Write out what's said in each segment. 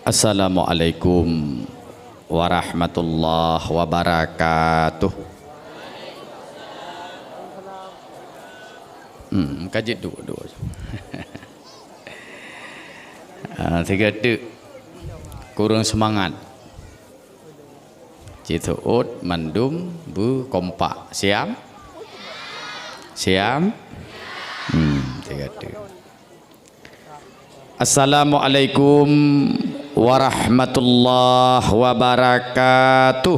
Assalamualaikum warahmatullahi wabarakatuh. Kaji dua. Tiga tu kurang semangat. Cituut mandum bu kompak. Siap? Tiga tu. Assalamualaikum warahmatullahi wabarakatuh.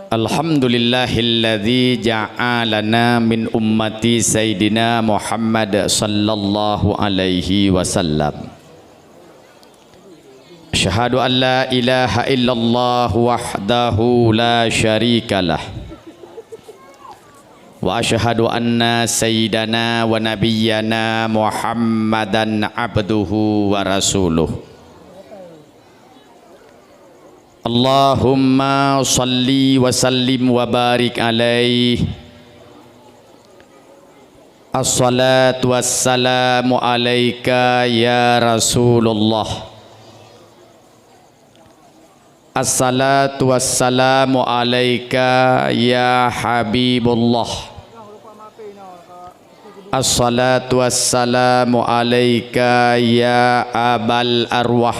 Alhamdulillahilladzi ja'alana min ummati Sayyidina Muhammad sallallahu alaihi wasallam. Asyhadu an la ilaha illallah wahdahu la syarikalah. Wa asyhadu anna sayyidana wa nabiyyana Muhammadan abduhu wa rasuluh. Allahumma salli wa sallim wa barik alaihi. Assalatu wassalamu alaika ya Rasulullah. Assalatu wassalamu alaika ya Habibullah. Assalatu wassalamu alaika ya Abal Arwah.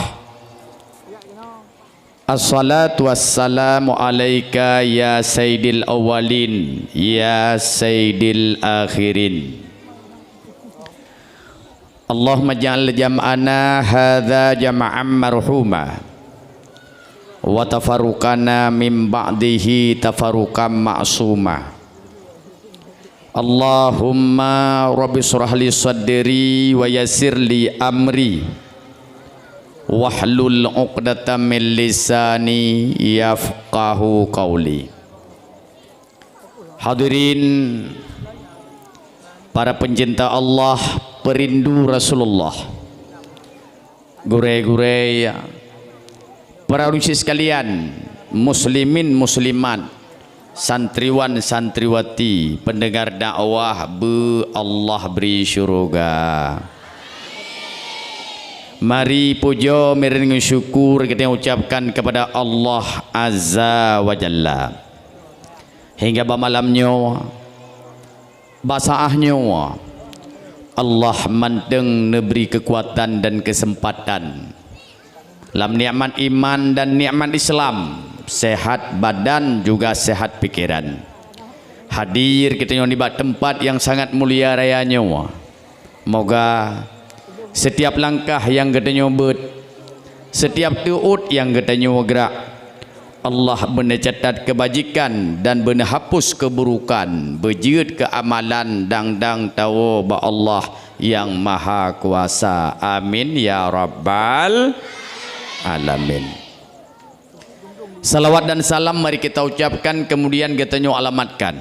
Assalatu wassalamu alaika ya Sayyidil Awwalin ya Sayyidil Akhirin. Allahumma ja'al jam'ana hadza jam'an marhuma wa tafarruqana min ba'dihi tafarruqan ma'suma. Allahumma rabbi shrah li sadri wa yassir li amri wahlul 'uqdatam min lisani yafqahu qawli. Hadirin para pencinta Allah, perindu Rasulullah, gure-gure para unsur sekalian, muslimin muslimat, santriwan santriwati, pendengar dakwah be Allah beri syurga. Mari puja miring syukur kita ucapkan kepada Allah Azza wa Jalla. Hingga malamnya basaahnya Allah manteng neberi kekuatan dan kesempatan dalam nikmat iman dan nikmat Islam, sehat badan juga sehat pikiran. Hadir kita di tempat yang sangat mulia rayanya. Moga setiap langkah yang kita nyobot, setiap tuut yang kita gerak, Allah benar catat kebajikan dan benar hapus keburukan, berjid keamalan dang tahu ba Allah yang maha kuasa. Amin ya rabbal alamin. Salawat dan salam mari kita ucapkan, kemudian kita alamatkan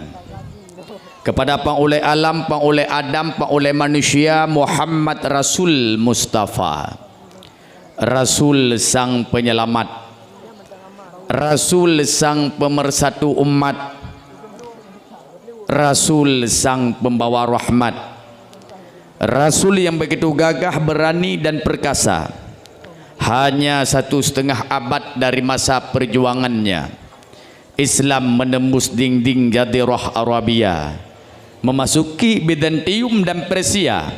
kepada pengoleh alam, pengoleh Adam, pengoleh manusia, Muhammad Rasul Mustafa, Rasul sang penyelamat, Rasul sang pemersatu umat, Rasul sang pembawa rahmat, Rasul yang begitu gagah, berani dan perkasa. Hanya 1,5 abad dari masa perjuangannya, Islam menembus dinding Jazirah Arabia, memasuki Bizantium dan Persia,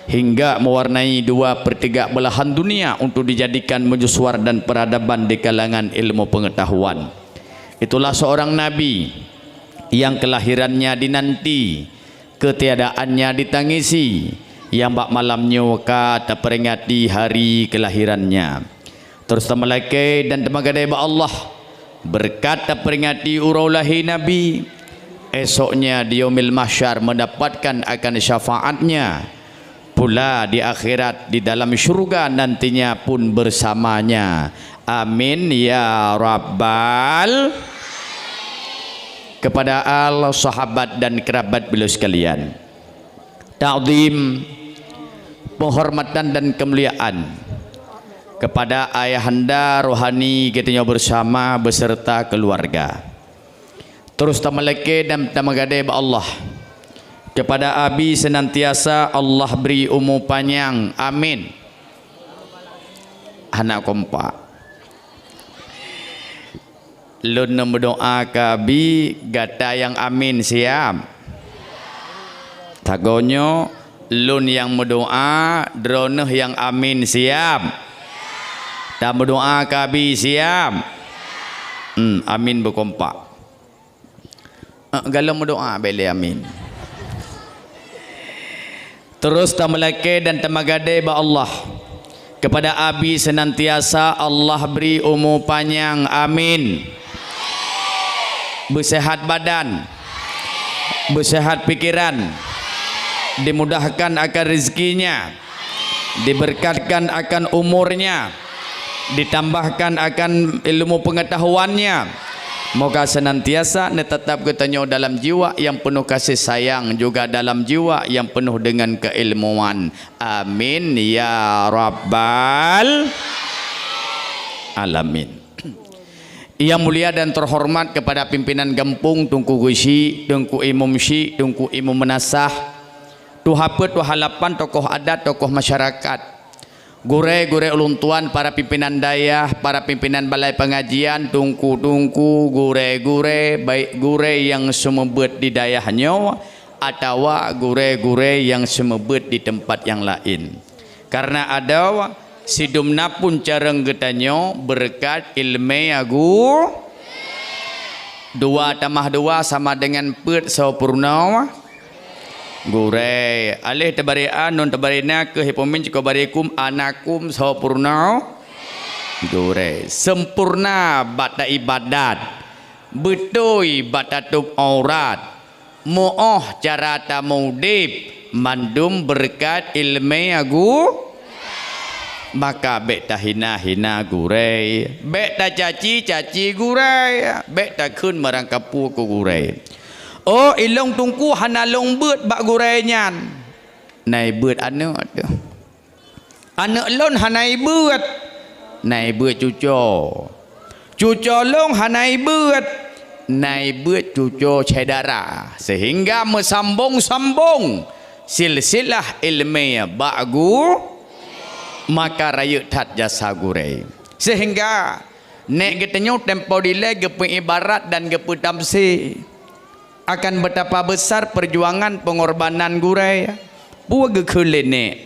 hingga mewarnai 2/3 belahan dunia untuk dijadikan mercusuar dan peradaban di kalangan ilmu pengetahuan. Itulah seorang nabi yang kelahirannya dinanti, ketiadaannya ditangisi, yang bak malamnya kata peringati hari kelahirannya. Terus temalaikai dan temagadai ba Allah berkata peringati uraulahi nabi, esoknya di yaumil mahsyar mendapatkan akan syafaatnya, pula di akhirat di dalam syurga nantinya pun bersamanya. Amin ya rabbal. Kepada al sahabat dan kerabat beliau sekalian, ta'zim, penghormatan dan kemuliaan kepada ayahanda rohani kita bersama beserta keluarga. Terus tamalake dan tamagade ba Allah. Kepada abi senantiasa Allah beri umur panjang. Amin. Anak kompak. Lun berdoa ke abi gata yang amin siap. Tagonyo lun yang berdoa droneh yang amin siap. Tak berdoa ke abi siap. Amin berkompak. Galau berdoa beli amin. Terus tamalake dan tamagade ba Allah. Kepada abi senantiasa Allah beri umur panjang. Amin. Bersehat badan, bersehat pikiran, dimudahkan akan rezekinya, diberkatkan akan umurnya, ditambahkan akan ilmu pengetahuannya. Moga senantiasa tetap ketanya dalam jiwa yang penuh kasih sayang, juga dalam jiwa yang penuh dengan keilmuan. Amin ya rabbal alamin. Yang mulia dan terhormat kepada pimpinan kampung Tunku Gusi, Tunku Imam Syik, Tunku Imam Menasah, Tuhapa, Tuhalapan, tokoh adat, tokoh masyarakat, gure-gure ulun tuan, para pimpinan dayah, para pimpinan balai pengajian, tungku-tungku, gure-gure, baik gure yang semebet di dayahnya atau gure-gure yang semebet di tempat yang lain. Karena ada sidumna pun careng getanyo berkat ilmu agu 2 tambah 2 sama dengan pet sempurna. Gure alih tabarian non tabarina ke hipomin jika barikum anakum sempurna. Gure sempurna bata ibadat, betul bata tub aurat, muoh cara tamudib mandum berkat ilmu agu. Maka bek tak hina-hina gurei, bek tak caci-caci gurei, bek tak kun merangkapu ku gurei. Oh ilong tungku hana long beut bak gurei nyan. Nai beut anak tu. Anak lon hanai beut. Nai beut cuco. Cuco long hanai beut. Nai beut cuco cedara. Sehingga mesambung-sambung silsilah ilmiah bak gu. Maka raya tat jasa gurei. Sehingga nek getenyo tempo dile gepe ibarat dan gepe tamsi akan betapa besar perjuangan pengorbanan gurei. Buat gekelene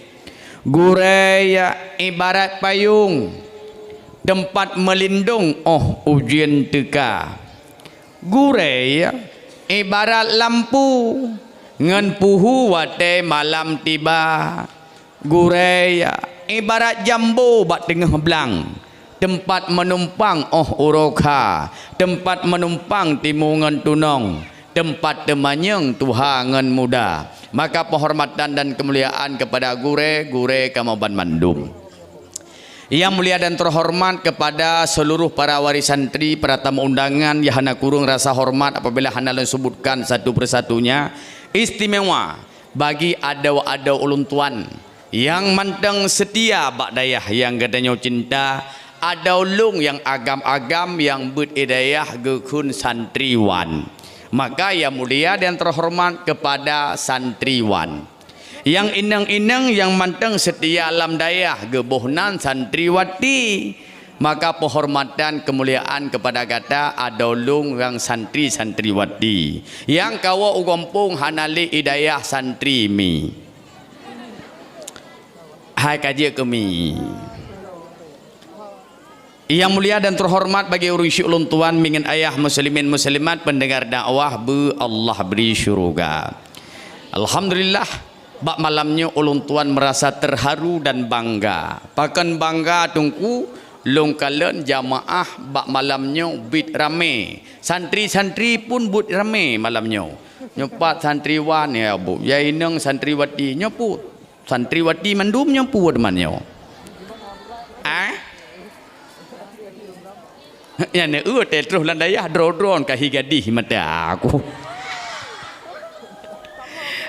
gurei ibarat payung tempat melindung ujian teka. Gurei ibarat lampu ngan puhu wate malam tiba. Gurei ibarat jambu bak tengah belang, tempat menumpang uroka, tempat menumpang timungan tunong, tempat temanyeng tuhangan muda. Maka penghormatan dan kemuliaan kepada gure Kamaban Mandum. Yang mulia dan terhormat kepada seluruh para waris santri, para tamu undangan yang hana kurung rasa hormat apabila hana sebutkan satu persatunya. Istimewa bagi ada ulun tuan yang manteng setia bak dayah yang gadanya cinta, ada ulung yang agam-agam yang beridayah gekun santriwan. Maka yang mulia dan terhormat kepada santriwan yang inang-inang yang manteng setia alam dayah gebohnan santriwati. Maka penghormatan kemuliaan kepada kata ada ulung yang santri-santriwati yang kawa ugompung hanali idayah santri mi. Hai kaji kami yang mulia dan terhormat bagi urusi ulun tuan mingin ayah muslimin muslimat pendengar dakwah be Allah beri syurga. Alhamdulillah bak malamnya ulun tuan merasa terharu dan bangga. Pakan bangga tungku long kalen jamaah bak malamnya bit rame. Santri-santri pun but rame malamnya. Nyopat santriwan ya bu, ya ineng santriwati nyoput. Santriwati Mandum nyampu demannya. Ya ne terus landayah dron kahigadi mata aku.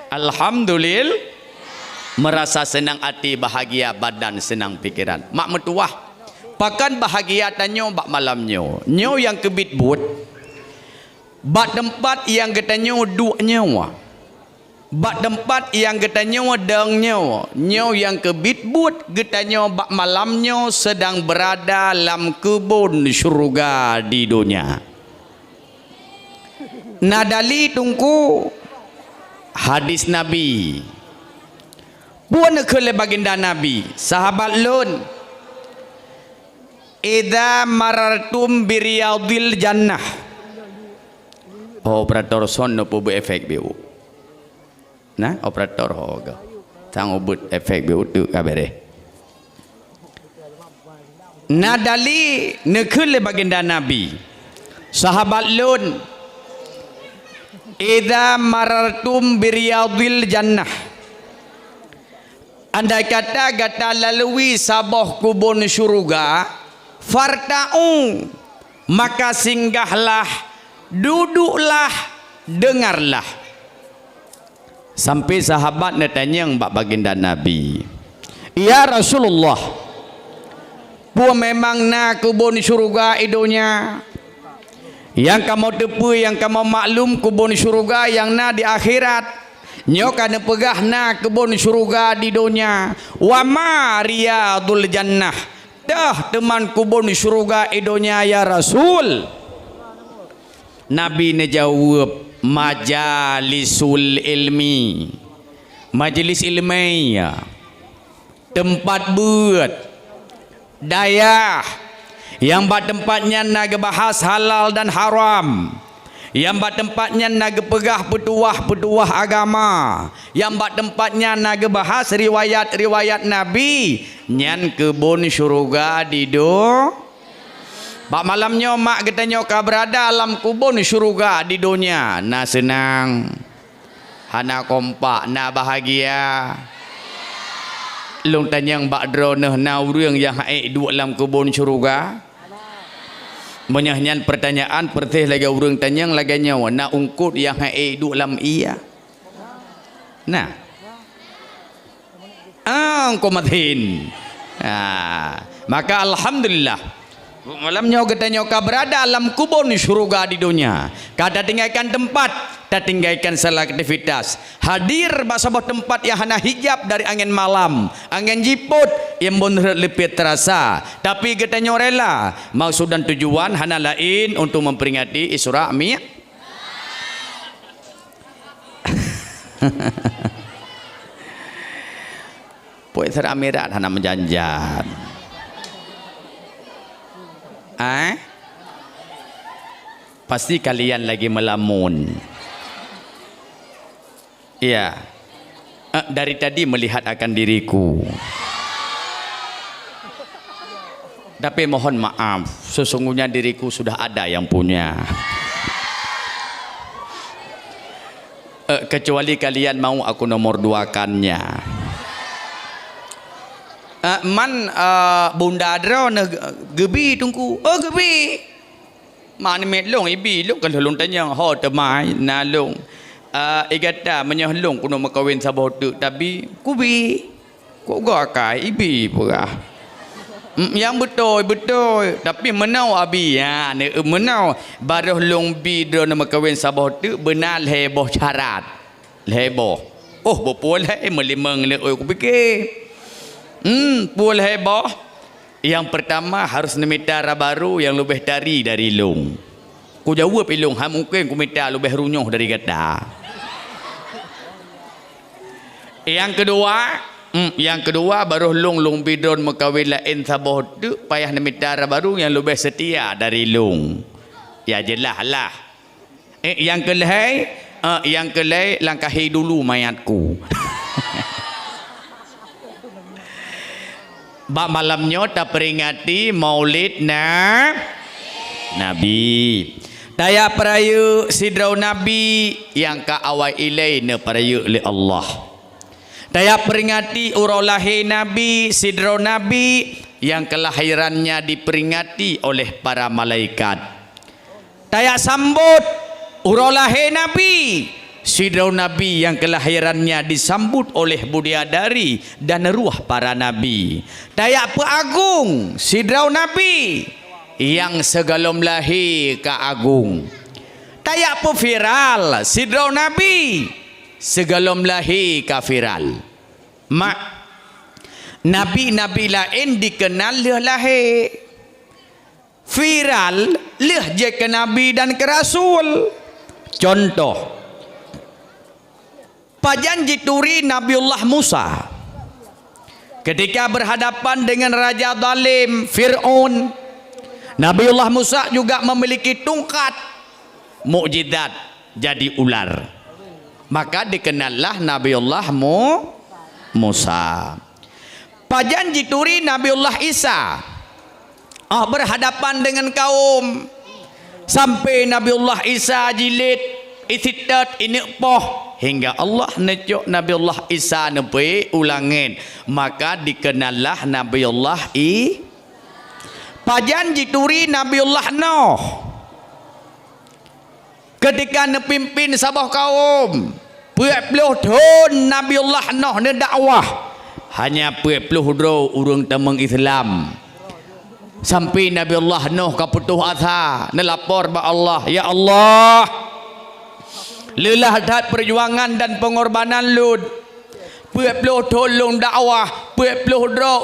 Alhamdulillah merasa senang hati, bahagia badan, senang pikiran. Mak metuah pakan bahagia tanyo bak malamnya. Nyo yang kebit but Bak tempat yang katanya duk nyawa. Bak tempat yang katanya deng nyawa. Nyawa yang kebitbut katanya bak malamnya sedang berada dalam kebun syurga di dunia. Nadali tungku hadis Nabi. Buat ke baginda Nabi, sahabat lun. Idza marartum biriyadil jannah. Operator son no pu efek biu. Nah, operator hoga. Tang ubut efek biu tu kabere. Nadali nekul baginda Nabi. Sahabat lun. Idza marartum biriyadil jannah. Andai kata gata lalui sabah kubun syurga, farta'u, maka singgahlah, duduklah, dengarlah. Sampai sahabat nak tanya mbak baginda Nabi, ya Rasulullah, buah memang na kubun syurga idonya. Yang kamu tepu, yang kamu maklum kubun syurga yang na di akhirat. Nyo kana pegah na kebun syurga di dunia. Wa ma riyadul jannah. Dah teman kebun syurga di dunia ya Rasul. Nabi ne jawab, majalisul ilmi. Majlis ilmiah. Tempat buat daya yang bak tempatnya nak bahas halal dan haram. Yang bak tempatnya nak pegah petuah-petuah agama. Yang bak tempatnya nak bahas riwayat-riwayat Nabi. Nyan kebun syurga di do. Bak malamnya mak katanya kau berada dalam kebun syurga di dunia. Na senang. Hana kompak, na bahagia. Long tanyang bak droneh na urang yang haik duduk dalam kebun syurga. Menyanyian pertanyaan pertih lagi urang tanyang lagi nyawa nak ungkut yang hai duk lam iya. Nah. Angko mathin. Maka alhamdulillah malamnya katanya kau berada dalam kubun syurga di dunia. Kau dah tinggalkan tempat, dah tinggalkan salah aktivitas. Hadir sebuah tempat yang hana hijab dari angin malam, angin jiput yang benar lebih terasa. Tapi katanya rela maksud dan tujuan hana lain untuk memperingati Isra Mi'raj. Poin Isra Mi'raj hana menjanjan. Pasti kalian lagi melamun. Iya. Dari tadi melihat akan diriku. Tapi mohon maaf, sesungguhnya diriku sudah ada yang punya. Kecuali kalian mau aku nomor duakannya. Bunda adra na gebi tungku. Oh gebi. Mana melong ibi long kalau long tanya ho temai na long. Igata menyahlong kuno makawin sa bodu tapi kubi. Kok gak kai ibi pura. Yang betul tapi menau abi ya ne menau baruh long bi dro na makawin sa bodu benar heboh syarat. Heboh. Oh boleh melimang le oi ku fikir. Pul heboh. Yang pertama harus nemita baru yang lebih dari long. Ku jawab ilong ha mungkin ku minta lebih runyuh dari gata. Yang kedua baru long bidon makawin lain saboh tu payah nemita baru yang lebih setia dari long. Ya jelah lah. Yang kelai langkahi dulu mayatku. Bak malamnya tak peringati maulid Nabi. Daya peraya sidrau Nabi yang ka awal ilai ne peraya oleh Allah. Daya peringati urau lahir Nabi, sidrau Nabi yang kelahirannya diperingati oleh para malaikat. Daya sambut urau lahir Nabi, sidrau Nabi yang kelahirannya disambut oleh bidadari dan ruh para nabi. Dayak peagung sidrau Nabi yang segalom lahir ka agung. tayak pun viral sidro Nabi segalom lahir ka viral. Mak Nabi-Nabi lain dikenal leh lahir viral leh je ke Nabi dan ke Rasul. Contoh pajanji turi Nabiullah Musa ketika berhadapan dengan Raja Zalim Fir'aun. Nabiullah Musa juga memiliki tongkat mukjizat jadi ular, maka dikenallah Nabiullah Musa. Pajanji turi Nabiullah Isa berhadapan dengan kaum sampai Nabiullah Isa jilid isitat ini poh hingga Allah nejuk Nabiullah Isa nepi ulangin, maka dikenallah Nabiullah pajanji turi Nabiullah Nuh ketika nepimpin sabah kaum 40 tahun Nabiullah Nuh ne dakwah hanya 40 urang temeng Islam sampai Nabiullah Nuh kaputuh asa nelapor ba Allah, ya Allah lelah dat perjuangan dan pengorbanan lud 40 tolong dakwah 40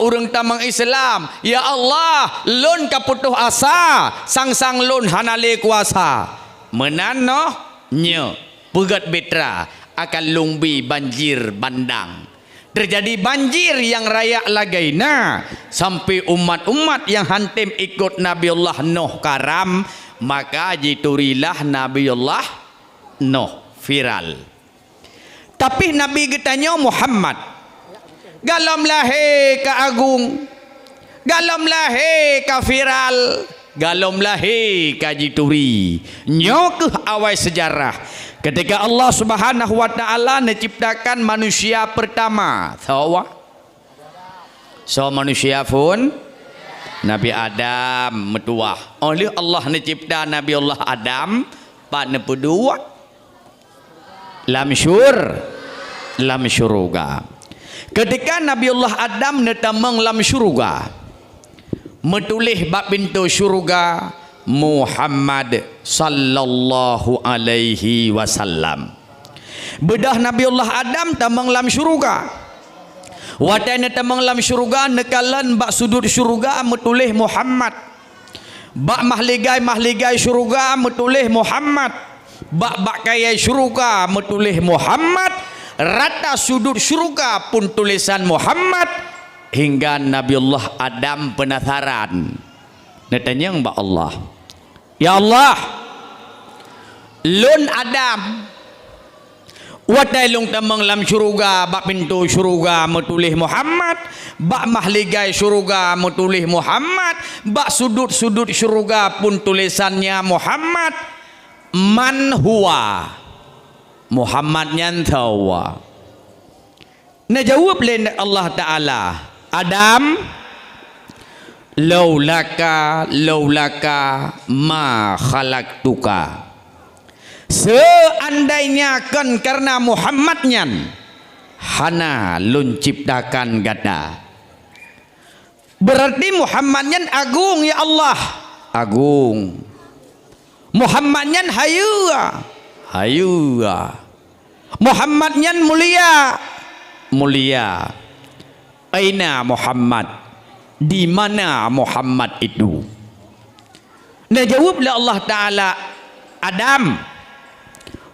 urang tamang Islam, ya Allah lun kaputuh asa sang-sang lun hanale kuasa menanoh nye pegat betra akan lumbi banjir bandang. Terjadi banjir yang raya lagaina sampai umat-umat yang hantim ikut Nabiullah Nuh karam, maka jiturilah Nabiullah Nuh viral. Tapi Nabi getanya Muhammad galam lahir ka agung, galam lahir ka viral, galam lahir ka jituri. Nyok awal sejarah ketika Allah Subhanahu wa taala menciptakan manusia pertama. So manusia pun Nabi Adam metuah. Oleh Allah mencipta Nabi Allah Adam pak nepedua lam syuruga. Ketika Nabi Allah Adam netamang lam syuruga metulih bab pintu syuruga Muhammad sallallahu alaihi wasallam. Bedah Nabi Allah Adam tamang lam syuruga. Wadana tamang lam syuruga nekalan bak sudut syuruga metulih Muhammad. Bak mahligai syuruga metulih Muhammad. Bak kaya syuruga metulih Muhammad. Rata sudut syuruga pun tulisan Muhammad. Hingga Nabi Allah Adam penasaran. Netanya mbak Allah, ya Allah lun Adam watai lung tamang lam syuruga bak pintu syuruga metulih Muhammad, bak mahligai syuruga metulih Muhammad, bak sudut-sudut syuruga pun tulisannya Muhammad. Man huwa Muhammad nyantawa. Najawab oleh Allah Ta'ala, Adam laulaka ma khalaqtuka. Seandainya kan karena Muhammad nyan hana lun ciptakan gada. Berarti Muhammad nyan agung, ya Allah agung. Muhammad nyan hayu Muhammad nyan mulia. Aina Muhammad, di mana Muhammad itu? Nah jawablah Allah Ta'ala, Adam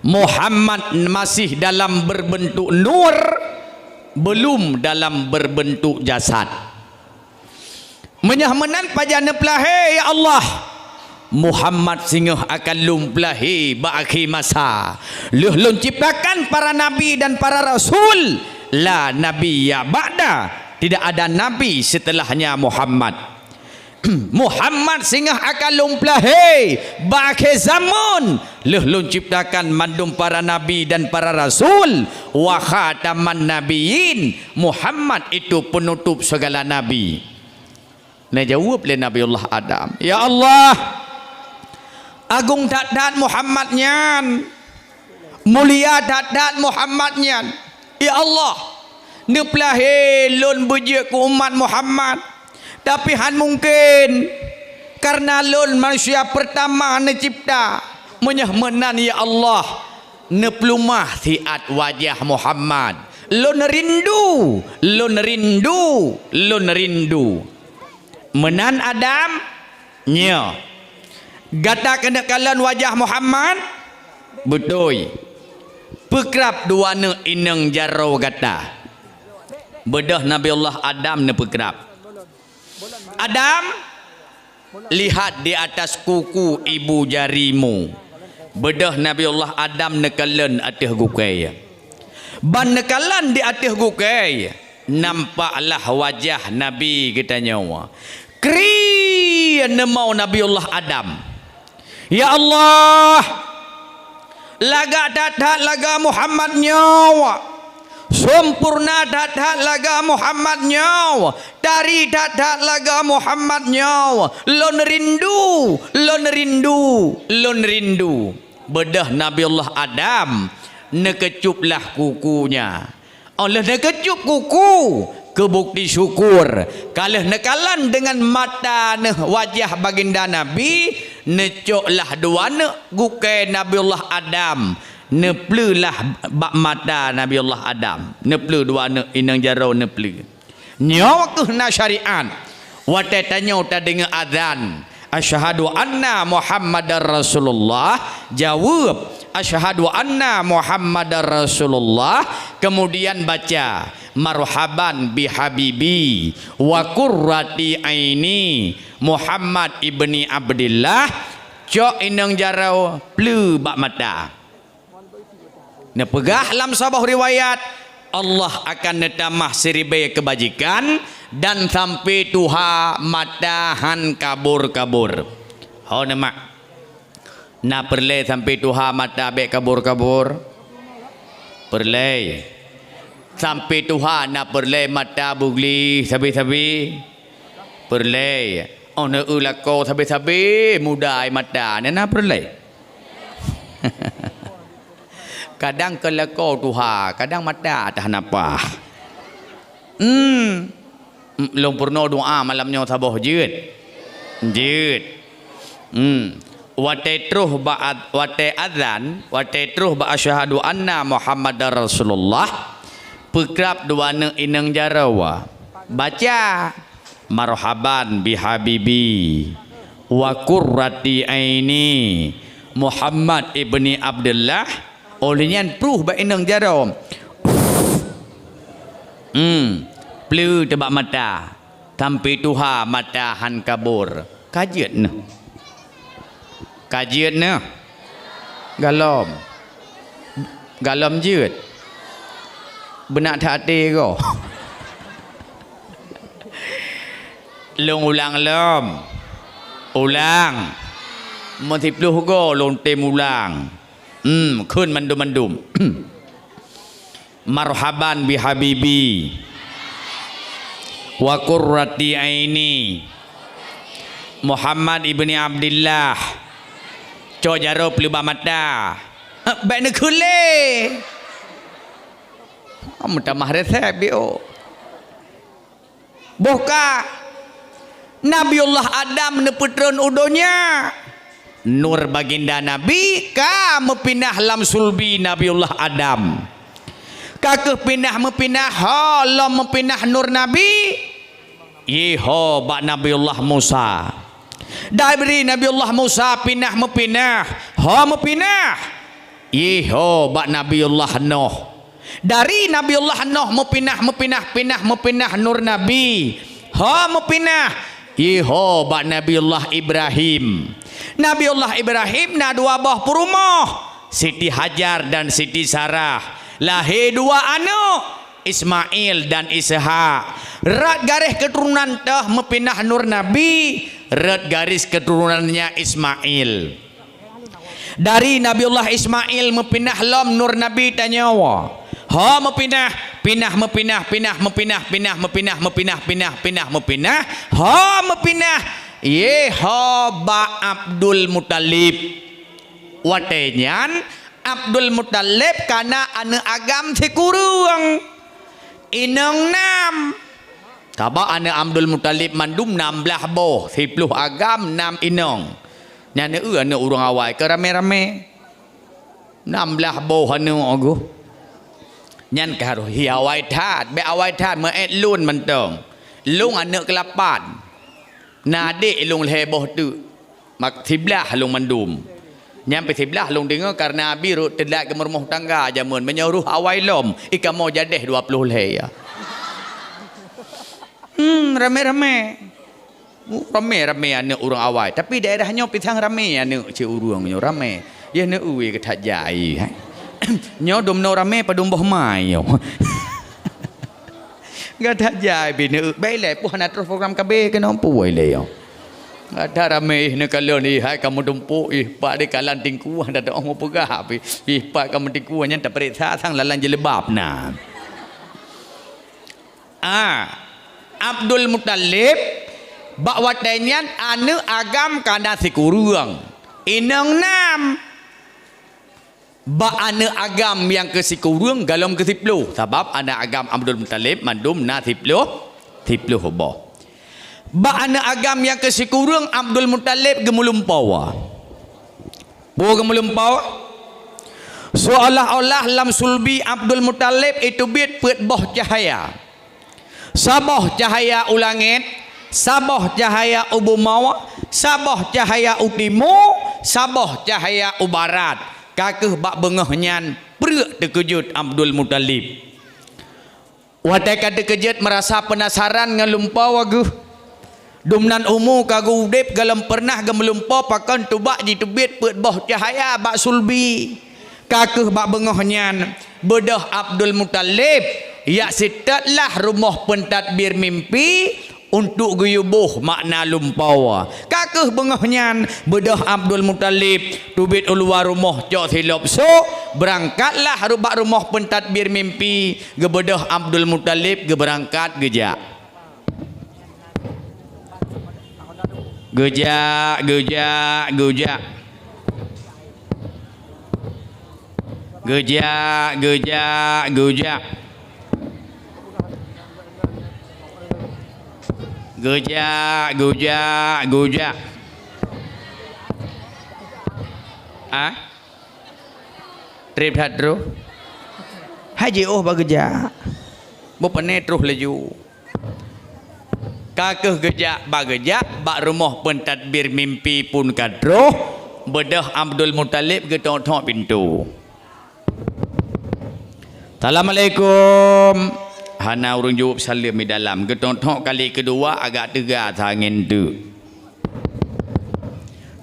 Muhammad masih dalam berbentuk nur, belum dalam berbentuk jasad. Menyahmenan pajana pelahe, ya Allah Muhammad singgah akan lumplahi ba'akhi masa. Lun ciptakan para nabi dan para rasul. La nabi ya ba'da, tidak ada nabi setelahnya Muhammad. Muhammad singgah akan lumplahi ba'akhi zaman. Lun ciptakan mandum para nabi dan para rasul. Wa khataman nabiyin, Muhammad itu penutup segala nabi. Nah jawab oleh Nabiullah Adam, ya Allah agung dat Muhammadnya, mulia dat Muhammadnya, ya Allah neplahe lun bujik ku umat Muhammad, tapi han mungkin karena lun manusia pertama necipta menyahmenan ya Allah neplumah tiat wajah Muhammad lon rindu menan Adam nya gata kena kalan wajah Muhammad betul pekrap dua ne ineng jaro gata bedah Nabi Allah Adam ne pekrap Adam lihat di atas kuku ibu jarimu bedah Nabi Allah Adam nekalan atas gukai ban nekalan di atas gukai nampaklah wajah Nabi kita nyawa kri nemau Nabi Allah Adam ya Allah laga dadat laga Muhammad nyawa sempurna dadat laga Muhammad nyawa dari dadat laga Muhammad nyawa lon rindu bedah Nabi Allah Adam nekecuplah kukunya oleh nekecup kuku kebukti syukur kalau nekalan dengan mata wajah baginda Nabi necoklah dua gukai Nabi Allah Adam neplulah bak mata Nabi Allah Adam neplu dua inang jaro neplu nyawa kena syariat watai tanya ta dengar azan asyhadu anna Muhammadar Rasulullah jawab asyhadu anna Muhammadar Rasulullah kemudian baca marhaban bihabibi wa qurrati aini Muhammad ibni Abdillah cok inang jarau plu bak mata ne pegah lam sabah riwayat Allah akan netamah seribai kebajikan dan sampai tuha matahan kabur ho nama na perle sampai tuha mata be kabur perle sampai tuha na perle mata bugli sabi perle ona ulako sabi mudai mata na perle kadang keleko tuha kadang mata tahan apa long purno doa malamnya sabah jid watai truh ba'ad watai adzan watai truh ba asyhadu anna Muhammadar Rasulullah pekrap dua ne ineng jarawa baca marhaban bihabibi wa qurrati aini Muhammad ibni Abdullah olehnya pruh ba ineng jaro pleu tebak mata sampai tuha mata han kabur kajian galom jut benak tak hati ko long ulang multipluh ko long tem ulang kun mandum marhaban bihabibi wa qurrati aini Muhammad ibni Abdillah co jaro pelubah mata baik nak kule minta mahresep bio bohkah Nabiullah Adam neputron udonya nur baginda Nabi ka mepindah lam sulbi Nabiullah Adam kakeh pindah mepindah lam mepindah nur Nabi yeho bak Nabiullah Musa dari Nabiullah Musa pindah mepindah mepindah yeho bak Nabiullah Nuh dari Nabiullah Nuh mepindah nur Nabi mepindah yeho bak Nabiullah Ibrahim na dua buah perumah Siti Hajar dan Siti Sarah lahir dua anak Ismail dan Ishak rat garis keturunan tah mepindah nur Nabi rat garis keturunannya Ismail dari Nabiullah Ismail mepindah lam nur Nabi tanyawa mepindah ba Abdul Muttalib watenyan Abdul Muttalib karena ane agam sekurung ineng nam kaba ane Abdul Muttalib mandum 16 boh 10 agam 6 ineng Nyana ane urang awai ke rame-rame 16 boh ane ogu nyan karo hi awai that be awai that me et lun mentong lung ane kelapan nade lung leboh tu mak tiblah lung mandum nyampe tiblah lung dengar karena biru tedak ke rumah tangga jamun menyuruh awai lom ika mau jadeh 20 leh ya rame-rame rame ane urang awai tapi daerahnya pitang rame ane ci urang nyo rame ya ne uwi ke tak jai nyo domno rame padum boh mai yo ga tak jai bi ne bai le pu hana terus program KB ke no puai le yo ada rame ne kalau ni hai kamu dumpu pak de kalan tingku ada dak mau pegah pak kamu tingku nya tak periksa sang lalan jelebab na Abdul Muttalib bak watanian anu agam kana sikurang inang nam bak anu agam yang ke sikurang galom ke 10 sebab anak agam Abdul Muttalib mandum na 10 boh bak anu agam yang ke sikurang Abdul Muttalib gemulumpau gemulumpau seolah-olah lam sulbi Abdul Muttalib itu bit pet boh cahaya saboh cahaya ulangit saboh cahaya ubumawa saboh cahaya utimu saboh cahaya ubarat kakeh bak bengahnya perut terkejut Abdul Muttalib wateka terkejut merasa penasaran ngelumpau aguh dumnan umu kagu udip galam pernah gemelumpau pakan tubak jitubit pet boh cahaya bak sulbi kakeh bak bengahnya bedah Abdul Muttalib ya sitatlah rumah pentadbir mimpi untuk guyubuh makna lumpawa kakeh bengahnya bedah Abdul Muttalib tubit uluar rumah cok silop so berangkatlah rubak rumah pentadbir mimpi gebedah Abdul Muttalib geberangkat gejak gejak gejak gejak gejak gejak gejak gujak gujak gujak trip hadro haji bagejak bopane terus laju kakeh gejak bagejak bak rumah pentadbir mimpi pun kadro bedah Abdul Muttalib getok-tok pintu Assalamualaikum hana urang jawab salam di dalam getontok kali kedua agak tegar angin tu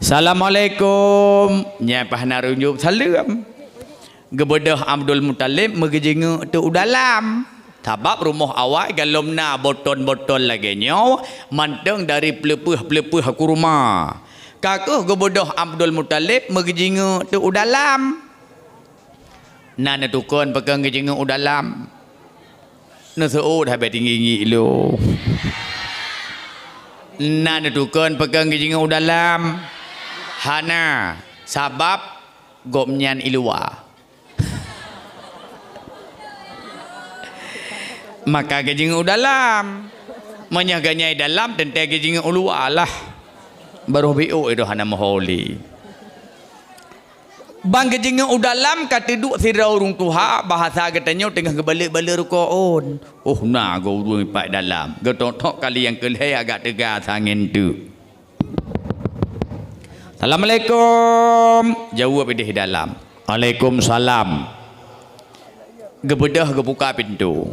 Assalamualaikum nya hana urang jawab salam gebedah Abdul Muttalib megejenga tu dalam sebab rumah awak galomna botol-botol lagi nyo manteng dari pelepah-pelepah kurma kakeh gebedah Abdul Muttalib megejenga tu dalam nana tukun pegang gejenga dalam nasa dah tinggi lo nana tukun pegang gijinga dalam hana sabab gomnyan ilua maka gijinga dalam menyaganyai dalam dan teh gijinga ulua lah baru bio itu hana maholi bang gejinga dalam katiduk sira urung tuha bahasa katanya tengah gebalik-balik rukoon nah go urung ipak dalam getok-tok kali yang kelih agak tegar angin tu Assalamualaikum jawab di dalam Waalaikumsalam gebedah gebuka pintu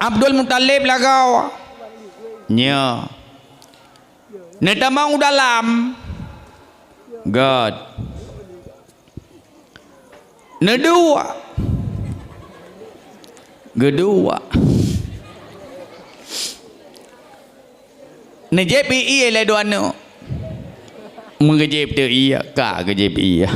Abdul Muttalib lagau nya netamang dalam God nedua gedua nejpi le doano mengejep tu iya ka gejep iya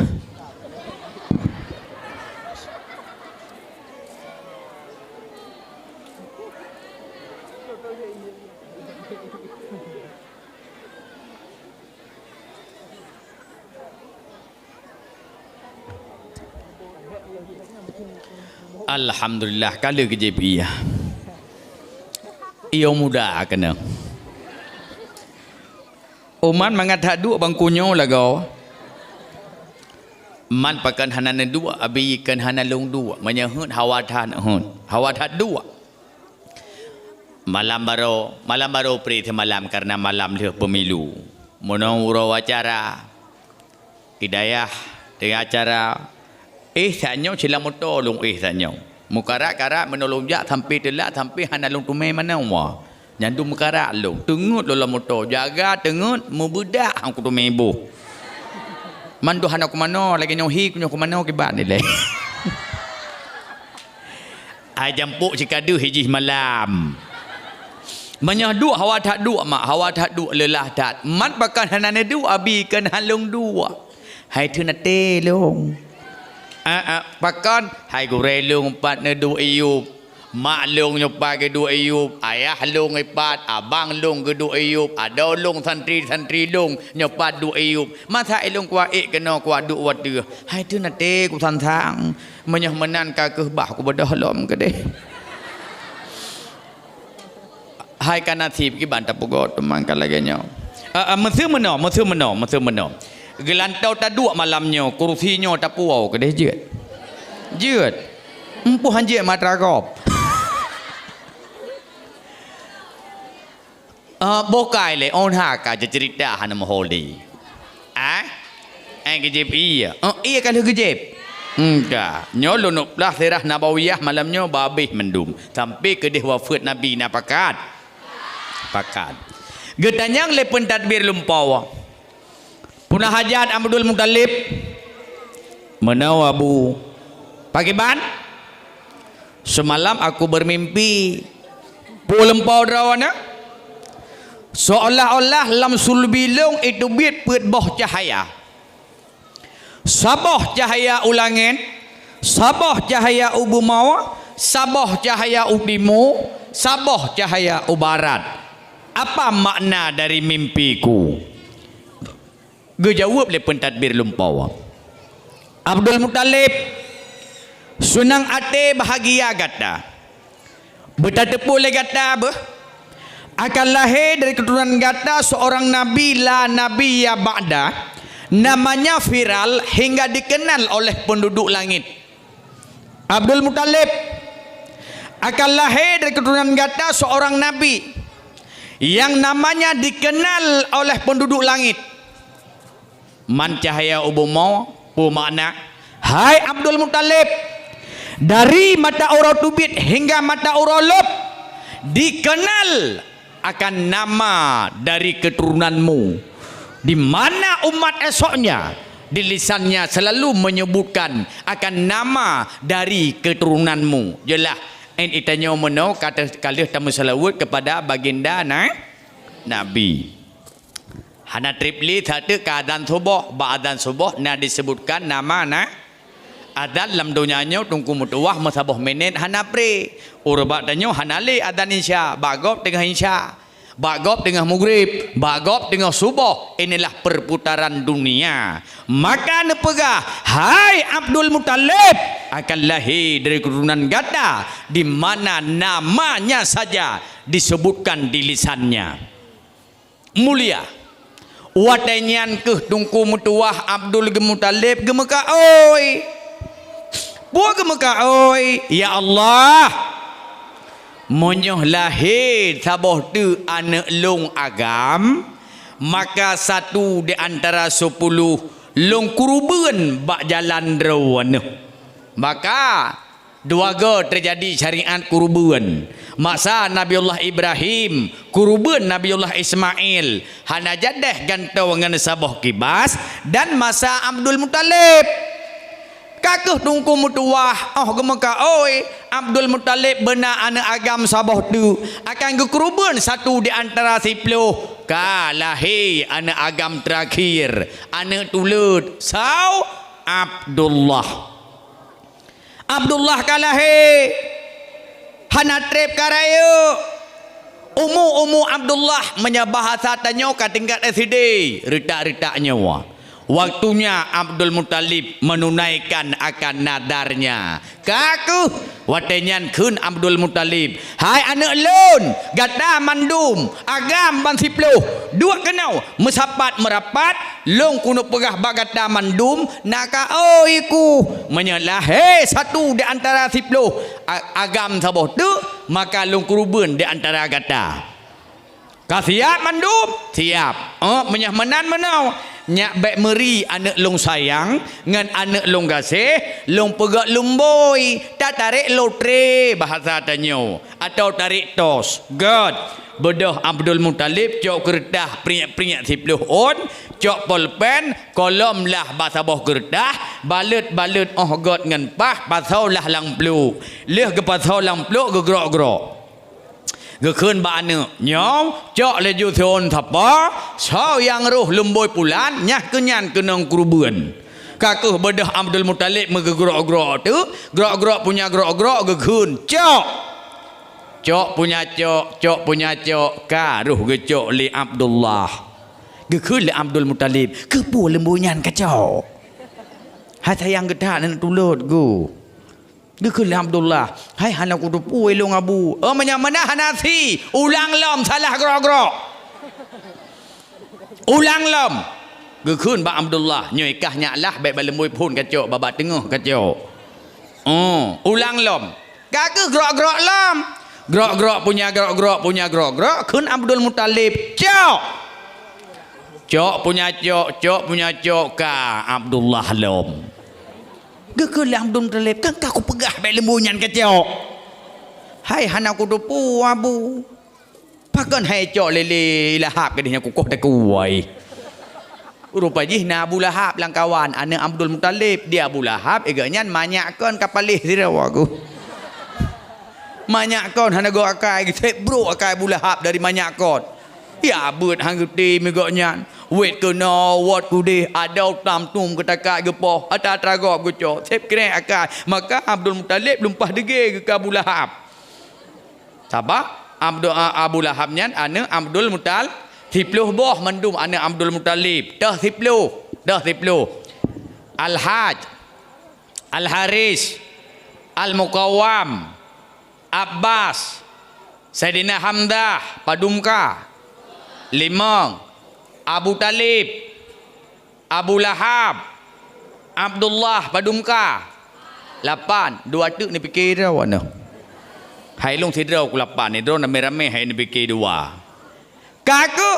Alhamdulillah kalau KJP ya. Ia muda kena. Uman mengatakan dua bangkunyo lagu. Man pakan hanan dua, abi kan hanan long dua. Menyahut hawatan hun. Hawatan dua. Malam baru pri malam karena malam dia pemilu. Menurut acara Hidayah dengan acara tanya sila tolong tanya. Mukarak-karak menolong jak sampai telak sampai hanalung tumai mana wa. Nyandu mukarak long. Tengut lo motor jaga tengut mubudak aku tumai ibu. Mandu hana ku mano lagi nyohi ku mano ke bat ni le. Ai jampuk cikadu hijih malam. Menyahdu hawa tak dua mak hawa tak dua lelah tak. Man pakan hanane dua abi kan halung dua. Hai tu nate long. Pakan hai gure long pat ne dua iup. Mak long nyopa ke dua iup. Ayah long ipat, abang long ke dua iup. Ada long santri long nyopa dua iup. Masa long kwa kena kwa dua wadu. Hai tu nate ku tantang. Menyah menan ka ke bah ku bedah lom ke deh. Hai kana thip ki ban tapugot mangkal lagi nyo. Mesir meno. Gelantau tak dua malamnya, kursinya tak puau ke deh jeut. Empuh hanjek matragop. Bokai le on haka je cerita hana moholi. Gejep iya. Iya kalau gejep. Enggak. Nyolo nuk belah serah nabawiyah malamnya babih mendum. Sampai ke deh wafat Nabi na pakat. Getanyang le pentadbir lumpawa. Punah hajat Abdul Muttalib. Menau Abu. Pagi ban. Semalam aku bermimpi. Pulempau drawana. Seolah-olah lam sulbilung itu bit put boh cahaya. Sabah cahaya ulangin. Sabah cahaya ubu mawa. Sabah cahaya udimu. Sabah cahaya ubarat. Apa makna dari mimpiku? Gejawab le pentadbir lumpawa. Abdul Muttalib sunang ate bahagia gata. Betatepu le gata bah. Akan lahir dari keturunan gata seorang nabi la nabi ya ba'da. Namanya viral hingga dikenal oleh penduduk langit. Abdul Muttalib akan lahir dari keturunan gata seorang nabi yang namanya dikenal oleh penduduk langit. Man cahaya ubumau pu makna hai Abdul Muttalib, dari mata ura tubit hingga mata ura lub dikenal akan nama dari keturunanmu, di mana umat esoknya di lisannya selalu menyebutkan akan nama dari keturunanmu. Jelah itanya meno kata kalih tamu salawat kepada baginda Nabi. Hana tripli satu keadaan subuh, ba'adan subuh na disebutkan nama adan lam dunianya tungku mutuah masabuh menit hana pre. Urbat danyo hana le adan insya, bagop tengah insya, bagop tengah maghrib, bagop tengah subuh. Inilah perputaran dunia. Maka nepegah hai Abdul Muttalib akan lahir dari keturunan gata di mana namanya saja disebutkan di lisannya. Mulia. Watenyan ke tungku mutuah Abdul Muttalib gemeka oi. Buah gemeka oi. Ya Allah. Monyoh lahir saboh tu anak long agam, maka satu di antara 10 long kuruban bak jalan rawan. Maka dua go terjadi syariat kuruban. Masa Nabiullah Ibrahim, kuruban Nabiullah Ismail, hana jadah gantau dengan saboh kibas, dan masa Abdul Muttalib. Kakuh tungku mutuah, gemeka oi, Abdul Muttalib benar anak agam saboh tu akan kuruban satu di antara 10. Kalahi anak agam terakhir, anak tulut sau Abdullah. Abdullah kalahi hana trip karayu umu Abdullah menyabahasa tanyo ka tingkat SD retak-retaknya wa Waktunya Abdul Muttalib menunaikan akan nadarnya. Kaku watenyan kun Abdul Muttalib. Hai anak lon, gata mandum, agam ban 10. Dua kenau mesapat merapat, long kuno pegah bagata mandum, naka oiku menyalah he satu di antara 10 agam saboh tu, maka long kuruben di antara gata. Kasiap mandum, siap. Oh menyah menan menau. Nyak baik meri anak long sayang ngan anak long gasih long pegak lumboi tak tarik lotre bahasa tanyo atau tarik tos god bedah Abdul Muttalib cok kertas peringat 10 on cok pulpen kolom lah bahasa boh kertas balut oh god ngan pah pasau lah lang plu leh ke pasau lang plu ke grok ke khun ba anu nyom cok le ju thon thapa sao yang roh lemboi pulan nyah kenyan kenong kurubeun kakuh bedah Abdul Muttalib megegrok-grok tu grok-grok punya grok-grok ke khun cok punya cok ka roh ke cok li Abdullah ke khun li Abdul Muttalib ke pu lembunyan ka cok ha sayang gedak nak tulut go dia ke Abdullah hai hana kudu puai long abu manya mana Hanafi ulang lom salah grok-grok ulang lom gekun ba Abdullah nyoi kah nyalah baik balembui pun kacok baba tengah kacok ulang lom kake grok-grok lom grok-grok punya grok-grok kun Abdul Muttalib cok punya cok ka Abdullah lom Gekul Abdul Muttalib kan aku pegah baik lembunyan kacau hai hana aku dupu abu pakan hai cok lele Lahab ke dia kukuh tak kuai rupa jihna Abu Lahab lang kawan anak Abdul Muttalib dia Abu Lahab eganyan manyakkan kapalih sira aku manyakkan hana go akai gitu bro akai Abu Lahab dari manyakkan ya beut hang gede meganyan wait ke no what kude ada tam tum ketaka gepoh ata tragop goco sep kena akai maka Abdul Muttalib lumpah dege ke Abu Lahab sabak Abu Lahab nyan anak Abdul Muttalib 10 boh mendum anak Abdul Muttalib dah 10 Al-Haj Al-Haris Al-Muqawwam Abbas Sayyidina Hamdah Padumka 5 Abu Talib Abu Lahab Abdullah Padumka 8 dua tu ni fikir dah wana hai long sidra ku 8 ni drone rame-rame hai ni fikir dua kaku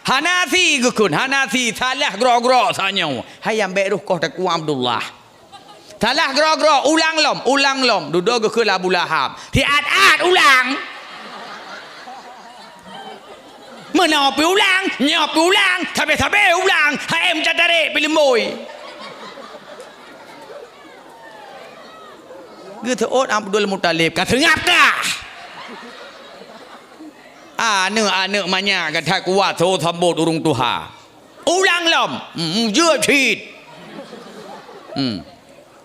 Hanafi gukun Hanafi salah grok-grok sanyo hai ambek ruh kau tak ku Abdullah salah grok-grok ulang lom duduk ke Abu Lahab tiat ulang menapi ulang nyapi ulang tabe ulang hai em catare pilih boy gitu Abdul Muttalib kata ngapkah anak manya kata kuat so sambut urung tuha ulang lom je chit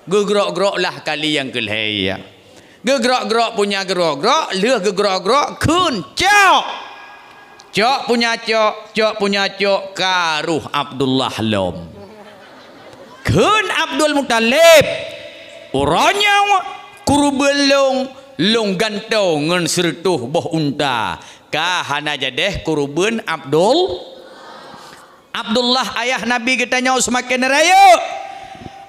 gegrok-grok lah kali yang kelhaya gegrok-grok punya gegrok-grok leh gegrok-grok kun cok punya cok karuh Abdullah lom kun Abdul Muttalib orangnya kurubelong long gantong ngan sertuh boh unta ka hana jadeh kuruben Abdullah ayah Nabi kita nyau semakin raya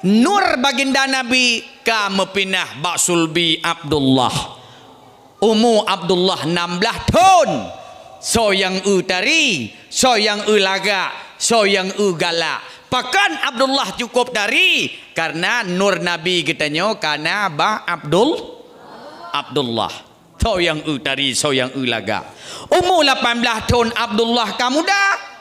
nur baginda Nabi ka mepinah baksulbi Abdullah Abdullah 16 tahun so yang tari so yang laga so yang galak pakan Abdullah cukup dari karena nur Nabi katanya karena ba Abdullah so yang tari so yang laga 18 tahun Abdullah kamu dah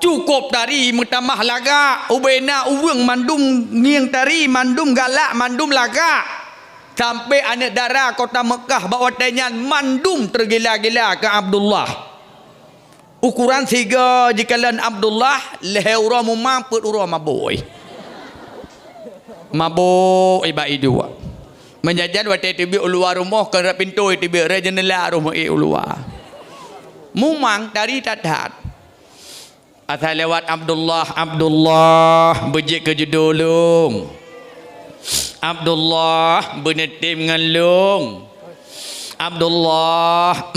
cukup dari mutamah laga ubena uweng mandum ngiang tari mandum galak mandum laga sampai anak darah kota Mekah bawa tanyan mandum tergila-gila ke Abdullah ukuran 3 jikalan Abdullah lehe urah mamput urah maboi iba idua menjajan waktu tibi ulua rumah ke pintu tibi rejenela rumah ulua mumang dari tadat Atas lewat Abdullah bejik ke judulung. Abdullah benetim dengan lung. Abdullah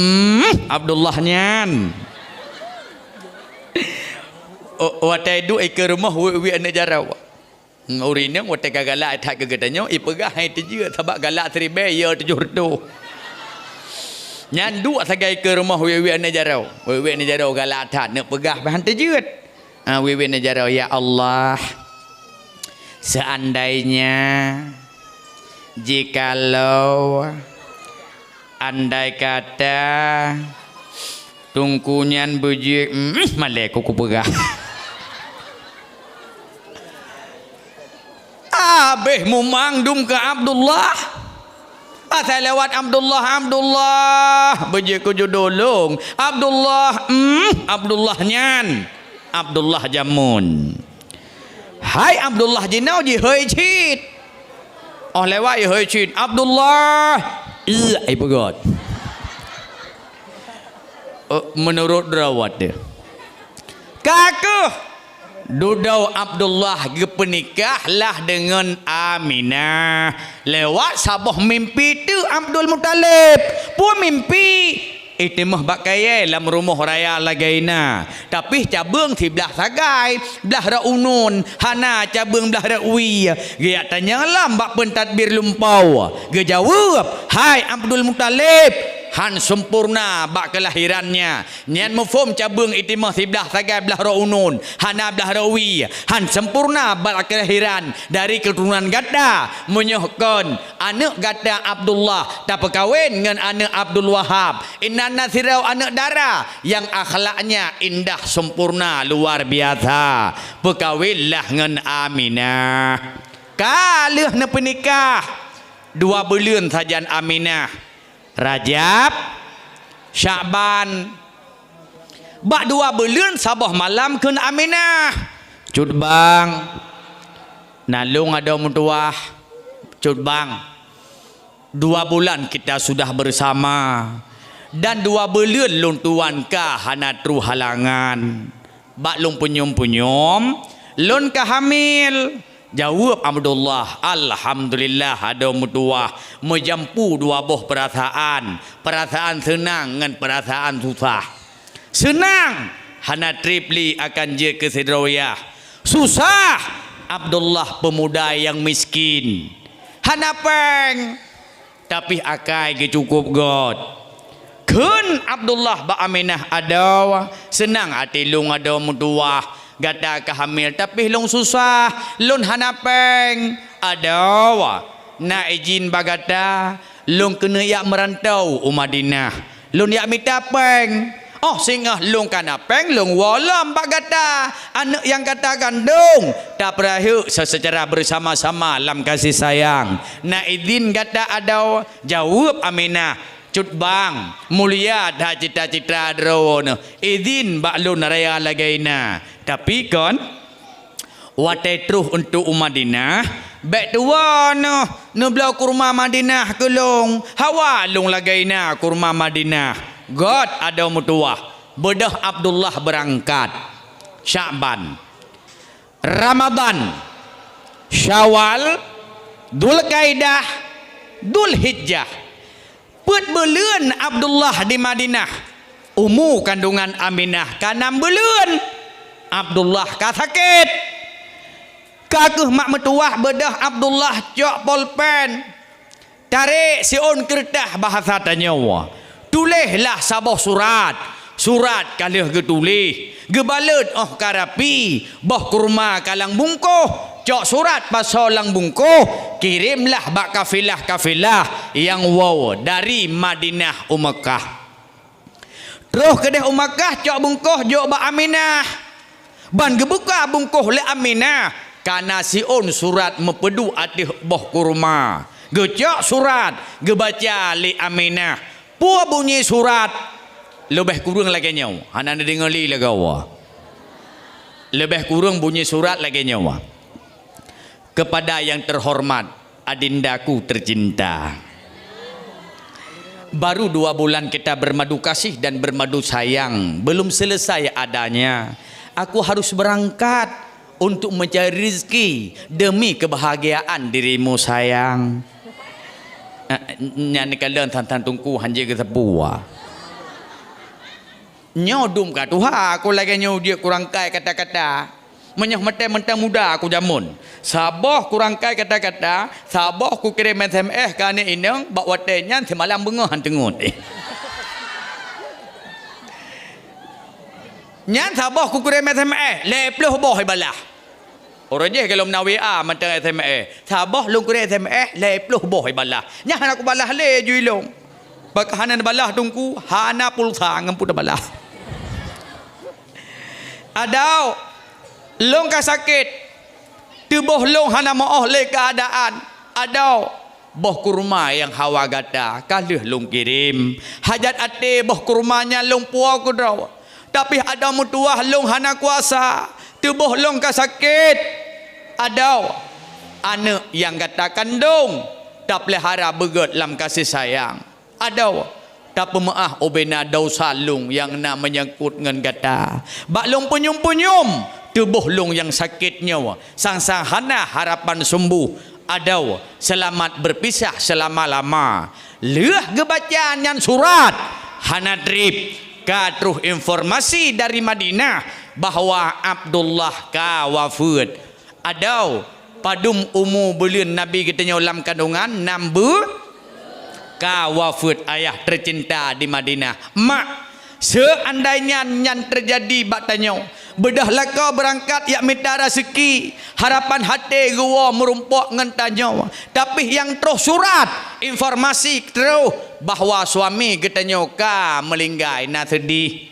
nyan. Watai du ke rumah we ane jarau. Urine watai galak tak ke gatanyo ipegah hai teje sebab galak seribe ya 700. Nyan du sagai ke rumah we ane jarau. We ane jarau galak tak nak pegah bahan teje. We ane jarau ya Allah. Seandainya jikalau andai kata tungkunyan bejik malek kuku pegah. Abeh mumangdum ke Abdullah. Asal lewat Abdullah bejik ku judulung. Abdullah nyan. Abdullah jamun. Hai Abdullah jinau ji hơi chit. Lewat ji hơi chit. Abdullah. Ai pegot. Menurut rawat dia. Kakak dudau Abdullah gepenikahlah dengan Aminah. Lewat sabah mimpi tu Abdul Muttalib. Pun mimpi itu mah bakaya dalam rumah raya lagaina. Tapi cabang si belah sagai, belah raunun, hana cabang belah rawi. Dia tanya lam bak pentadbir lumpau. Dia jawab, hai Abdul Muttalib, han sempurna bak kelahirannya. Nian mufum cabang itu mah si belah sagai belah raunun, hana belah rawi. Han sempurna bak kelahiran dari keturunan gada menyohkan anak gada Abdullah tak berkahwin dengan anak Abdul Wahab. Inna sirau anak darah yang akhlaknya indah sempurna luar biasa. Berkahwinlah dengan Aminah. Kalah nak penikah 2 bulan saja Aminah. Rajab, Syakban. Bak 2 bulan sabah malam kun Aminah. Cut bang. Nalung ada mutuah. Cut bang. 2 bulan kita sudah bersama. Dan 2 bulan lung tuan ka hana tru halangan. Bak lung punyum-punyum, lung ka hamil. Jawab Abdullah, alhamdulillah ada mutuah menjampu 2 buah perasaan. Perasaan senang dengan perasaan susah. Senang hana tripli akan je ke sedroyah. Susah Abdullah pemuda yang miskin. Hana peng tapi akai ke cukup God. Kun Abdullah ba Aminah ada senang hati lung ada mutuah gata kehamil tapi lung susah lun hanapeng ada na izin bagata lung kena yak merantau Madinah lun yak minta peng singah lung kanapeng lung walam bagata anak yang kata gandung tak perahu secara bersama-sama dalam kasih sayang na izin gata ada jawab Aminah. Cut bang mulia dah cita-cita drone izin baklun raya lagaina tapi kon watai truh untuk Madinah baik tua no belau kurma Madinah kelong hawa lung lagaina kurma Madinah God ada mutuah bedah Abdullah berangkat Syakban Ramadan Syawal Dzulqaidah Dzulhijjah. Put bulan Abdullah di Madinah. Umur kandungan Aminah ka 6 bulan. Abdullah ka sakit. Kakuh mak metuah bedah Abdullah cok polpen. Tarik siun kertas bahasa tanyawa. Tulislah sabah surat. Surat kalih getulis. Gebalut karapi. Boh kurma kalang bungkuh. Cok surat pasal lang bungkuh. Kirimlah bak kafilah yang wow dari Madinah Mekah. Terus kedeh Mekah cok bungkuh jok bak Aminah. Ban gebuka bungkuh le Aminah. Karena siun surat mepedu atih boh kurma. Gecok surat gebaca le Aminah. Pua bunyi surat lebih kurang lagi nyawa. Hana dengar li lagawa. Lebih kurang bunyi surat lagi nyawa. Kepada yang terhormat adindaku tercinta, baru 2 bulan kita bermadu kasih dan bermadu sayang, belum selesai adanya. aku harus berangkat untuk mencari rezeki demi kebahagiaan dirimu sayang. Nyan kalian tantan tungku hanje ke sebuah. Nyodum ka Tuhan aku lagi nyu dia kurang kai kata-kata. Menyah mentang muda aku jamun. Sabah kurang kai kata-kata, sabah ku kirim SMS kane inang bak watenya semalam bengahan tengut. Nyan sabah ku kirim SMS, leploh boh balah. Orang je kalau mena WA mentang SMS. Sabah long kirim SMS, leploh boh balah. Nyah aku balah le juilong. Bakahanan balah tungku, hana pulsa ngampu balah. Adau long ka sakit tubuh long hana maoh le keadaan adau boh kurma yang hawa gata kalih long kirim hajat ate boh kurmanya long puau ku draw tapi ada mutuah long hana kuasa tubuh long ka sakit adau anak yang kata kandung tak pelihara begot lam kasih sayang adau tak pemaah obena dosa long yang nak menyangkut ngan kata bak long punyum-punyum tubuh long yang sakitnya sang-sang hana harapan sembuh adau selamat berpisah selama-lama leuh gebacaan yang surat hana drip katruh informasi dari Madinah bahwa Abdullah ka wafat adau padum umu bulan Nabi kita ulam kandungan nambu ka wafat ayah tercinta di Madinah mak seandainya yang terjadi bak tanya bedahlah kau berangkat yak minta rezeki harapan hati gua merumpok ngan tanya tapi yang terus surat informasi terus bahwa suami katanya ka melinggai na sedih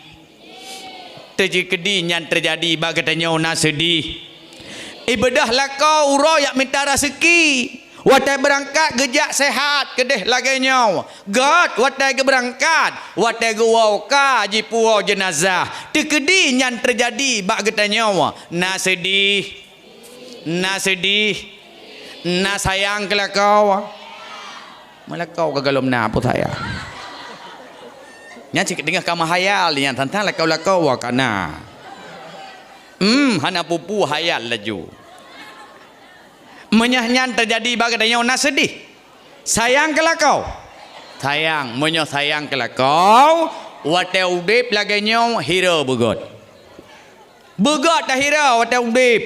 terjadi yang terjadi bak katanya na sedih ibadahlah kau uro yak minta rezeki watai berangkat gejak sehat kedeh laganya god watai ke berangkat watai ke wauka jipuo jenazah tekedi yang terjadi bak getanya na sedih na sayang ke kau malah kau kegalom na apa saya nya cik dengar kamu hayal yang tantang lakau kana hana pupu hayal laju menyahnya terjadi bagadanya nak sedih sayang ke kau sayang menyo sayang ke kau wate udip laganya hero begot dah hero wate udip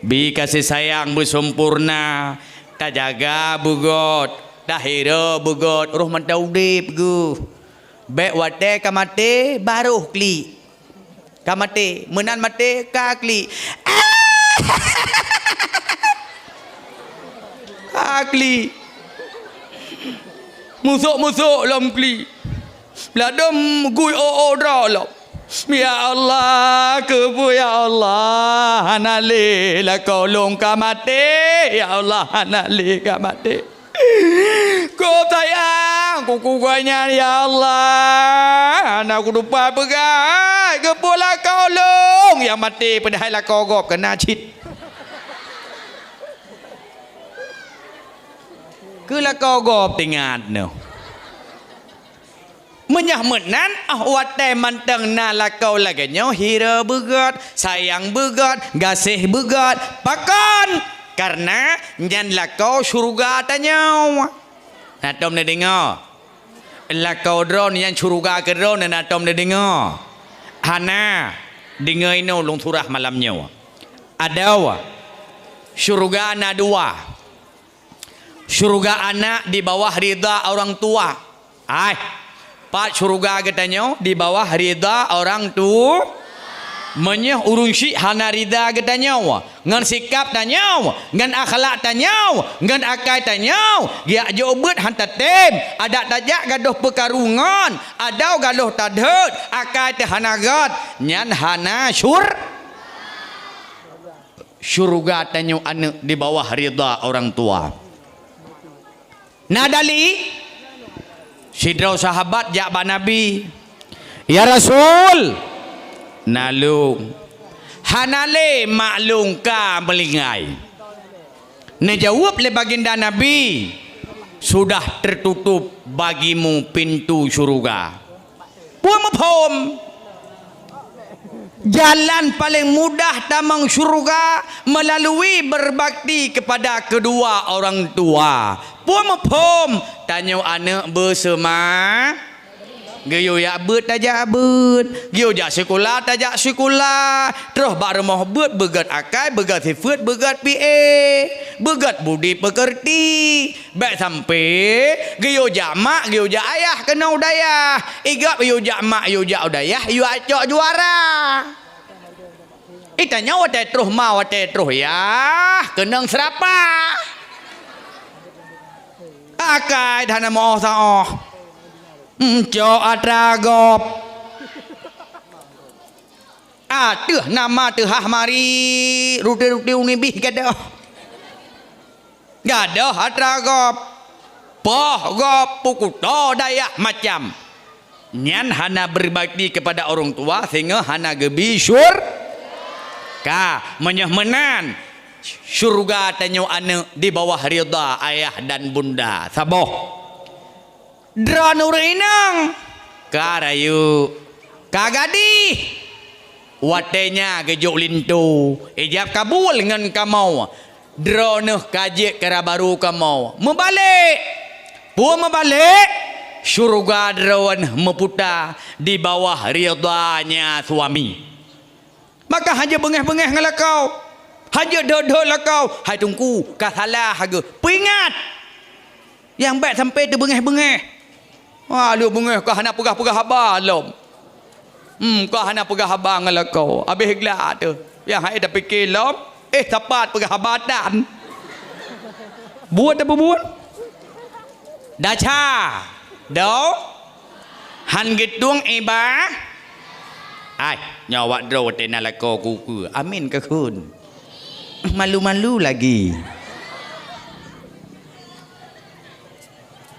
bi kasih sayang bersempurna tak jaga begot dah hero begot roh mata udip gu bek wate kamate baru kli kamate menan mate ka kli akli musuk lam kli ladam gui dra lam ya Allah kebu ya Allah hanale la kau long kamate ya Allah hanale kamate ko sayang kuku guanya ya Allah anak ku lupa pegai kepola kau long yang mati padahal la kau gop kena cit kula kau gop tingat no menyah menan watai manteng na la kau laganya hira begat sayang begat gasih begat pakon karena nyan la kau surga tanya na tom ne dengar la kau dron yang surga ke dron na tom ne dengar hana dengar ino long surah malamnya ada surga na dua surga anak di bawah ridha orang tua. Pak surga katanya di bawah ridha orang tua. Menyeh urung syik hana ridha katanya. Ngan sikap tanya, ngan akhlak tanya, ngan akai tanya. Dia jobet hantar tem, ada tajak gaduh perkarungan, ada gaduh tadhet, akai teh hana gat, nyan hana surga tanya anak di bawah ridha orang tua. Nadali sidrau sahabat jakba Nabi ya Rasul nalung hanale maklum ka melingai ne jawab le baginda Nabi sudah tertutup bagimu pintu surga pum Jalan paling mudah tamang syurga melalui berbakti kepada kedua orang tua. Pum tanya anak bersama Gyo ya bet tajak bet, gyo jak sekolah tajak sekolah, terus bak rumah bet begat akai, begat sifat, begat PA, begat budi pekerti, baik sampai gyo jak mak, gyo jak ayah kena udayah, igap gyo jak mak, gyo jak udayah, gyo acok juara. Itanya watai terus mau watai terus ya, kenang serapa. Akai dana mau saoh. Cok atragop tuh nama tuh mari rute-rute unibih gada atragop poh gop pukuto dayak macam nyan hana berbakti kepada orang tua sehingga hana gebi ka menyahmenan surga tanyo ane di bawah ridha ayah dan bunda saboh Dranur inang karayu kagadi watenya gejok lintu ijab kabul dengan kamau dronuh kajik kera baru kamau membalik syurga drawan meputa di bawah ridhanya suami maka haja bengeh-bengeh ngelakau haja dodo lakau hai tungku kasalah haga peringat yang baik sampai tu bengeh-bengeh lu bengeh kau hana pegah-pegah haba lom. Kau hana pegah haba ngelakau. Habis gelak tu. Yang hai dah fikir lom, tepat pegah haba dan. Buat apa buat? Dacha. Dau. Han gitung iba. Ai, nyawa dro tena lakau kuku. Amin ke kun. Malu-malu lagi.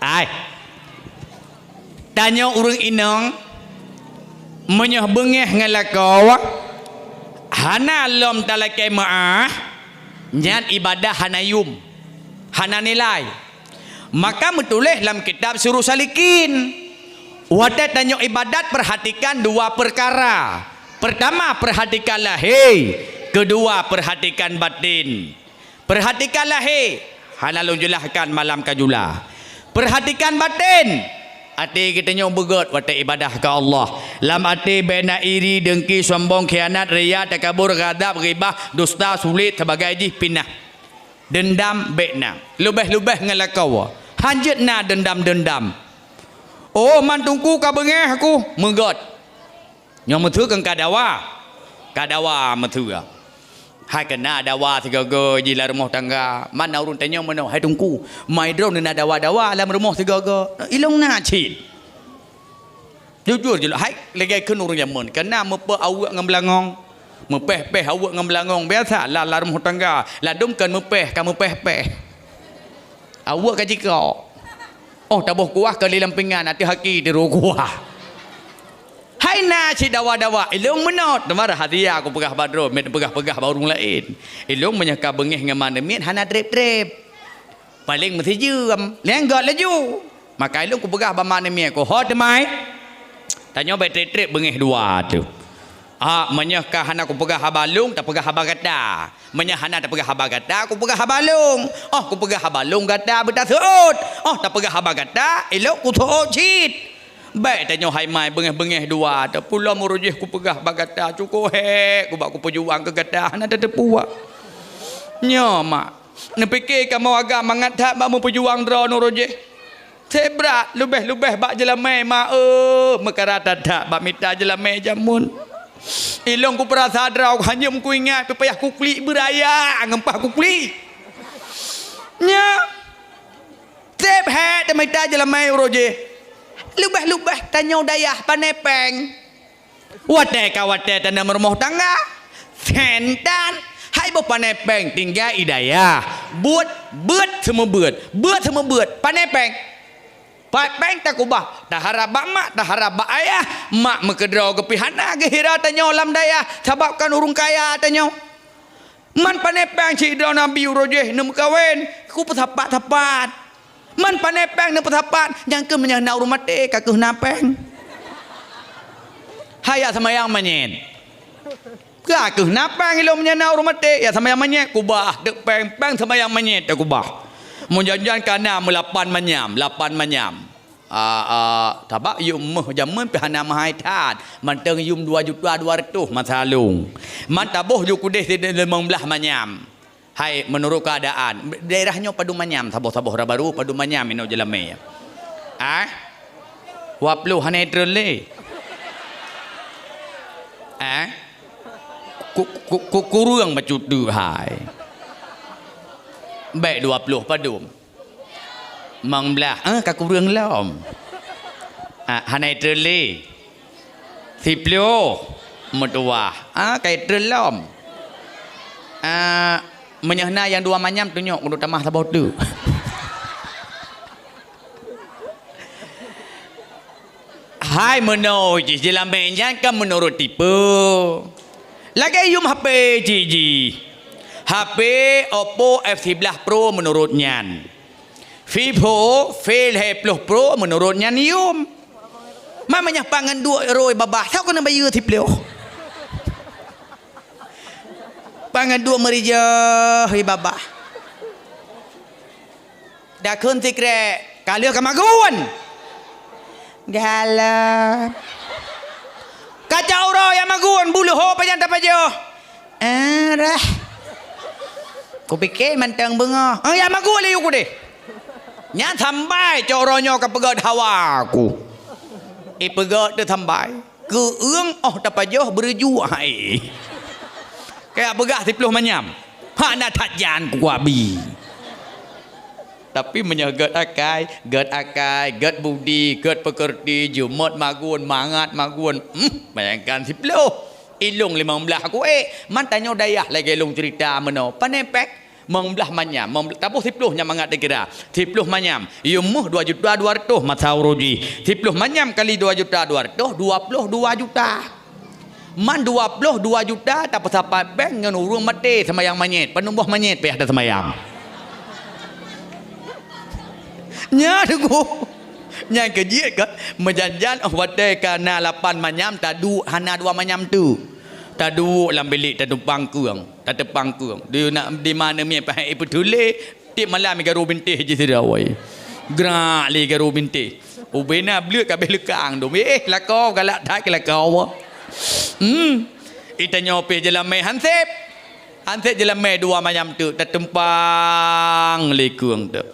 Ai. Tanya urang inang menyah bengeh ngelakau hana lom talakai maah nyan ibadah hana yum hana nilai maka metulis dalam kitab suruh salikin wadah tanya ibadat perhatikan dua perkara pertama perhatikanlah hei kedua perhatikan batin perhatikanlah hei hana lunjulahkan malam kajula perhatikan batin hati kita nyong begot watak ibadah ke Allah lam hati bena iri dengki sombong khianat riya takabur ghadab ghibah dusta sulit sebagai jih pinah dendam bekna lubeh-lubeh ngelakau hanjit na dendam oh mantungku ka bengeh aku megot nyong methu kang kadawa methu hai kena dawa tiga-tiga di dalam rumah tangga mana urun tanya mana hai tungku mai drone na dawa-dawa dalam rumah tiga-tiga ilong na cit jujur je hai lagi kun urun zaman kena mepe awak ngam belangong mepeh-peh awak ngam belangong biasa lah dalam rumah tangga lah dum kan mepeh kamu peh-peh awak kaji kau oh tabuh kuah ke dalam pinggan hati haki di kuah hai na si dawa-dawa ilung menot marah hadiah aku pegah badro met pegah-pegah baru lain ilung menyaka bengeh ngamana mit hana trip-trip paling mesti jam lenggot laju maka ilung ku pegah bamane mi aku hot mai tanya baik trip-trip bengeh dua tu menyaka hana ku pegah habalung tak pegah habagata menyah hana tak pegah habagata aku pegah habalung ku pegah habalung gata bertasut tak pegah habagata ilung ku thot cit baik tanya hai mai bengeh-bengeh dua tak pula murujih ku pegah bagata cukup ku bak ku pejuang ke gadah nak ada puak nya mak ne fikir kamu agak mangat tak bak mu pejuang dra nurujih sebrat lubeh-lubeh bak jelamai mak mekara tak bak mita jelamai jamun ilong ku perasa dra hanya ku ingat payah ku klik beraya ngempah ku klik nya sep hat mita jelamai urujih lubah-lubah tanya dayah panepeng watai kawate tanda rumah tangga sentan hai bo panepeng tinggal idayah buat semua panepeng tak ubah tak harap mak tak harap ayah mak mekedraw kepihana gehira tanya lam dayah sababkan urung kaya tanya man panepeng si draw nabi urojeh nem kawin ku pesapat man panepeng ne petapat jangke menyana rumah te kakuh napeng hayat semayang menyen Ka kenapa ngilom nyana rumah te ya sama yang manyet kubah dek peng sama yang manyet dak kubah. Mun janjan kana melapan manyam, lapan manyam. Tabak yum meh jaman pe hana mahai tan. Man teng yum 2 juta 200 masalung. Man taboh ju kudeh 15 manyam. Hai menurut keadaan daerahnya padu manyam saboh-saboh baru padu manyam ino jelame. Waplu hane trele. Kurang macut du hai. Baik 20 padum. Mang belah ka kurang lom. Hanai trele. 10 metua. Kai trelom. Menyahna yang 2 manyam tunjuk untuk tamah sabot tu. Hai menurut jelam menjan kan menurut tipe. Lagi yum HP Gigi. HP Oppo F11 Pro menurut nyan. Vivo V10 Pro menurut nyan yum. Mamanya pangan 2 roi babah. Sao kena bayar 10. Pangan 2 merija hi babah. Dah kun tikre kalio kamagun. Galah. Kacau ro yang magun bulu ho pajan tak pajo. Arah. Ku fikir mantang benga. Yang magun le ku deh. Nya sampai coronyo ka pegat hawa ku. Pegat tu sampai. Ke eung tak pajo berju hai. Kayak begah 10 manyam. Hak nak tajan ku abi. Tapi menyagat akai, gad budi, gad pekerti, jumot magun, mangat magun. Bayangkan 10. Ilung 15 aku man tanya dayah lagi ilung cerita meno. Panepek mengbelah manyam, tabuh 10 nya mangat dikira. 10 manyam. Yumuh 2 juta 200 matau ruji. 10 manyam kali 2 juta 200, 22 juta. Man 22 juta tak apa bank ngan urung mati semayang manyet, penumbuh manyet pe ada semayang. Nya dugu. Nya kejiat kan menjanjan wate kana 8 manyam tadu hana 2 manyam tu. Tadu lam bilik tadu pangkuang, tadu pangkuang. Dia nak di mana mi pai petule, ti malam mi garu bintih je sedawai. Gerak li garu bintih. Ubena blek kabeh lekang do. Lakau galak tak lakau. Itanya pe jelame hansep. Hansep jelame 2 manyam tu tertempang lekung tu.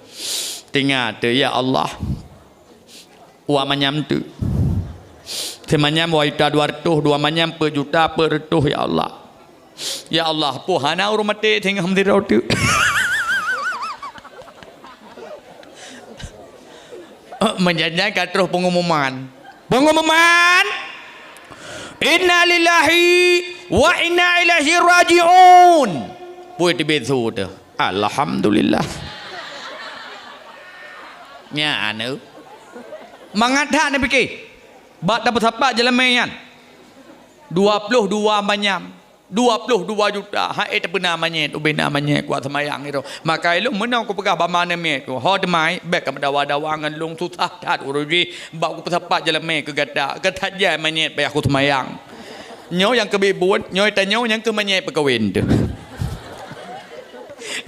Tinggal tu ya Allah. Wa manyam tu. Semanyam wa juta 200, 2 manyam per juta per ratus ya Allah. Ya Allah, pohana urang mati tinggal hamdirau tu. Menjanjikan terus pengumuman. Pengumuman. Inna lillahi wa inna ilaihi raji'un. Puai tibetu tu. Alhamdulillah. Nya anu. Mangatha ni fikir. Bak dapat apa jelemayan? 22 manyam. 22 juta. Hai tak pernah manyet, ubena manyet kuat semayang itu. Maka lu menang ku pegah bamane me tu. Ho demai bek ka dawa-dawangan lung susah tat uruji. Bak ku pesapat jeleme ke gada. Ketat je manyet pe aku semayang. Nyo yang kebibun, nyo tanyo yang ke manyet perkawin tu.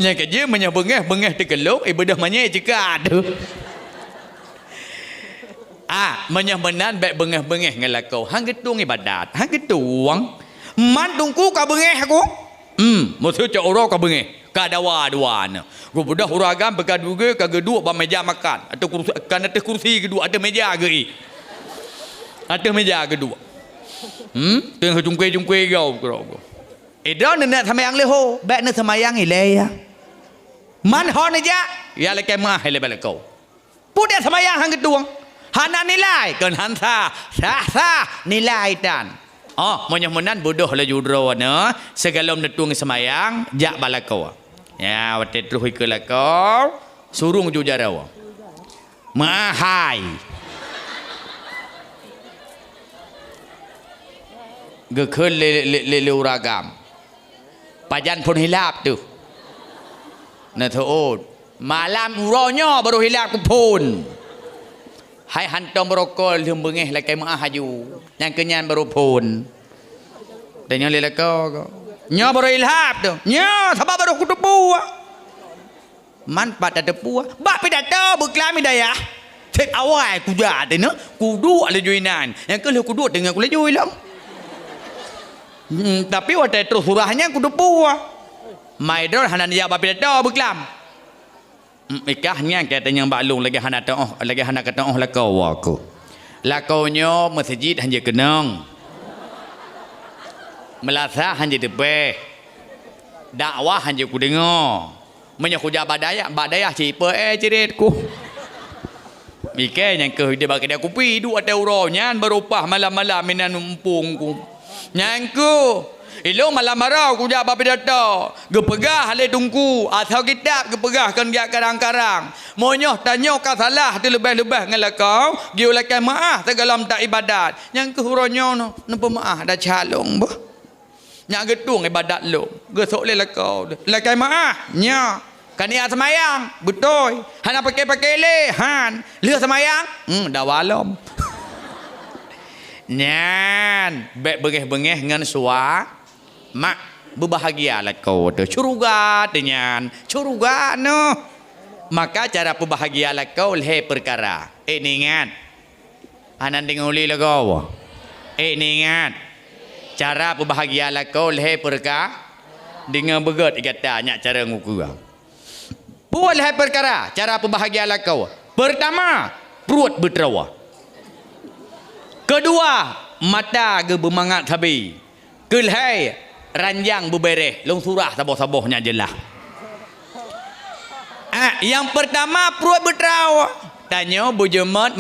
Nya ke je menyah bengeh tegeluk ibadah manyet juga tu. Menyah menan baik bengeh ngelakau. Hang getung ibadat, hang getung. Man tungku ka bengeh aku. Maksud cak ora ka bengeh. Ka dawa-dawan. Ku budak uragam bekat juga ka geduk ba meja makan atau kursi kan atas kursi kedua ada meja ge. Ada meja kedua. Tengah jungkui kau. Dah nak semayang leho, baik nak semayang ile ya. Man hon aja, ya lek mah ile balik kau. Pudak semayang hang getung. Hana nilai kan hansa sah nilai dan menyamunan bodoh la judro na segalom netung semayang jak balakau ya wate terus ke lakau surung ju jarau mahai gekeul le uragam pajan pun hilap tu na tuud malam uronyo baru hilap ku pun. Hai hantam berokol hum bengeh lakai maah haju yang kenyan baru pun Tanya lele kau. Nya baru ilham tu. Nya sabab baru ku tepu. Man pada tepu. Bak pidato berkelami daya. Cek awal ku dah tu no. Ku duk le joinan. Yang kalau ku duk dengan ku le join lah. Tapi waktu terus surahnya ku tepu. Mai dor hanan dia bak pidato berkelam. Ikahnya katanya Mbak Long lagi hana taoh, lagi hana kata oh lakau aku. Lakaunya masjid hanya kenang. Melasa hanya depe. Dakwah hanya ku dengar. Menyak ku jab badaya cipe ceritku. Mikir yang ke dia bagi dia kopi duk ada uronya berupah malam-malam minan umpung ku. Nyangku ilo malam marau ku jab pidato. Gepegah le tungku atau kitab gepegah kan dia karang-karang. Monyoh tanyo ka salah tu lebih-lebih dengan kau. Giu lakai maaf tegalam tak ibadat. Yang ke huronyo no nempa maaf dah calong bah. Nyak getung ibadat lo. Gesok le lakau. Lakai maaf nya. Kan ia semayang betul. Hana pakai-pakai le han. Leh semayang dah walom. Nyan bek bengeh-bengeh dengan suar. Mak berbahagialah kau tu curuga dengan curuga no. Maka cara berbahagialah kau le perkara ningat anan denguli lah kau ningat cara berbahagialah kau le perkara dengan begat ikatanya cara nguku buat le perkara cara berbahagialah kau pertama perut berterawa kedua mata ge bermangat habi kelhai ranjang berbereh long surah saboh-sabohnya jelah. Yang pertama perut berterawa. Tanya bujumat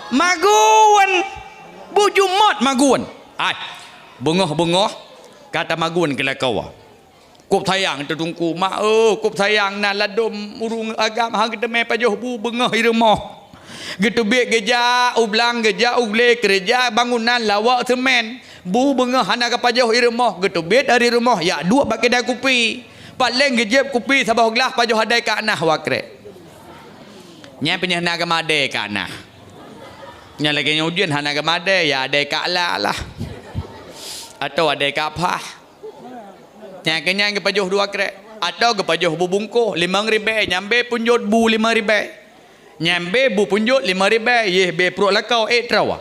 maguan. Bujumat maguan. Bengah-bengah kata maguan ke lakau. Kup sayang tertungku mak kup sayang na ladum urung agam hang kita me pajoh bu bengah iremah. Gitu biak geja ublang geja ugle kerja bangunan lawak semen. Bu bengah hana ka pajoh iremah gitu biak dari rumah ya dua pakai dah kupi. Paling gejep kupi sabah gelas pajoh hadai ka nah wakre. Nya penyah naga made ka nah. Nya lagi ujian hana ka made ya adai ka lah. Atau adai ka apa? Nya kenyang ke pajoh dua kre. Atau ke pajoh bu bungkuh 5.000 nyambe punjut bu 5.000. Nyambe bu punjut 5.000 ye be perut lakau trawa.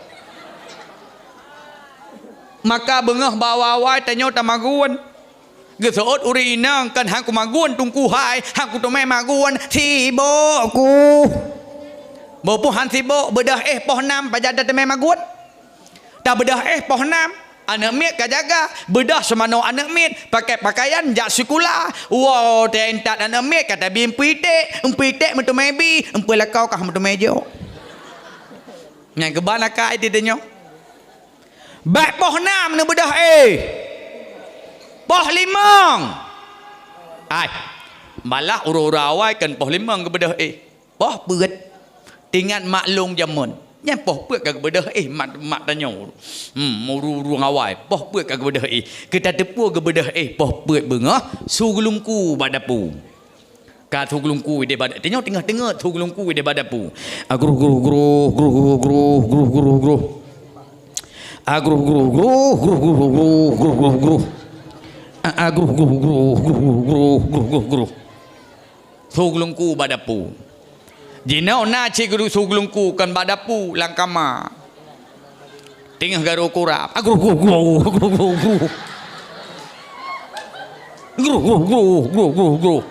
Maka bengah bawa wai tanyo tamaguan. Gesot uri inang kan hang ku maguan tungku hai hang ku tomai maguan siboku. Bopu han sibok bedah poh 6 pajada temai maguan. Tak bedah poh 6 anak miet ka jaga bedah semano anak miet pakai pakaian jak sekolah. Wow tentat anak miet kata bi empitek mentu mebi empu lakau kah mentu mejo. Nyang ke bana ka itu denyo. Baik poh 6 ne bedah poh 5. Malah ura-ura awal kan poh 5 ke bedah poh berat. Tingat maklum jamun. Yang poh berat ke bedah mak tanya. Uru-uru awal poh berat ke bedah kita tepu ke bedah poh berat bengah suglungku badapu. Ka suglungku de badak tengok tengah-tengah suglungku de badapu. Agruh gruh gruh gruh gruh gruh gruh gruh gruh. Agruh gruh gruh gruh gruh gruh gruh gruh gruh. Agruh gruh gruh gruh gruh gruh gruh gruh. Suglungku badapu. Jinau na cikgu suglungku kan badapu langkama. Tengah garu kurap. Agruh gruh gruh gruh gruh gruh. Gruh gruh gruh gruh gruh gruh.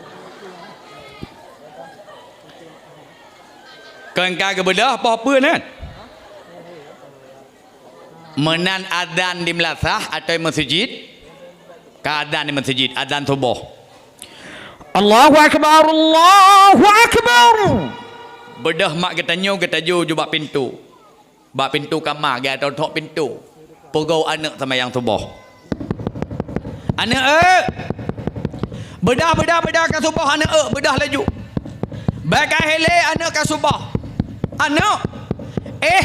Kan kagak bedah apa kan? Menan adzan di melasah atau masjid? Keadaan di masjid adzan subuh. Allahu akbar, Allahu akbar. Bedah mak kita nyu kita ju bak pintu. Bak pintu kamar ga tok pintu. Pegau anak sama yang subuh. Anak bedah ka subuh anak bedah laju. Bagai hele anak ka subuh. Anak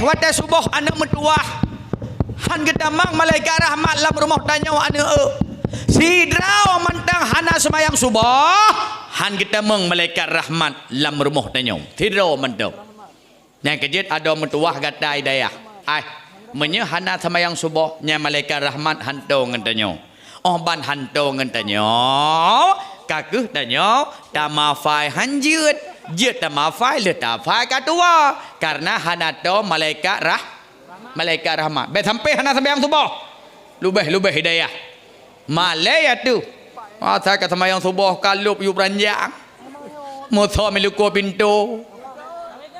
wata subuh anak mentuah. Han kita mak malaikat rahmat lam rumah tanya anak sidraw mantang hana semayang subuh han kita meng malaikat rahmat lam rumah tanya sidraw mantang yang kejit ada mentuah gatai daya menyehana semayang subuh nya malaikat rahmat hantu ngentanyo oh ban hantu ngentanyo kakuh tanyo tama fai hanjut jut tama fai le ta fai katua karena hana to malaikat rahmat be sampai hana semayang subuh lubeh hidayah malaya tu saya kata semayang subuh kalup yu beranjang motor meluko pintu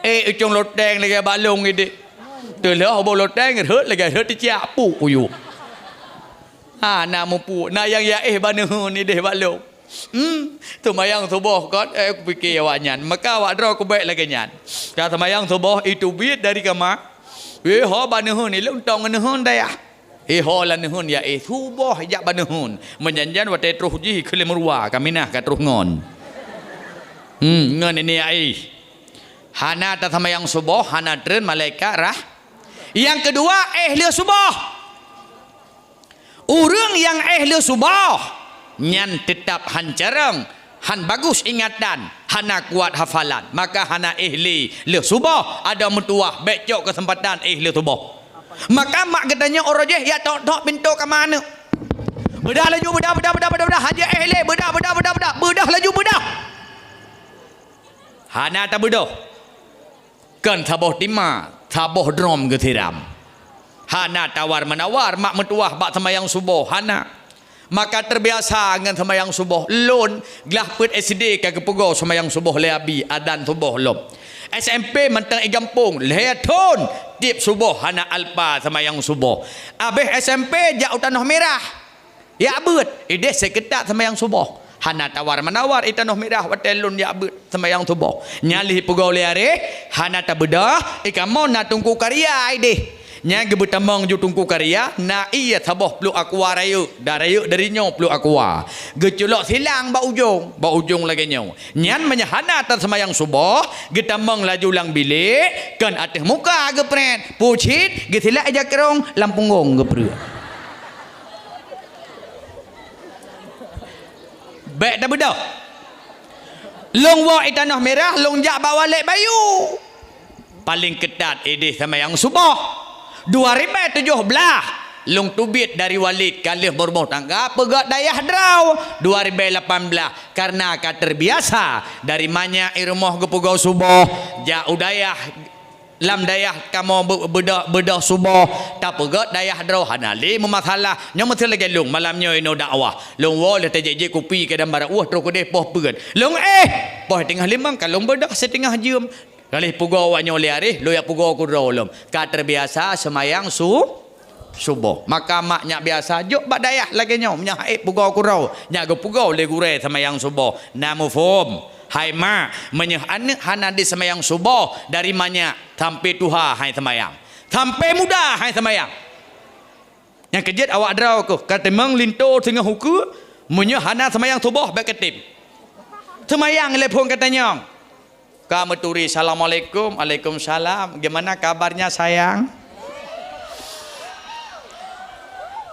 ujung loteng lagi balong ini từ lỡ họ bồ lột đen người hớt là người hớt đi cha phụ của you na một phụ na yang ya ba nu ni deh balong semayang subuh kan aku fikir awak nyan maka awak draw ku baik lagi nyan kata semayang subuh itu biit dari kama ho ba nu ni lontong nu dah ya ho la nu ya subuh ya ba nu menjanjan wa terus ji khile merua kaminah ka terus ngon ngon ini ai hana ta semayang subuh hana tren malaikat yang kedua ahli subuh orang yang ahli subuh nyan tetap hancarang han bagus ingatan hana kuat hafalan maka hana ahli subuh ada mentuah becok kesempatan ahli subuh maka mak katanya orang je ya tok pintu ke mana bedah laju bedah haja ahli bedah laju bedah hana tak bedah kan taboh timah taboh drom getiram hana tawar menawar mak mentuah bak semayang subuh hana maka terbiasa dengan semayang subuh lon gelah put SD ke kepugo semayang subuh leabi adan subuh lom SMP mentang igampung leton tip subuh hana alpa semayang subuh abeh SMP jak tanah merah ya beut ide seketak semayang subuh hana tawar menawar itanah merah watelun ya beut semayang subuh nyalih pugau leare hana tabedah ikamo na tungku karya ide nya gebetamang ju tungku karya na iya saboh pelu aqua rayu dari nyo pelu aqua geculok silang ba ujung lagi nyo nyan menyahana tan semayang subuh getamang laju lang bilik kan ateh muka gepret pucit getilak aja kerong lampungong gepreu baik dah bedah long wa itanah merah long jak bawa lek bayu paling ketat edeh semayang subuh 2017 long tubit dari Walid kalih berumah tangga pegat dayah draw 2018 karena terbiasa dari manya irmoh gepugau subuh ja udayah lam dayah kamu bedah subuh tak pegat dayah draw hanali memasalah nya mesti lagi long malamnya ino dakwah long wo le tejeje kopi ke dalam bara terus kedeh poh pegat long poh tengah limang kalau bedah setengah jam kalih pugau wanyo liarih lo ya pugau ku rolom ka terbiasa semayang subuh maka maknya biasa juk bak dayah lagi nyo nya pugau ku ro nya go pugau le gure semayang subuh namu fom hai ma menyeh anak hana di semayang subuh dari manya sampai tuha hai semayang sampai muda hai semayang yang kejut awak draw ko kata meng linto tengah huku menyeh hana semayang subuh bak ketip semayang le pun katanya kamu turi assalamualaikum waalaikumsalam gimana kabarnya sayang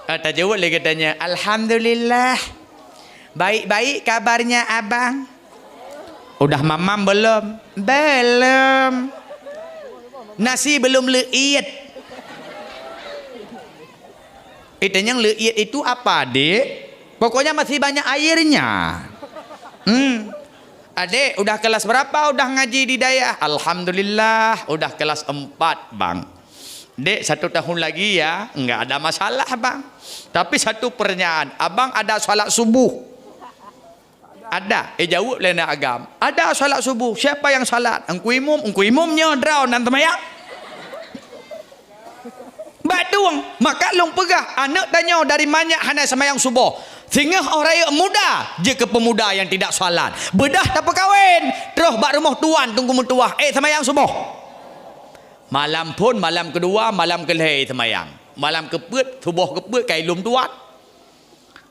kata jawab lagi katanya alhamdulillah baik-baik kabarnya abang udah mamam belum nasi belum leit itu yang leit itu apa dek pokoknya masih banyak airnya Adek udah kelas berapa udah ngaji di dayah alhamdulillah udah kelas 4 bang dek 1 tahun lagi ya enggak ada masalah bang tapi satu pertanyaan abang ada salat subuh ada jawab lena agam ada salat subuh siapa yang salat engku imumnya draw nan temayang batuang maka long pegah anak tanya dari mana hana semayang subuh sehingga orang muda jika pemuda yang tidak salat bedah tak perkahwin terus bak rumah tuan tunggu mentuah semayang subuh malam pun malam kedua malam kelih semayang malam keput subuh keput kai lum tuan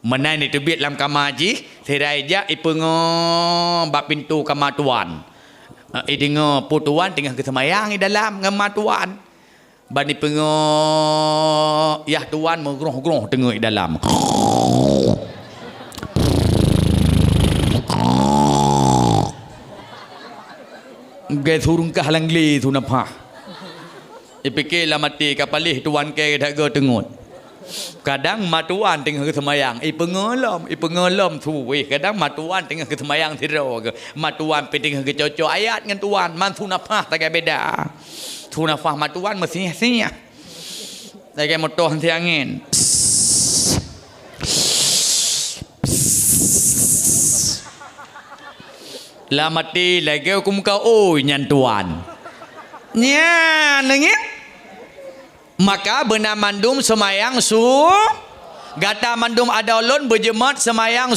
menai ni tebit lam kamar ji serai ja ipengo bak pintu kamar tuan dengar putuan tengah ke semayang di dalam kamar tuan bani pengo yah tuan mengroh-groh tengah di dalam gay turun ke halang li tu nampak Fikirlah mati kapalih tuan ke dak go tengut. Kadang matuan tengah ke semayang. Pengelam tu. Kadang matuan tengah ke semayang tiro ke. Matuan pe tengah ke cocok ayat dengan tuan. Man sunafah tak beda. Sunafah matuan mesti sia. Tak motor henti angin. Lah mati lagi aku muka nyan tuan. Nya nengit. Maka benar mandum semayang gata mandum adalon berjemaat semayang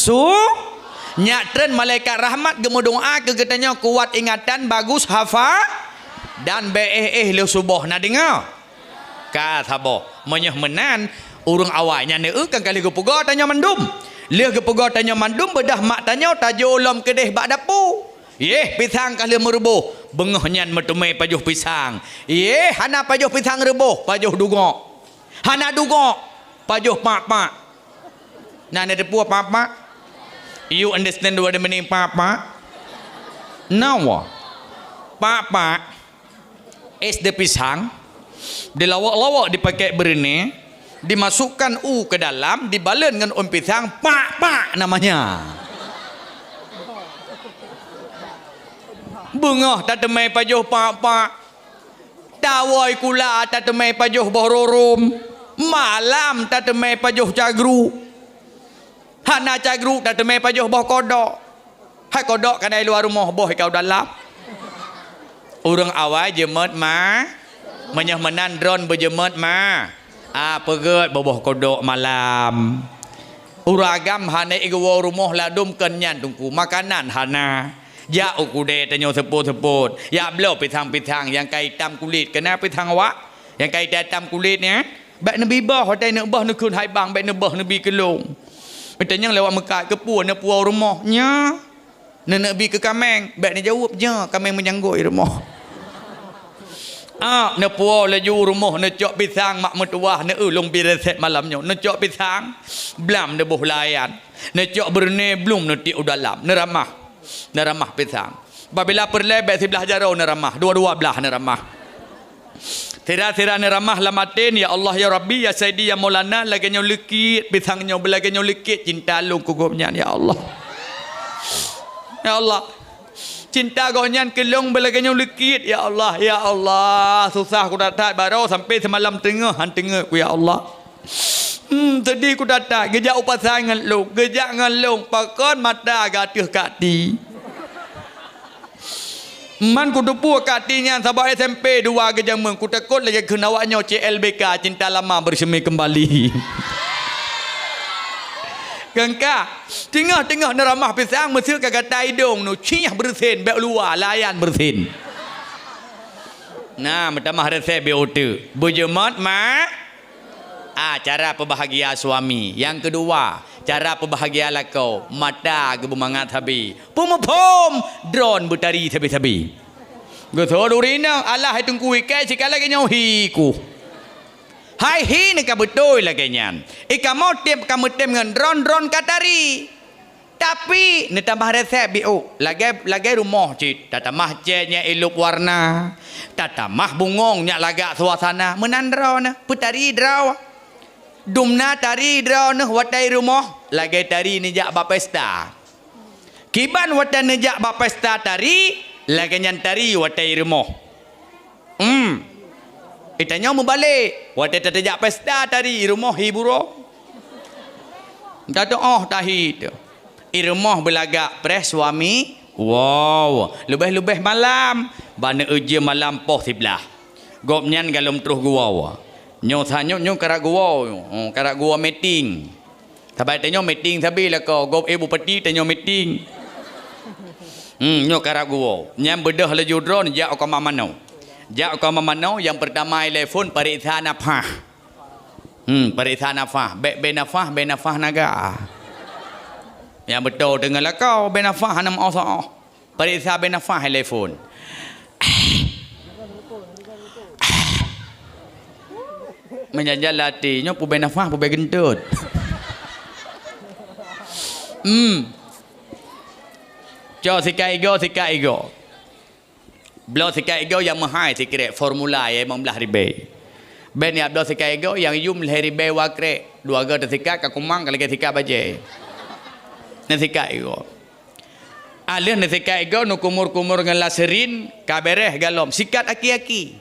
nyatren malaikat rahmat gemu doa ke katanya kuat ingatan bagus hafal dan le subuh na dengar kata boh menyeh menan urang awalnya kan kali gepego tanya mandum le gepego tanya mandum bedah mak tanya tajo ulam kedeh bak dapu pisang kali merubuh bengah nyan metemai pajuh pisang hana pajuh pisang rebuh pajuh dugok hana dugok pajuh pak-pak nah ada puak pak-pak you understand what I mean pak-pak now pak-pak es de pisang dilawak-lawak dipakai berene dimasukkan ke dalam dibalen dengan pisang pak-pak namanya bengah tak temai pajuh pak-pak tawai kula tak temai pajuh bororom malam tak temai pajuh cagru hana cagru tak temai pajuh boh kodok hai kodok kadai luar rumah boh kau dalam urang awal jemet ma menyah menan drone berjemet ma peget boh kodok malam uragam hana igwa rumah ladum kenyan tungku makanan hana ya ukude tanyo seput-seput ya belo pitang-pitang yang kaitam kulit kena pitang awak yang kaitam kulitnya baik nabi bah hotai nak bah nak kun hai bang baik nak bah nabi kelong betanya lewat Mekah ke puan nak puau rumahnya nak bi ke kameng baik nak jawab je kameng menyanggut rumah nak puau laju rumah nak cok pisang mak mertuah nak ulung bireset malamnya nak cok pisang blam nak boh layan nak cok berne belum nak ti dalam neramah pisang. Apabila perlebek sebelah jarau neramah, dua-dua belah neramah. Tira-tira neramah lamatin ya Allah ya Rabbi ya Sayyidi ya Maulana laganya lekit pisangnya belaganya lekit cinta lu kugupnya ya Allah. Ya Allah. Cinta gonyan kelong belaganya lekit ya Allah ya Allah susah aku datang baru sampai semalam tengah ku ya Allah. Tadi aku datang gejak upasangan lu gejak ngan lu pakon mata gatuh kati man ku depu katinya sabak SMP 2 gejang meng ku takut lagi kena awaknya CLBK cinta lama bersemi kembali gengka tengah neramah pisang mesir kagak taidong nu ciah bersin bek luar layan bersin nah metamah resep BOT berjemaat cara perbahagia suami. Yang kedua, cara perbahagia lakau. Mata gebumangat habi. Pum drone bertari tabi-tabi. Goto durina Allah itu kuikai sikala kenyau hiku. Hai hi nak betul lagi nyan. Ika mau tiap kamu tem dengan drone katari. Tapi ni tambah resep BO. Lagi rumah cik. Tatamah ceknya ilup warna. Tatamah bungongnya lagak suasana. Menandra na. Putari draw. Dumna tari draw nah watai rumah lagi tari nejak bapesta kiban watai nejak bapesta tari lagi nyan tari watai rumah itanya mau balik watai tajak pesta tari rumah hiburo tato tahi tu rumah belagak pres suami wow lebih malam bana uji malam poh sebelah gopnyan galom terus gua nyo karak gua meeting sabai tanyo meeting sabi lah ko gop bupati tanyo meeting nyo karak gua nyam bedah laju drone jak ko mamano yang pertama telefon periksa nafah periksa nafah benafah naga yang betul dengan lah kau benafah nam osa periksa benafah telefon menjajal latinya pu benafah pu begentut sikai go Belah sikai ego yang mahai sikret formula yang membelah ribe. Ben ya belah sikai ego yang yum ribe wakre dua ga tersikat kakumang kalau sikat baje. Nasikai ego. Alih nasikai ego nu kumur-kumur dengan laserin kabereh galom sikat aki-aki.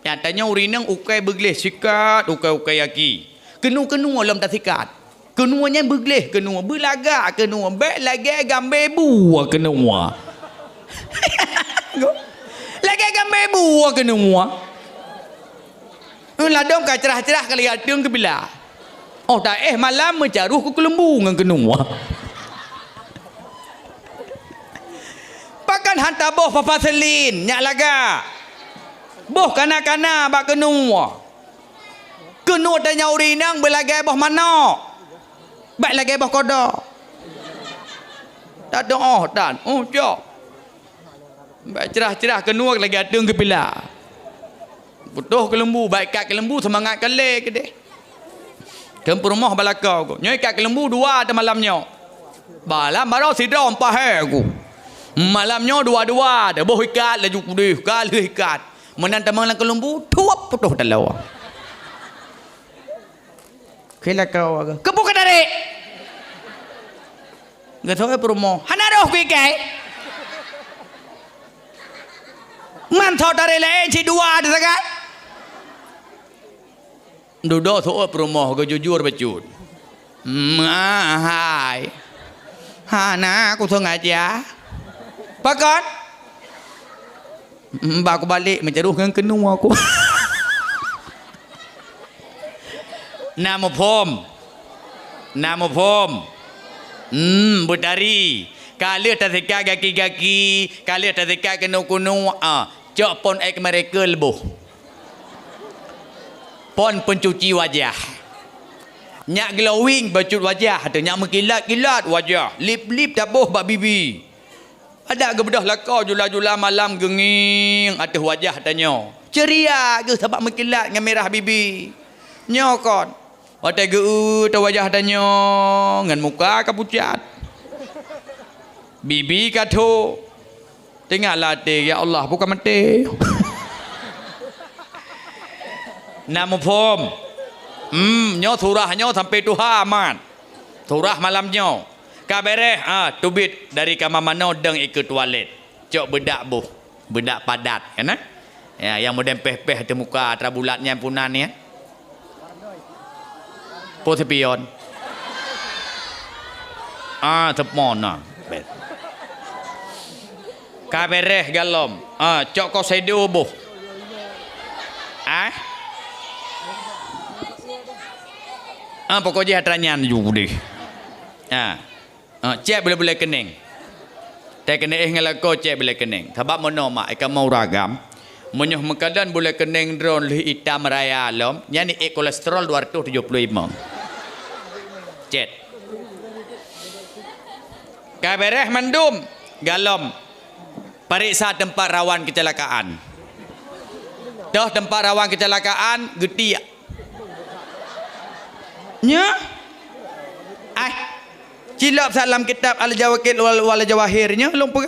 Yang tanya urinang ukai begleh sikat ukai aki. Kenu-kenu alam tak sikat. Kenuanya begleh kenua belagak kenua baik lagi gambar buah kenua. Lagi gambar buah kenua. Ladom ka cerah-cerah kali atung ke bila. Oh tak malam mencaruh ke lembu ngan kenua. Pakan hantar boh papa selin nyak laga. Boh kana-kana bak kenua. Kenua tanya urinang belagai boh mana. Baik lagi boh kodok. Tak doa dan jok. Baik cerah-cerah kenua lagi atung ke bila. Butuh ke lembu, baik kat ke lembu semangat kali ke deh. Kempur rumah balakau ko. Nyoi kat ke lembu dua ada malamnya. Balam baru sidom pahe aku. Malamnya dua-dua ada boh ikat laju kudih kali ikat. Menantam lang ke lembu tuap putuh dalau. Kela kau aga. Kebuka tarik. Enggak tahu promo. Hanaroh ku ikai. Mantau tarik lain si dua ada sangat. Duduk tu promo ke jujur becut. Hai. Hana aku sengaja. Pakat. Mbak aku balik menceruh dengan kenua aku. Nama pom. Budari. Kalau tak sekat kaki-kaki, kalau tak sekat kenu-kenu, cok pon ek mereka lebuh. Pon pencuci wajah. Nyak glowing bacut wajah, ada nyak mengkilat-kilat wajah. Lip-lip tabuh bak bibi. Ada ke bedah lakau jula-jula malam genging atas wajah tanya. Ceria ke sebab mengkilat dengan merah bibi. Nyokon. Watai ge ta wajah tanya ngan muka kapucat. Bibi kata tengah latih ya Allah bukan mati. Nama pom. Nyo surah nyo sampai tuha aman. Surah malamnya. Kabereh tubit dari kamar mana deng ikut toilet. Cok bedak buh. Bedak padat kan ya yang modern peh-peh di muka trabulatnya punan ya. Potepion. Tepon Kabereh galom. Cok kau sedo buh. Pokoknya hatranyan juga deh. Cek boleh-boleh kening. Tak kening ngelako cek boleh kening. Sebab mana mak ikan mau ragam. Menyuh mengkadan boleh kening drone lih hitam raya alam. Yang ni kolesterol 275. Cek. Kabereh mendum galom. Periksa tempat rawan kecelakaan. Dah tempat rawan kecelakaan getiak. Nya? Cilap salam kitab al-jawakil wal jawahirnya lumpur.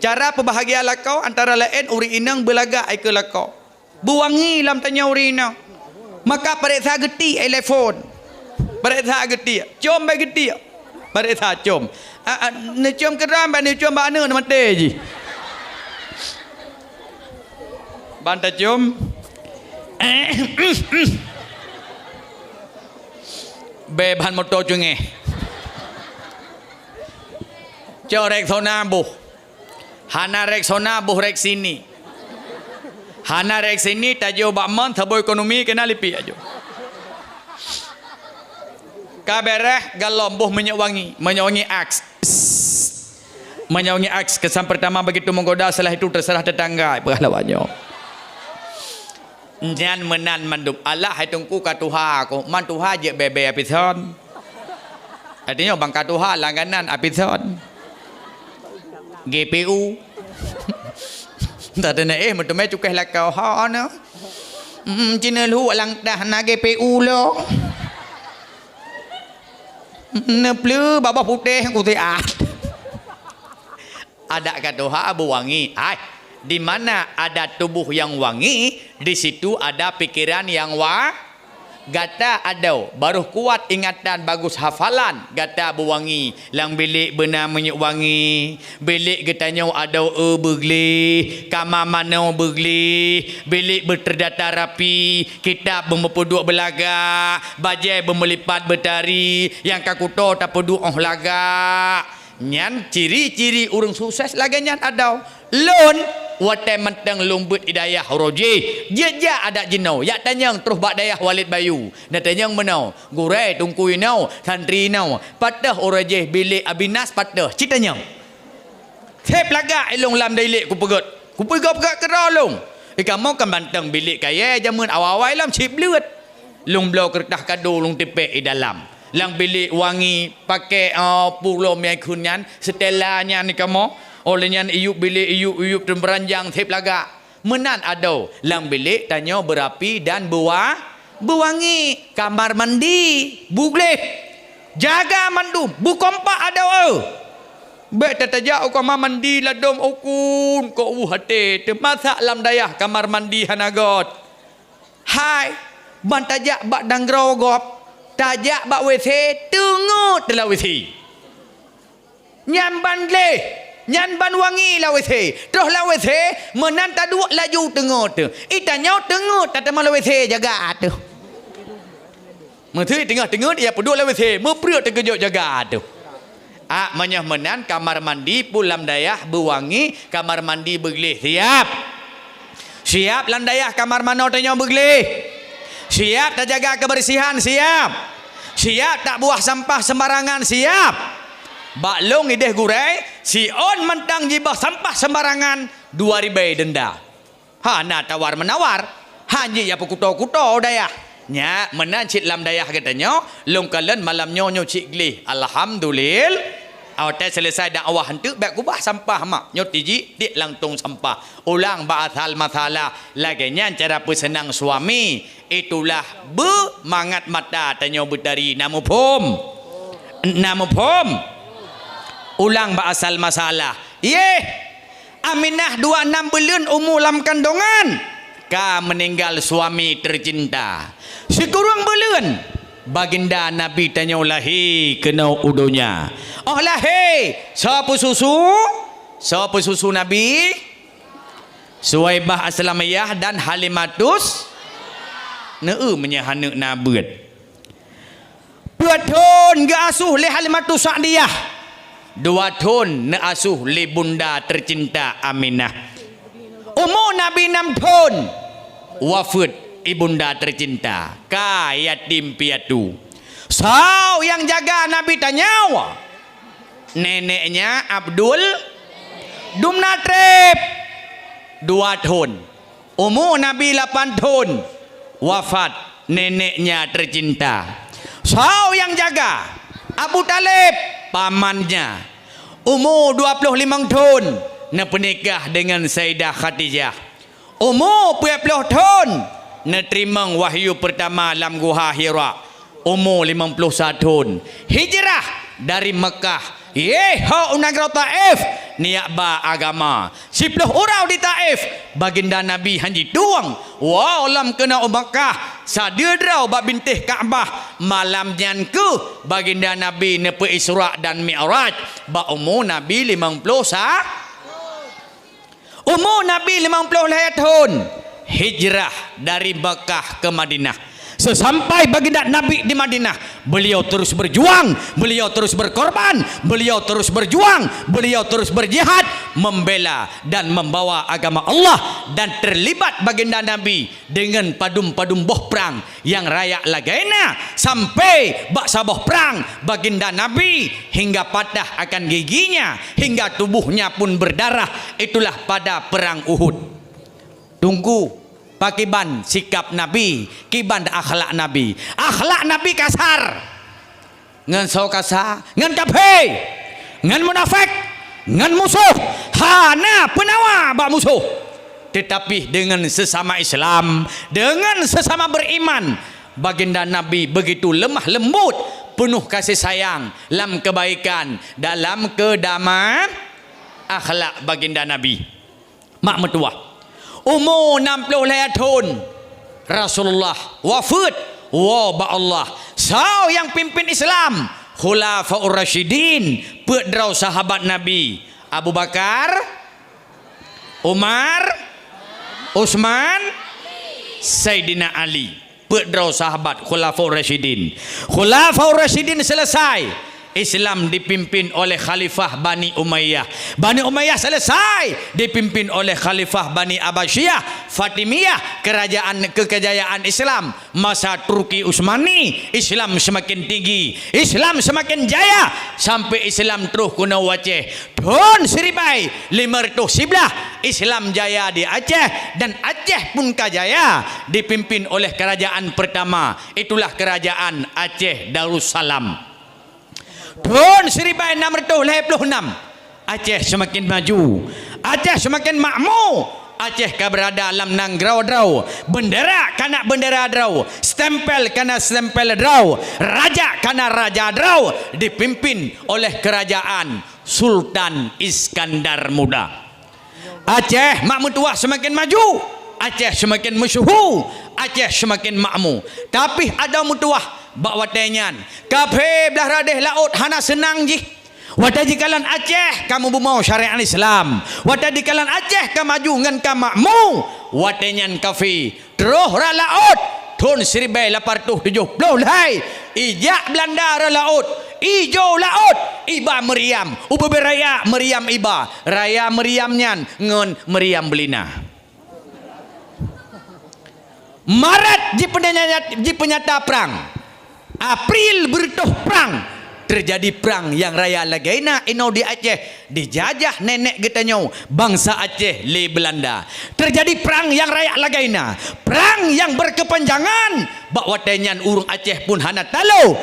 Cara pembahagian lakau antara lain uri inang belaga ai ke lakau. Buangi lam tanya uri inang. Maka periksa geti telefon. Periksa geti. Cium bagi geti. Periksa cium. Ne cium keram ba ne cium ba ne mate ji. Banta cium. Beban motor cunge. Corek sona buh. Hana rek sona buh rek sini. Hana rek sini tajo bakman thabo ekonomi kena lipi ajo. Kabereh galom buh menyawangi aks. Menyawangi aks kesan pertama begitu menggoda setelah itu terserah tetangga pengalamannya. Jangan menan mandum Allah hai tungku katuha ko man tuha je bebe apison. Artinya bang katuha langganan apison. GPU. Tak ada betul mai cukai lakau ha ana. Cina lu lang dah na GPU lo. Ne pleu babah putih aku tiat. Ada katuha abu wangi. Di mana ada tubuh yang wangi, di situ ada pikiran yang gata ada baru kuat ingatan bagus hafalan gata berwangi lang bilik benar menyuk wangi bilik getanya ada bergeli kamar mana bergeli bilik berterdata rapi kitab berpeduk belaga bajai bermelipat bertari yang kakuto tak peduk laga nyan ciri-ciri orang sukses lagi nyan ada lon watai mentang lumbut hidayah roji dia ada jenau ya tanyang terus bak dayah Walid Bayu na tanyang menau gurai tungkui nau santri nau patah oraje bilik abinas patah citanya sep laga ilung lam dailik ku pegot kerolong ikamu kan bantang bilik kaya jamun awal-awal lam cip lut lung blau kertas kado lung tipek di dalam lang bilik wangi pakai pulau miai kunyan setelahnya ni kamu olehnya iup bilik beranjang tip laga menan ada lang bilik tanya berapi dan berwangi kamar mandi boleh jaga mandu bu kompak ada bet tatajak kamar mandi ladom ukun ko hati termasak lam dayah kamar mandi hanagot hai ban tajak bak danggrau gop tajak bak WC tengok telah WC nyamban leh nyan wangi la WC terus la WC menan tak dua laju tengok tu itanya tengok tak temal WC jaga tu menteri tengah-tengah dia peduk la WC meprek terkejut jaga tu manyah menan kamar mandi pulam dayah berwangi kamar mandi bergelih siap landayah kamar mana tanya bergelih siap tak jaga kebersihan siap tak buah sampah sembarangan siap baklong ideh gurai si on mentang jibah sampah sembarangan 2 ribu denda na tawar menawar haji ya kuto-kuto dayah nya menan cik lam dayah katanya long kalen malam nyo cik glih alhamdulillah awak selesai dakwah hentu baik kubah sampah mak nyot tiji dik langtung sampah ulang ba'athal masalah laginya cara pesenang suami itulah bermangat mata tanya berdari namu pom ulang ba'asal masalah Aminah 26 bulan umur lam kandungan ka meninggal suami tercinta sekurang bulan baginda Nabi tanya lahi kena udonya lahi siapa susu Nabi Suwaibah Aslamiyah dan Halimatus menyahanek nabut Dua ga asuh le Halimatus Sa'diyah 2 tahun ne asuh le bunda tercinta Aminah umur Nabi 6 tahun wafat ibunda tercinta ka yatim piatu yang jaga Nabi tanya neneknya Abdul Dumnatrip 2 tahun umur Nabi 8 tahun wafat neneknya tercinta yang jaga Abu Talib pamannya umur 25 tahun na pernikah dengan Sayyidah Khadijah umur 20 tahun na terima wahyu pertama dalam Gua Hira umur 51 tahun hijrah dari Mekah negara Taif niat ba agama 10 orang di Taif baginda Nabi hanji tuang lam kena Mekah sadedrau ba bintih Kaabah malam nyan ke baginda Nabi nepe Isra dan Mi'raj ba umur Nabi 50 tahun hijrah dari Mekah ke Madinah sesampai baginda Nabi di Madinah beliau terus berjuang beliau terus berkorban beliau terus berjuang beliau terus berjihad membela dan membawa agama Allah dan terlibat baginda Nabi dengan padum-padum boh perang yang rayak lagaina sampai bak saboh perang baginda Nabi hingga patah akan giginya hingga tubuhnya pun berdarah itulah pada perang Uhud tunggu pakiban sikap Nabi kiban akhlak Nabi kasar ngan so kasar ngan kaphe ngan munafik ngan musuh hana penawa bak musuh tetapi dengan sesama Islam dengan sesama beriman baginda Nabi begitu lemah lembut penuh kasih sayang dalam kebaikan dalam kedamaian akhlak baginda Nabi mak mertua. Umur 60 tahun Rasulullah wafat wa Allah. Sau yang pimpin Islam Khulafaur Rasyidin, pedrau sahabat Nabi Abu Bakar, Umar, Utsman, Sayyidina Ali, pedrau sahabat Khulafaur Rasyidin. Khulafaur Rasyidin selesai, Islam dipimpin oleh Khalifah Bani Umayyah. Bani Umayyah selesai, dipimpin oleh Khalifah Bani Abbasiyah, Fatimiyah, kekayaan Islam. Masa Turki Utsmani, Islam semakin tinggi, Islam semakin jaya, sampai Islam terus kuna Aceh. Tahun 1511 Islam jaya di Aceh, dan Aceh pun kajaya, dipimpin oleh kerajaan pertama, itulah kerajaan Aceh Darussalam. Tahun 1686 Aceh semakin maju, Aceh semakin makmur, Aceh berada dalam nang grau-drau, bendera kana bendera drau, stempel kana stempel drau, raja kana raja drau, dipimpin oleh kerajaan Sultan Iskandar Muda. Aceh makmur tua semakin maju, Aceh semakin masyhur, Aceh semakin makmur. Tapi ada mutuah bak watenyan kafe belah radeh laut hana senang ji. Wata jikalan Aceh kamu bumau syariat Islam, wata jikalan Aceh kamu maju ngan ka makmu, watenyan kafe terus ra laut tahun 1870 lai ijak Belanda ra laut, ijo laut iba Meriam, uba beraya Meriam iba raya Meriam nyan ngon Meriam Belina. Maret ji penyata perang, April bertuh perang, terjadi perang yang raya lagaina ino di Aceh, dijajah nenek getanyo bangsa Aceh le Belanda. Terjadi perang yang raya lagaina, perang yang berkepanjangan, bak watenyan urung Aceh pun hana tahu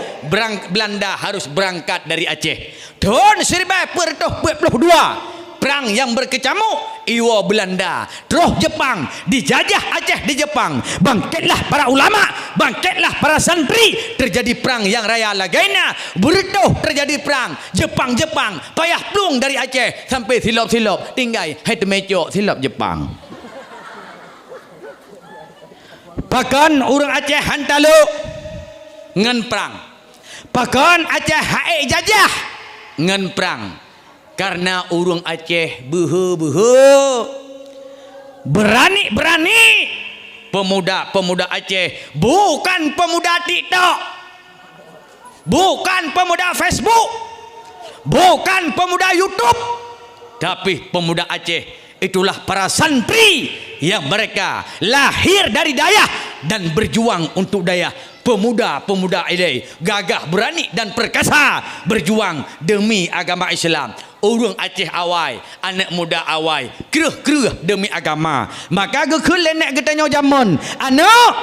Belanda harus berangkat dari Aceh. Tahun 1942 perang yang berkecamuk, iwa Belanda terus Jepang, dijajah Aceh di Jepang, bangkitlah para ulama, bangkitlah para santri, terjadi perang yang raya lagaina, bertuh terjadi perang Jepang payah plung dari Aceh sampai silop-silop tinggal hai temecok silop Jepang. Bahkan orang Aceh hantalu ngan perang, bahkan Aceh hae jajah ngan perang. Karena urung Aceh berani pemuda Aceh bukan pemuda TikTok, bukan pemuda Facebook, bukan pemuda YouTube, tapi pemuda Aceh itulah para santri yang mereka lahir dari dayah dan berjuang untuk dayah. Pemuda ini gagah, berani dan perkasa berjuang demi agama Islam. Orang Aceh awai, anak muda awai, kereh demi agama. Maka gekul lenek getanya zaman anak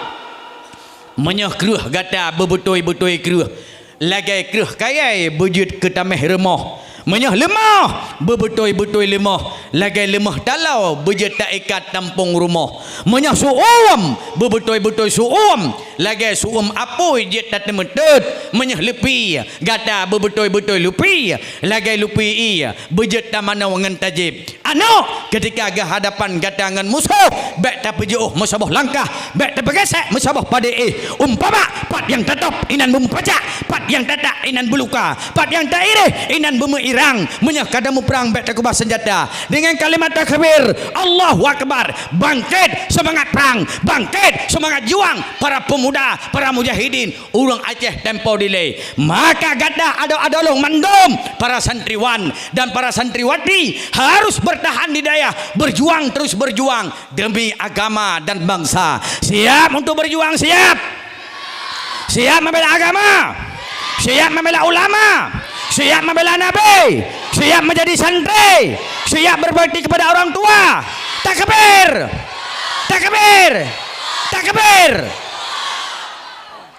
menyah kereh gata berbetoi-betoi kereh, lagai kereh kayai bejut ke tameh remah, menyah lemah berbetoi-betoi lemah, lagai lemah talau bejut tak ikat tampung rumah, menyah suum berbetoi-betoi suum, lagai suum apoi jet tak temetut, menyah lepi gata berbetoi-betoi lupi, lagai lupi iya bejut tak mana wangan tajib. Anak ketika agak hadapan gata ngan musuh, bek tak pejuh musabah langkah, bek tak bergesek musabah pada umpama pat yang tetap inan bumi pajak, pat yang tatak inan beluka, pat yang tak irih inan bumi irang, menyah kadamu perang bek tak kubah senjata dengan kalimat takbir Allahu Akbar, bangkit semangat perang, bangkit semangat juang para pemuda, para mujahidin urang Aceh tempo delay. Maka gadah ada long mandom para santriwan dan para santriwati harus bertahan di daya, berjuang terus berjuang demi agama dan bangsa. Siap untuk berjuang, siap membela agama, siap membela ulama, siap membela Nabi, siap menjadi santri, siap berbakti kepada orang tua. Takbir,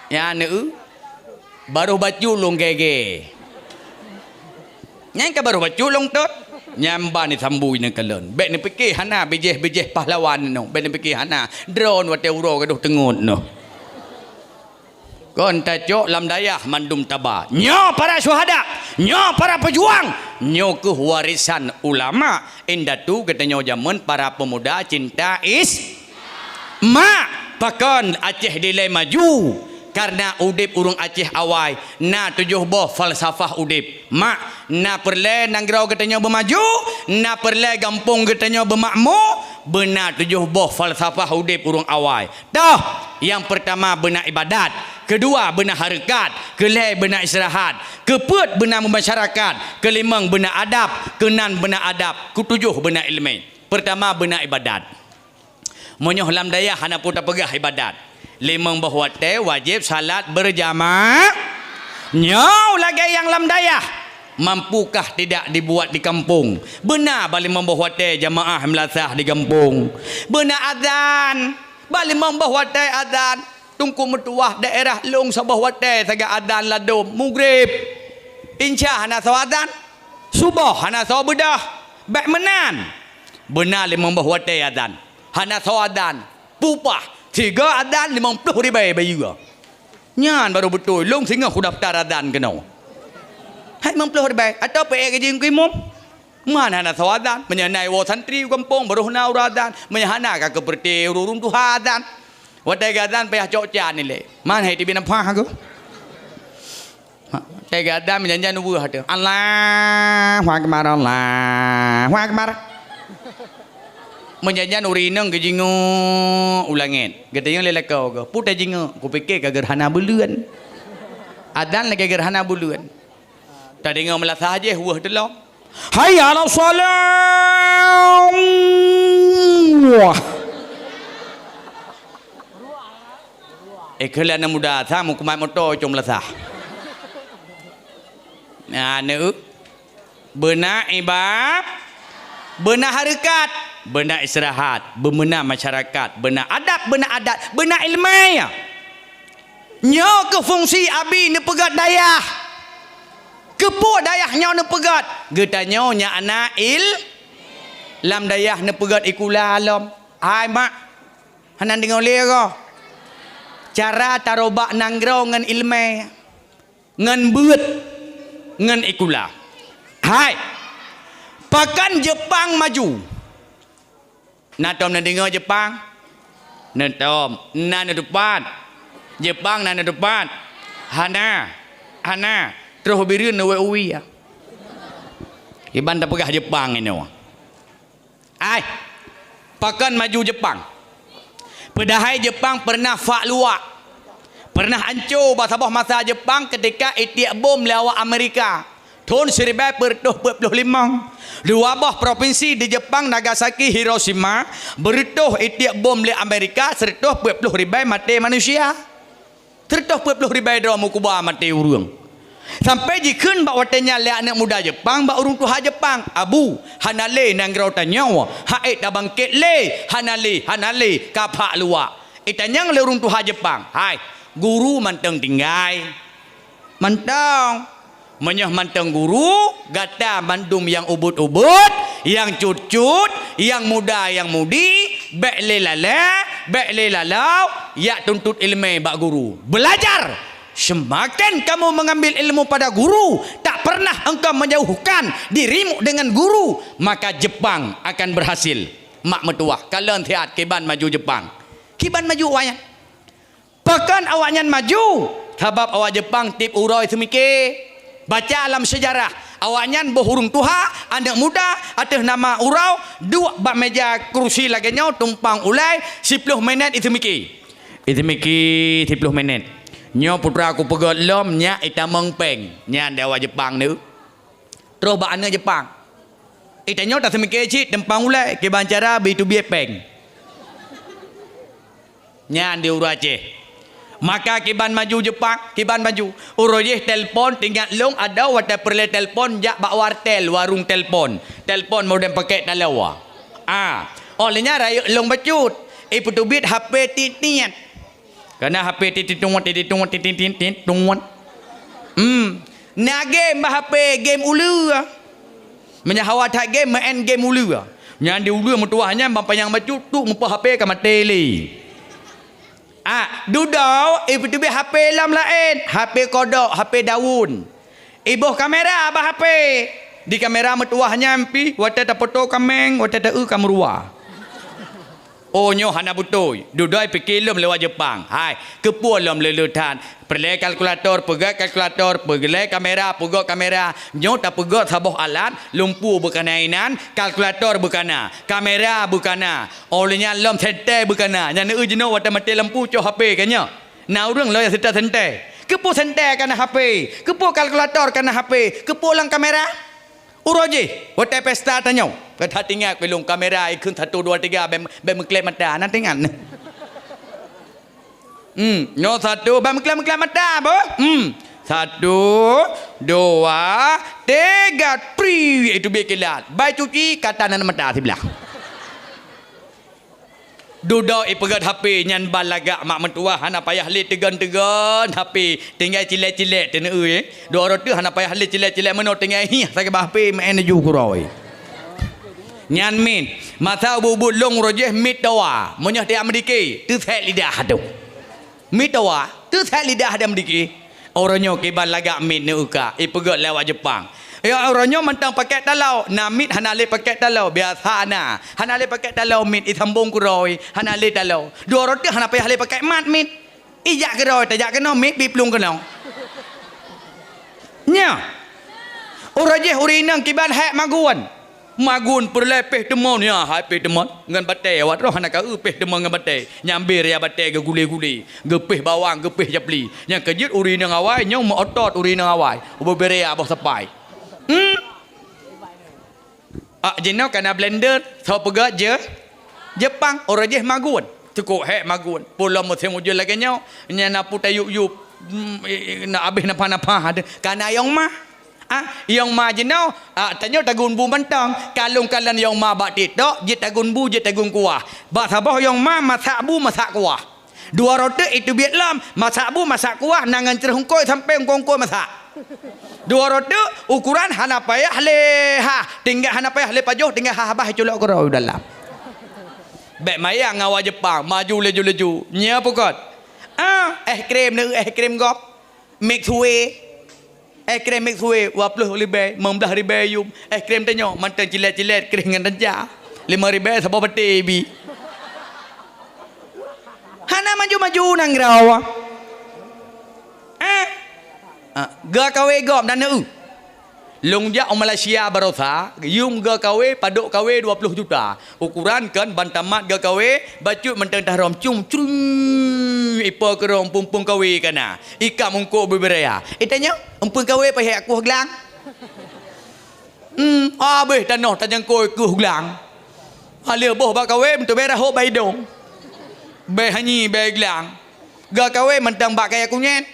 ya nu baru baculung gege nyangka baru baculung tot nyamba ni sambu ni kalen bek ni fikir hana bejeh pahlawan no, bek ni fikir hana drone wate uro gaduh tengut no. kon tajok lam dayah mandum taba nyo para syuhada nyo para pejuang nyo ke warisan ulama indatu katanya zaman para pemuda cinta mak pakon Aceh dilai maju karena udip urung Aceh awai na tujuh boh falsafah udip mak na perle nangrau katanya bermaju na perle gampung katanya bermakmur benar tujuh boh falsafah udip urung awai dah yang pertama benar ibadat, kedua benar harakat, kelih benar istirahat, keempat benar masyarakat, kelima benar adab, keenam benar adab, ketujuh benar ilmu. Pertama benar ibadat. Monyoh lam dayah hana pun tak pegah ibadat. Limang bahawa wajib salat berjamaah. Nyau lagi yang lam dayah. Mampukah tidak dibuat di kampung? Benar balik membawa jamaah melasah di kampung. Benar azan. Balik membawa azan. Tungku metuah daerah long sabah wate saga adan ladum maghrib. Insya hana sawadan. Subuh hana sawabedah. Baik menan. Benar membawa azan. Hana sawadan. Pupah. 3 adan 50 ribu bayu. Nyan baru betul. Long singa aku daftar adan kenau. Hai 50 ribu. Atau PE ke jing kimum. Mana hana sawadan. Menyanai wa santri kampung baru hana uradan. Menyahana ka keperti urung tuhadan. Wadai gadan payah cok ni le. Man hai tibi nampak aku. Wadai gadan menjanjian nubuh hati. Allahu Akbar Allahu Akbar. Menjanjian urinang ke jingo ulangin. Katanya lelak kau ke. Putai jingo. Ku fikir ke gerhana bulan. Adan lagi gerhana bulan. Tadi ngau melasah aja huah delok. Hayya ala salam. Kalian muda sama kumai motor cum lasah. Nah, nu benar ibab, benar harakat, benar istirahat, benar masyarakat, benar adab, benar adat, benar ilmu. Nyo ke fungsi abi ni pegat dayah. Kepo dayah nyo ni pegat. Getanyo nya anak lam dayah ni pegat ikula alam. Hai mak. Hanan dengar lera. Cara tarobak nangrau ngan ilmu ngan buat ngan ikula. Hai. Pakan Jepang maju. Natom nak dengar Jepang? Natom. Nana depan. Jepang nana depan. Hana. Terus birin na uwi ya. Iban tak pegah Jepang ini. Ai. Pakan maju Jepang. Padahal Jepang pernah faklua. Pernah hancur basabah masa Jepang ketika itiak bom lewat Amerika. Tahun 1945. Dua buah provinsi di Jepang, Nagasaki, Hiroshima, berituh itiak bom le Amerika, 140,000 mati manusia. 140,000 dalam kubah mati urang. Sampai jikun bak watanya le anak muda Jepang, bak urung tuha Jepang. Abu, hanale nangrau tanyawa. Haid da bangkit le, hanale kapak luak. Itanyang le urung tuha Jepang. Hai, guru manteng tinggai. Manteng. Menyah manteng guru, gata mandum yang ubut-ubut, yang cut-cut, yang muda, yang mudi, bek le lalau, ya tuntut ilmu bak guru. Belajar. Semakin kamu mengambil ilmu pada guru, tak pernah engkau menjauhkan dirimu dengan guru, maka Jepang akan berhasil. Mak metuah, kalian lihat kiban maju Jepang. Kiban maju awaknya. Bahkan awaknya maju, sebab awak Jepang tip uroi semikir. Baca alam sejarah, awaknya berhurung tuha, anak muda, atas nama urau, dua bak meja kursi lagi nyaw, tumpang ulai, 10 minit itu mikir. Itu mikir 10 menit. Nyo putra aku pegot lom nya ita mengpeng nya dewa Jepang ni. Terus bak anak Jepang. Ita nyo tak semikir cik tempang ulai ke bancara B2B peng. Nya di uru Aceh. Maka kiban maju Jepang, kiban maju. Uroyeh telpon tinggal long ada wata perle telpon jak bak wartel warung telpon. Telpon modem pakai talawa. Olehnya rayu long bacut. Putubit HP titian. Karena HP titituan. Nak game bah HP game ulu. Menyahawat hak game main game ulu. Yang di ulu metuahnya bapa yang bacut tu mupa HP ke mati li. Dudau itu be HP lam lain, HP kodok, HP daun. Ibuh kamera abah HP. Di kamera metuahnya empi, wata ta foto kameng, wata ta kamrua. Oh nyo hana butoi. Dudai pikilum lewat Jepang. Hai, kepulum lelutan. Perle kalkulator, pegat kalkulator, pegelai kamera, pegot kamera. Nyo tak pegot sabuh alat, lumpu berkanainan, kalkulator berkana, kamera berkana. Olehnya lom sente berkana. Yang jeno wata mati lampu co HP kannya. Nah urang lo yang serta sente. Kepu sente kana HP, kepu kalkulator kana HP, kepu lang kamera. Uroji, wata pesta tanya. Kata tinggal pelung kamera ikut 1 2 3 bem mengklaim mata nanti kan. Nyo 1 bem mengklaim mata bo. 1 2 3 pri itu bekilat. Bai cuci kata nan mata sebelah. Duduk pegat HP nyan balaga mak mentua hana payah li tegan-tegan HP tinggal cilek-cilek tena dua orang tu hana payah li cilek-cilek meno tinggal hi sakit HP main ju kuroi nyan min masa bubu long rojeh mit dawa monya dia mendiki tu set lidah tu mit dawa tu set lidah dia mendiki orangnya ke balaga mit ne uka pegat lewat Jepang. Ya orangnya mentang pakai talau, namit hanale pakai talau biasa na. Hanale pakai talau mit itambung kuroi, hanale talau. Dua roti hana payah le pakai mat mit. Ijak kuroi, tajak kena mit biplung kena. Nya. Orangnya urinang kiban hak maguan. Magun perlepeh temon ya, hai peh temon ngan batai awak roh hana ka peh temon ngan batai. Nyambir ya batai ke gule-gule. Gepeh bawang, gepeh japli. Yang kejut urinang awai, nyong mau otot urinang awai. Ubeberea abah sapai. Jenau kena blender tau pegat je Jepang orang je magun cukup hek magun pulau musim ujul lagi nyau nyana putai yuk nak habis napa-napa ada kana yang mah yang mah jenau tanya tagun bu bantang kalung kalan yang mah bak titok je tagun bu je tagun kuah bak sabah yang mah masak bu masak kuah dua roti itu Vietnam masak bu masak kuah nangan cerhungkoi sampai ngkongkoi masak dua roti ukuran hana payah leha tinggal hana payah le pajoh tinggal habah culok korau dalam bek maya ngawal Jepang maju leju-leju nya pokot krim ne krim gop mixway krim mixway 20 ribu 15 ribu yum krim tanyo mantan cilet-cilet keringan reja 5 ribu sabah peti bi hana maju-maju nang rawa ga kawe gom dan Lungja orang Malaysia barosa, yung ga kawe paduk kawe 20 juta. Ukuran kan bantamat ga kawe, bacut mentang tahram cung cung ipa kerong pumpung kawe kana. Ika mungko beberaya. Itanya, umpun kawe pahek aku haglang. Abeh tanah tajang koi ku haglang. Halia boh ba kawe mentu berah ho bai dong. Bai hanyi bai glang. Ga kawe mentang bak kaya kunyet.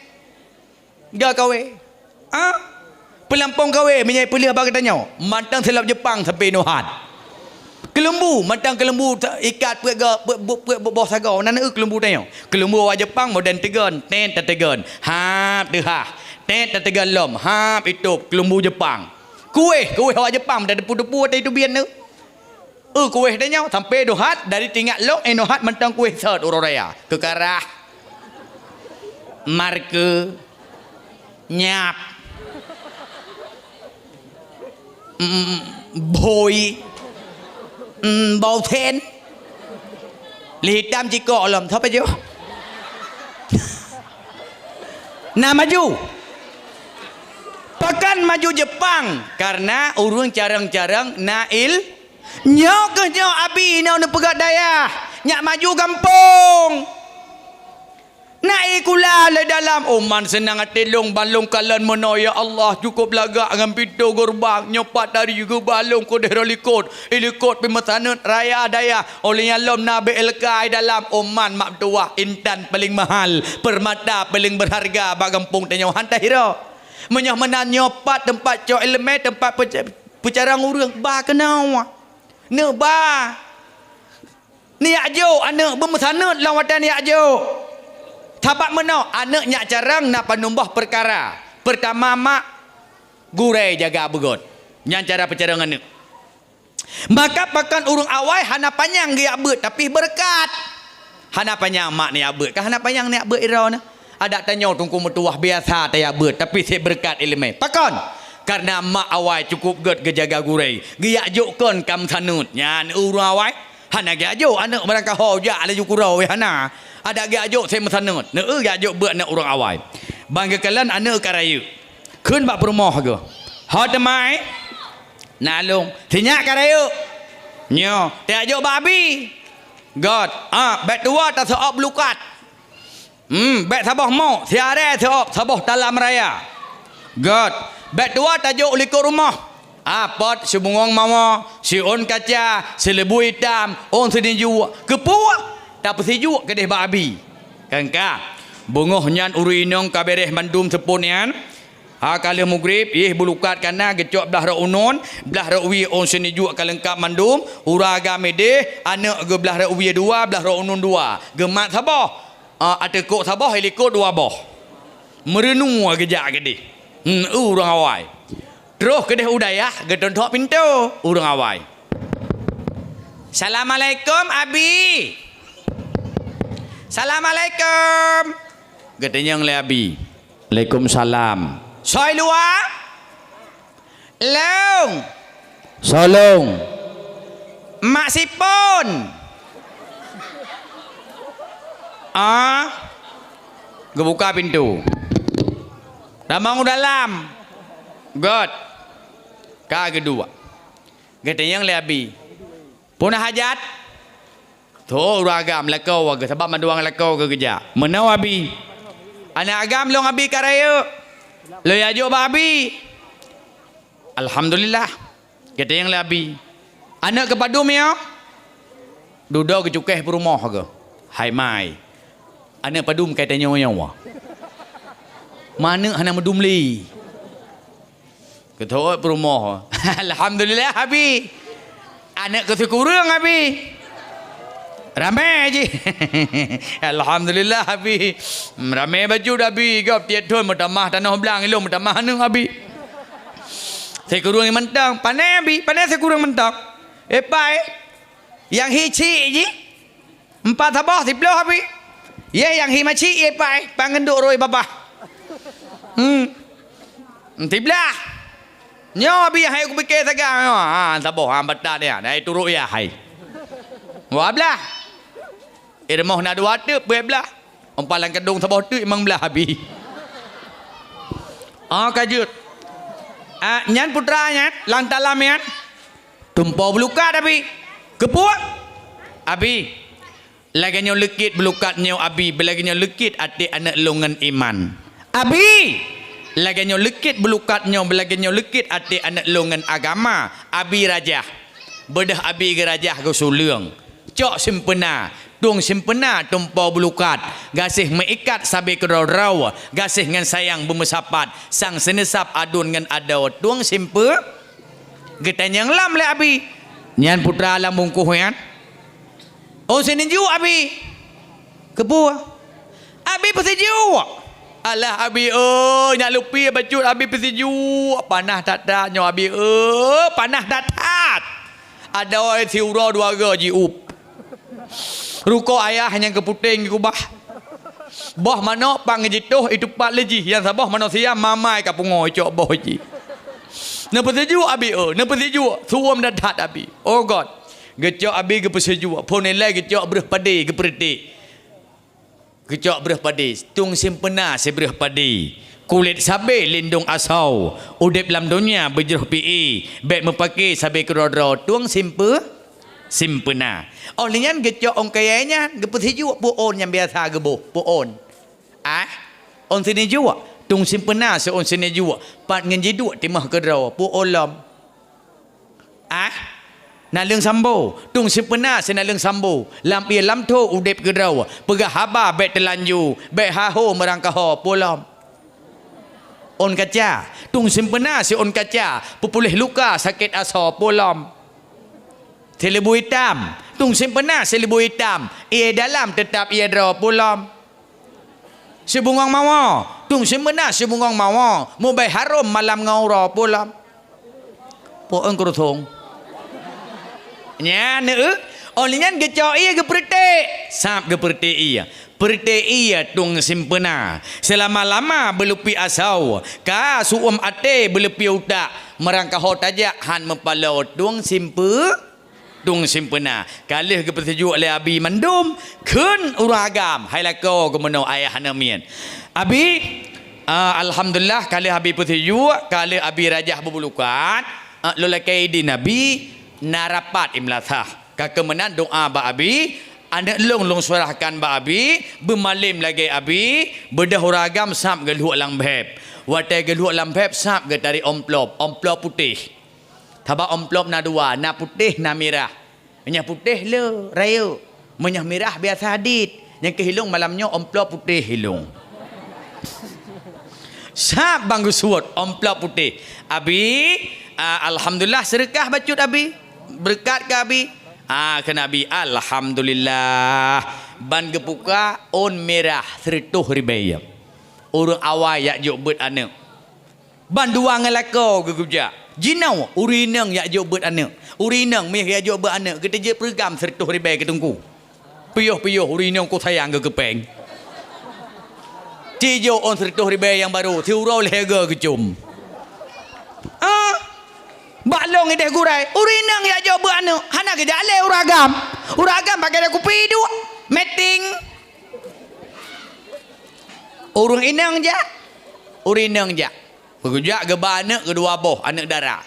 Ga kawe. Pelampong kawe menyai pelih bagi tanya mantang selap Jepang sampai Nohat kelembu mantang kelembu ikat bawah sagau nana kelembu tanya kelembu awak Jepang modern tegan ten tegan hap dehah ten tegan lom hap itu kelembu Jepang kuih awak Jepang dah depu-depu itu bian tu kuih tanya sampai Nohat dari tingkat lok Nohat mantang kuih sert uroraya kekarah marke nyap boy bau ten hitam ciko lom thapa jo nah maju pakan maju Jepang karena urung carang-carang nail nyok ke nyok abi nak pegat daya nyak maju kampung naik kula le dalam oman senang atelong balong kalan mono ya Allah cukup lagak dengan pintu gerbang nyopat dari juga balong ko derolikot ilikot pemesanut raya daya olehnya lom nabe elkai dalam oman mak tua intan paling mahal permata paling berharga bagampung tanya hantar hero menyah menan nyopat tempat cok elemen tempat pecarang urang ba kenau ne ba ni ajo anak pemesanut lawatan ni ajo tapak meno anak nyak carang nak panumbah perkara. Pertama mak gurai jaga begot. Nyan cara pecarangan ni. Maka pakan urung awai hana panjang dia bet tapi berkat. Hana panjang mak ni abet. Kan hana panjang ni abet ira na. Ada tanya tungku metuah biasa tak abet tapi saya berkat ilmu. Pakon. Karena mak awai cukup get gejaga gurai. Giak jokon kam sanut. Nyan urang awai. Hana giak jok anak mereka ho ja ala jukurau hana. Ada giak jok saya mesanut. Ne giak jok bet nak urang awai. Banggalan anak karayu. Kun bak rumah ke. Ha temai. Nalung. Tinyak karayu. Nyo, tiak jok babi. God, bet dua tak seop lukat. Bet sabah mau, tiada seop sabah dalam raya. God, bet dua tajuk likut rumah. Pot si bungong mama, si on kaca, si lebu hitam, on sedin juak. Kepuak, tak pasti juak kedeh babi. Kangka, bungoh nyan urinong kabereh mandum sepunian. Kala mugrib bulukat kana gecok belah ra unon belah ra uwi on sini juak kalengkap mandum uraga medeh anak ge belah ra uwi dua belah ra unon dua gemat sabah ada kok sabah helikot dua boh merenung gejak gede urang awai terus kedeh udayah gedon tok pintu urang awai. Assalamualaikum abi. Assalamualaikum gedenya le abi. Waalaikumsalam. Soi luar. Long. Solong. Mak sipon. Gebuka pintu. Damang dalam. God. Ka kedua. Gata yang lebi. Punah hajat. Tu ragam lakau ke sebab manduang lakau ke kerja. Menau abi. Anak agam long abi karaya. Lo ya jo babi. Alhamdulillah. Kata yang labi. Anak kepadum ya. Duduk ke cukeh perumah ke. Hai mai. Anak padum katanya nyawa. Mana anak medum li. Ketua perumah. Alhamdulillah abi. Anak kesyukuran abi. Ramai je. Alhamdulillah abi. Ramai baju dah abi. Gap tiap tahun bertamah tanah belang elok bertamah nang abi. Saya kurang mentang. Panai abi. Panai saya kurang mentang. Pai. Yang hici je. 4 tabah 10 abi. Ya yang himaci pai. Pangenduk roi bapa. Tiblah. Nyo abi hai aku fikir saga. Tabah ambata dia. Dai turuk ya hai. Wablah. Irmah nak dua tu belah. Empalan kedung sabah tu memang belah habis. Kajut. Nyan putranya lantalam yan. Tumpau belukat abi. Kepuak. Abi. Laginya lekit belukatnya abi. Laginya lekit hati anak longan iman. Abi. Laginya lekit belukatnya. Laginya lekit hati anak longan agama. Abi raja. Bedah abi ke raja ke sulung. Cok sempena. Tung sempena tumpau belukat. Gasih meikat sabi kerau-rau. Gasih ngan sayang bemesapat. Sang senesap adun ngan adau. Tung simpe. Getanya lam le abi. Nyan putra alam bungkuh yan. Oh seninju abi. Kepu. Abi pesiju. Alah abi nyak lupi bacut abi pesiju. Panah tak nyo abi panah tak. Ada orang siura dua gaji up. Ruko ayah hanya keputing kubah. Bah mana pang jituh itu pat leji yang sabah manusia mamai kapungo cok boh ji. Napa seju abi napa seju suam dadat abi. Oh God. Gecok abi ke peseju. Pon nilai gecok bereh padi ke perti. Gecok bereh padi. Tung simpena sebereh padi. Kulit sabe lindung asau. Udip dalam dunia berjeruh pi. Bek mepaki sabe kerodro. Tung simpena. Oh linyan gecok ong kayanya gepet hiju puon yang biasa gebo puon. On sini jua tung simpena se on sini jua pat ngenjidu timah kedraw puon lam. Nalung sambo tung simpena se nalung sambo lam pia lam tho udep kedraw pegah haba bet telanju bet haho merangkaho pulam. On kaca tung simpena se on kaca pupulih luka sakit aso pulam. Selebu hitam. Tung sempena selebu hitam. Ia dalam tetap ia draw pulam. Sebungong mawa. Tung sempena sebungong mawa. Mubai harum malam ngaura pulam. Puan kerutong. Nya ne. Olinyan gecok ia gepretek. sap ke pertei tung simpena selama-lama belupi asau ka suum ate belupi utak merangkah tajak han mepalau tung simpena kalih ke persejuk oleh abi mandum kun uragam hai lako ke meno ayah hanamian abi alhamdulillah kalih abi persejuk kalih abi rajah berbulukan lolakai di nabi narapat imlatah kakemenan doa ba abi anak long surahkan ba abi bermalim lagi abi bedah uragam sap geluh lambep watai geluh lambep sap ge dari omplop putih tabak omplop na dua na putih na merah yang putih le raya yang merah biasa hadit yang kehilung malamnya omplop putih hilung sap banggu suat omplop putih abi alhamdulillah sedekah bacut abi berkat ke abi ke Nabi alhamdulillah ban gepuka on merah 100 ribu orang awal yak jok bet anak ban dua ngelako geguja jinau urinang yak jok bet anak urinang meh yak jok bet anak kita je program 100 ribu ke tungku piyuh urinang ko sayang ke kepeng cijo on 100 ribu yang baru tiurau lega kecum balong ide gurai urinang ya jauh anu hana ke jale uragam pakai aku pidu meeting urung inang ja urinang ja pegujak geba anak kedua boh anak darah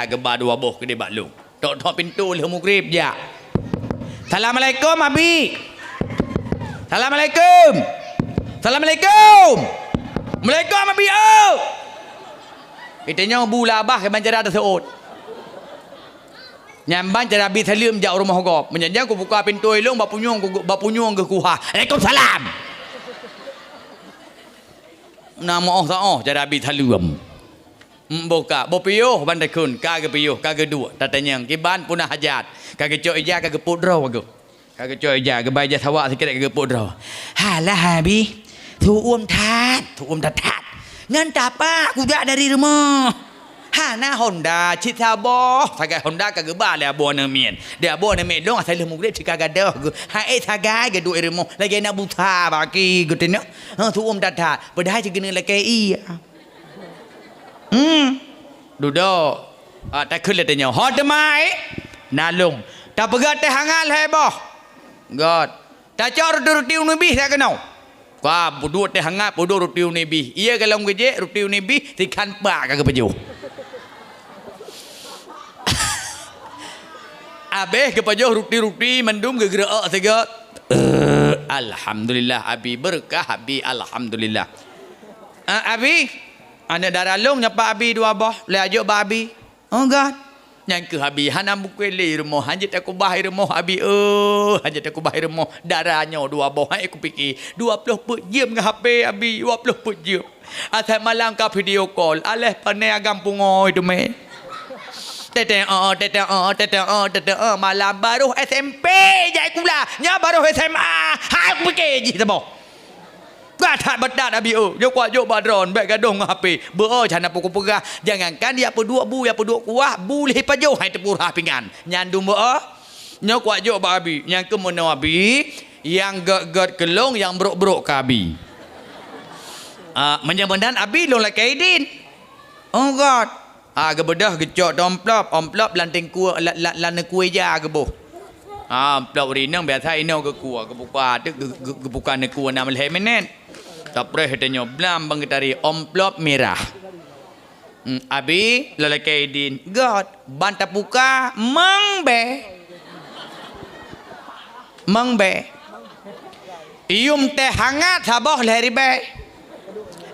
geba dua boh ke balong tok pintu le mugrib ja assalamualaikum abi assalamualaikum waalaikumsalam abi Itanya bula bah ke banjara ada seot. Nyamban cara bi salim jak rumah gop. Menjanjang ku buka pintu ilung bapunyong ke kuha. Waalaikumsalam. Nama cara bi salim. Buka bopiyo bandai kun kage piyo kage dua tatanya kiban punah hajat kage cok ija kage pudro aku. Kage cok ija ke baja sawak sikit kage pudro. Halah habi. Tu tat. Ngan tapa kuda dari rumah. Hana Honda cita boh. Sagai Honda kagak balik abo namien. Dia abo namien dong asal lemu gede cika gadah. Hai sagai gede dua rumah. Lagi nak buta baki gede nak. Tu datat. Padahal cik kena lagi iya. Duduk. Tak kulit tanya. Hot mai. Nalung. Tak pegat teh hangal hai boh. God. Tak cor ruti lebih tak kenal. Wah, bodoh teh hangat, bodoh roti unebi. Iya kalau ngejek roti unebi, tikan pak kagak pejuh. Abeh ke pejuh roti mendum ke gerak saja. Alhamdulillah abi berkah abi alhamdulillah. Abi, anak darah long nyapa abi dua boh, le ajuk ba abi. Oh God. Yang ke abi hana bukweli rumah hajat aku bahir rumah abi hajat aku bahir rumah darahnya dua boh aku fikir 20 jam ngah HP abi 20 jam asal malam ka video call aleh panai agam pungo itu me tete malam baru SMP jai kula nya baru SMA aku fikir ji tabo Gata badat abi jok badron baik gadong HP cana pokok pegah jangankan dia pedua kuah boleh pajo hai tepur hapingan nyandum nyok jok babi yang kemono abi yang gad kelong yang brok ka abi menyamandan abi long lakai din oh God gebedah gecok omplop lanting kuah lan kuih ja geboh amplop rinang biasa ino ke kuah kebuka kebuka ne kuah nama lemenen tak pernah tanya belam bang dari omplop merah. Abi lelakai din God banta puka mangbe. Ium teh hangat saboh leheribai.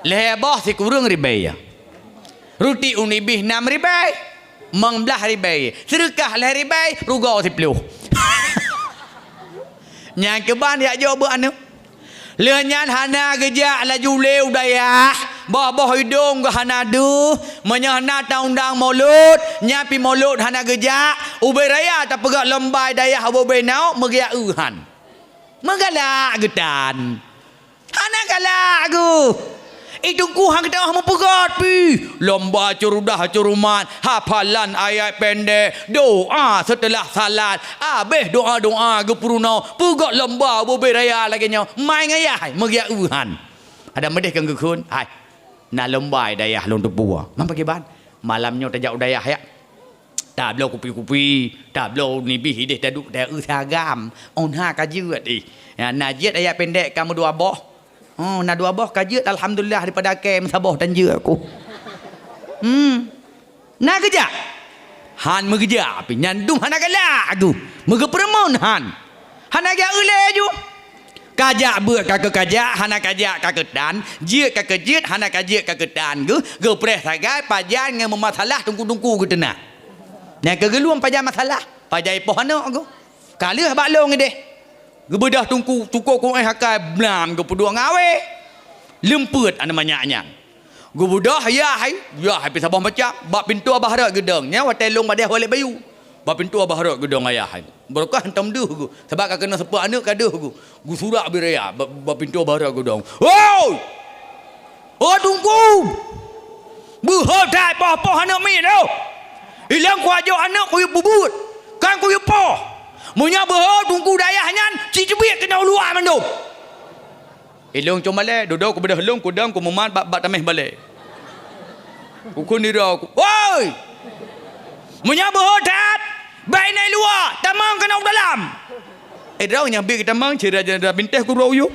Leheboh si kurung ribai ya. Ruti unibih 6 ribai. Mangbelah ribai. Sedekah leheribai rugau 10. Yang keban ya jawab anu. Lenyan hana gejak laju leu dayah boh hidung ke hana du menyahna taundang mulut nyapi mulut hana gejak ubai raya tak pegak lembai dayah ubai nau megiak uhan megalak getan hana galak aku Tungku hang kita mempegat pi. Lomba curudah curuman, hafalan ayat pendek, doa setelah salat. Habis doa-doa gepuruna, pegat lomba beraya lagi nya. Mai ngayah megia uhan. Ada medeh kang gekun. Hai. Na lomba dayah long tepua. Mam pagi ban. Malamnya tajak dayah ya. Tak blau kupi-kupi, tak blau ni bih hidih taduk dah seragam. On ha kajut ih. Ya najit ayat pendek kamu dua boh. Oh, nak dua boh kajut alhamdulillah daripada kem sabah dan je aku. Nak kerja. Han mengerja api nyandum han agak aku. Megeperemon han. Han agak ule ju. Kajak buat kakek kajak, hana kajak kakek dan, jit kakek jit, hana kajak kakek dan. Ge pres sagai pajan dengan memasalah tungku-tungku ke tenah. Yang kegeluan pajan masalah, pajan ipoh anak aku. Kalah baklong deh. Gebedah tungku cukup kau hakai blam ke pedua ngawe. Lemput ana manyaknya. Gebedah ya hai pisah bah macam bab pintu abah harak gedang nya watelong badeh balik bayu. Bab pintu abah harak gedang ayah hai. Berkah hantam duh ku sebab kena sepak anak kaduh ku. Gu surak biraya bab pintu abah harak gedang. Oi! Oh tungku. Buhol dai poh anak mi tu. Hilang kuajo anak ku bubut. Kan ku poh. Munya berhol tungku dayahnya cicubit kena luar mandum. Ilung cuma le duduk ku bedah helung ku dang ku memat bab tameh balik. Ku kunira ku. Woi! Munya berhol tat. Baik naik luar, tamang kena dalam. Rau nyambi kita mang cira jana binteh ku rau yu.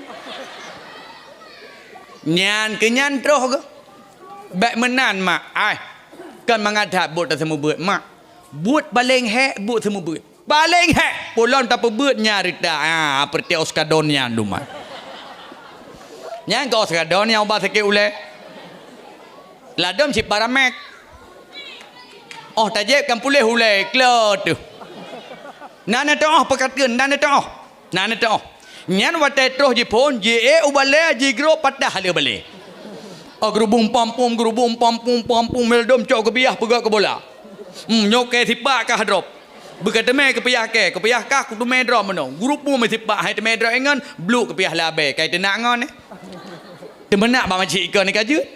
Nyan kenyan terus ke. Baik menan mak. Ai. Kan mengadap buat tak semua buat mak. Buat paling hek buat semua buat. Paling hek pulon tak pebut nyarita perti oskadonnya duma. Nyang kau oskadonnya ubah sikit ule. Ladom si paramek. Oh tajib kan pulih ule klot tu. Nana toh pekatkeun nana toh. Nana toh. Nyan watai terus jipon je ubale jigro patah le bale. Oh gerubung pampum meldom cok ke biah pegak ke bola. Nyoke sipak ka hadrop. Berkata me kepiah kah kudu medra meno. Grup mu mesti pak hai medra engan blue kepiah labe kai tenak ngon ni. Temenak ba macik ikan ni kajut.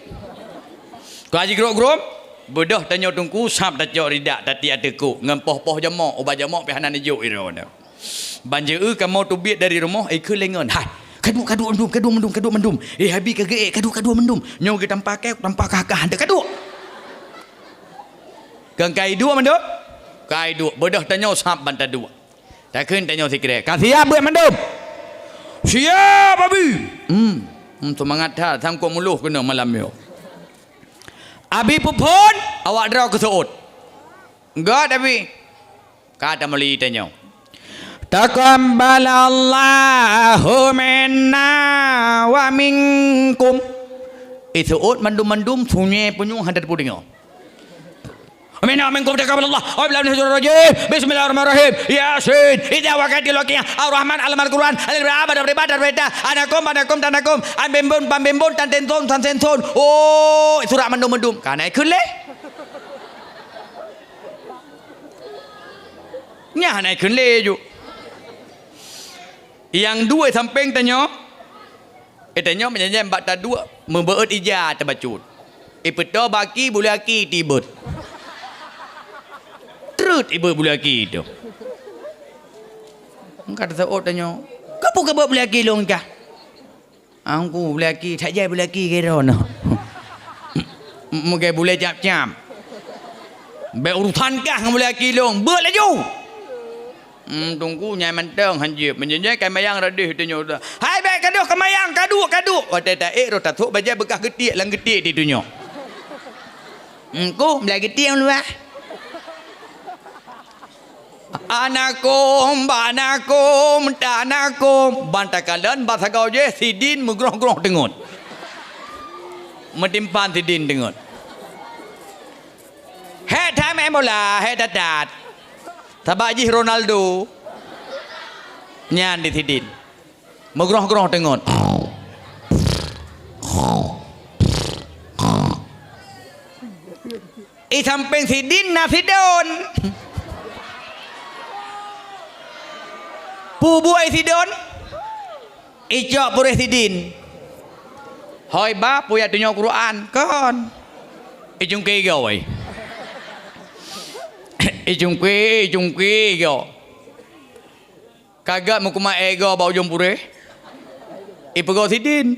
Kaji grok-grok bodoh tanya tungku sap dak jok ridak tati ateku ngempoh-poh jamak ubah jamak pihanan juk iro na. Banjir kamu tu biat dari rumah ikut lengan. Hai kadu mendum. Habi kagek kadu mendum. Nyo kita pakai tanpa kakah dak kadu. Kang kai dua mendum. Kai dua bodoh tanya sahab bantah dua. Tak kun tanya sikit. Kan siap buat mandum. Siap abi. Semangat dah sangko muluh kena malam yo. Abi pupun awak draw ke seut. Enggak abi. Kata meli tanya. Taqabbalallahu minna wa minkum. Seut mandum sunyi punyung hadat pudingo. Amin minkum taqabbalallah. Bismillahirrahmanirrahim. Yasin. Idza waqatil waqiah. Ar-Rahman al-Qur'an. Anakum tanakum. Ambembon tantenton. Oh, surah mendum. Kana ikut le. Nya naik le ju. Yang dua samping tanya. Tanya menyanyi bata dua membeut ija terbacut. Ipeto baki bulaki tibut. Ibu bulaki itu. Kata seorang tanya, kapu buat bulaki long kah? Aku bulaki, tak jaya bulaki kira no. Mungkin boleh jam. Berurusan kah dengan bulaki long? Buat laju. Tunggu nyai mentang hanjib menyanyi kemayang radih tanya. Hai baik kaduh kemayang kadu. Wata tak rota tu baca bekas getik lang getik di dunia. Ku belah getik yang luar. Anakum tanakum bantakalan bahasa kau je sidin mugroh-groh dengut metimpan sidin dengut he time bola he dadat tabaji Ronaldo nyan di sidin mugroh-groh dengut samping sidin nasidon Pubu Aisidon Ijak Puresidin Hoi ba puya tunyo Quran kon. Ijung ke rồi. Ijung ke go. Kagak mau kuma ego bau jom pure. Ipego si Din.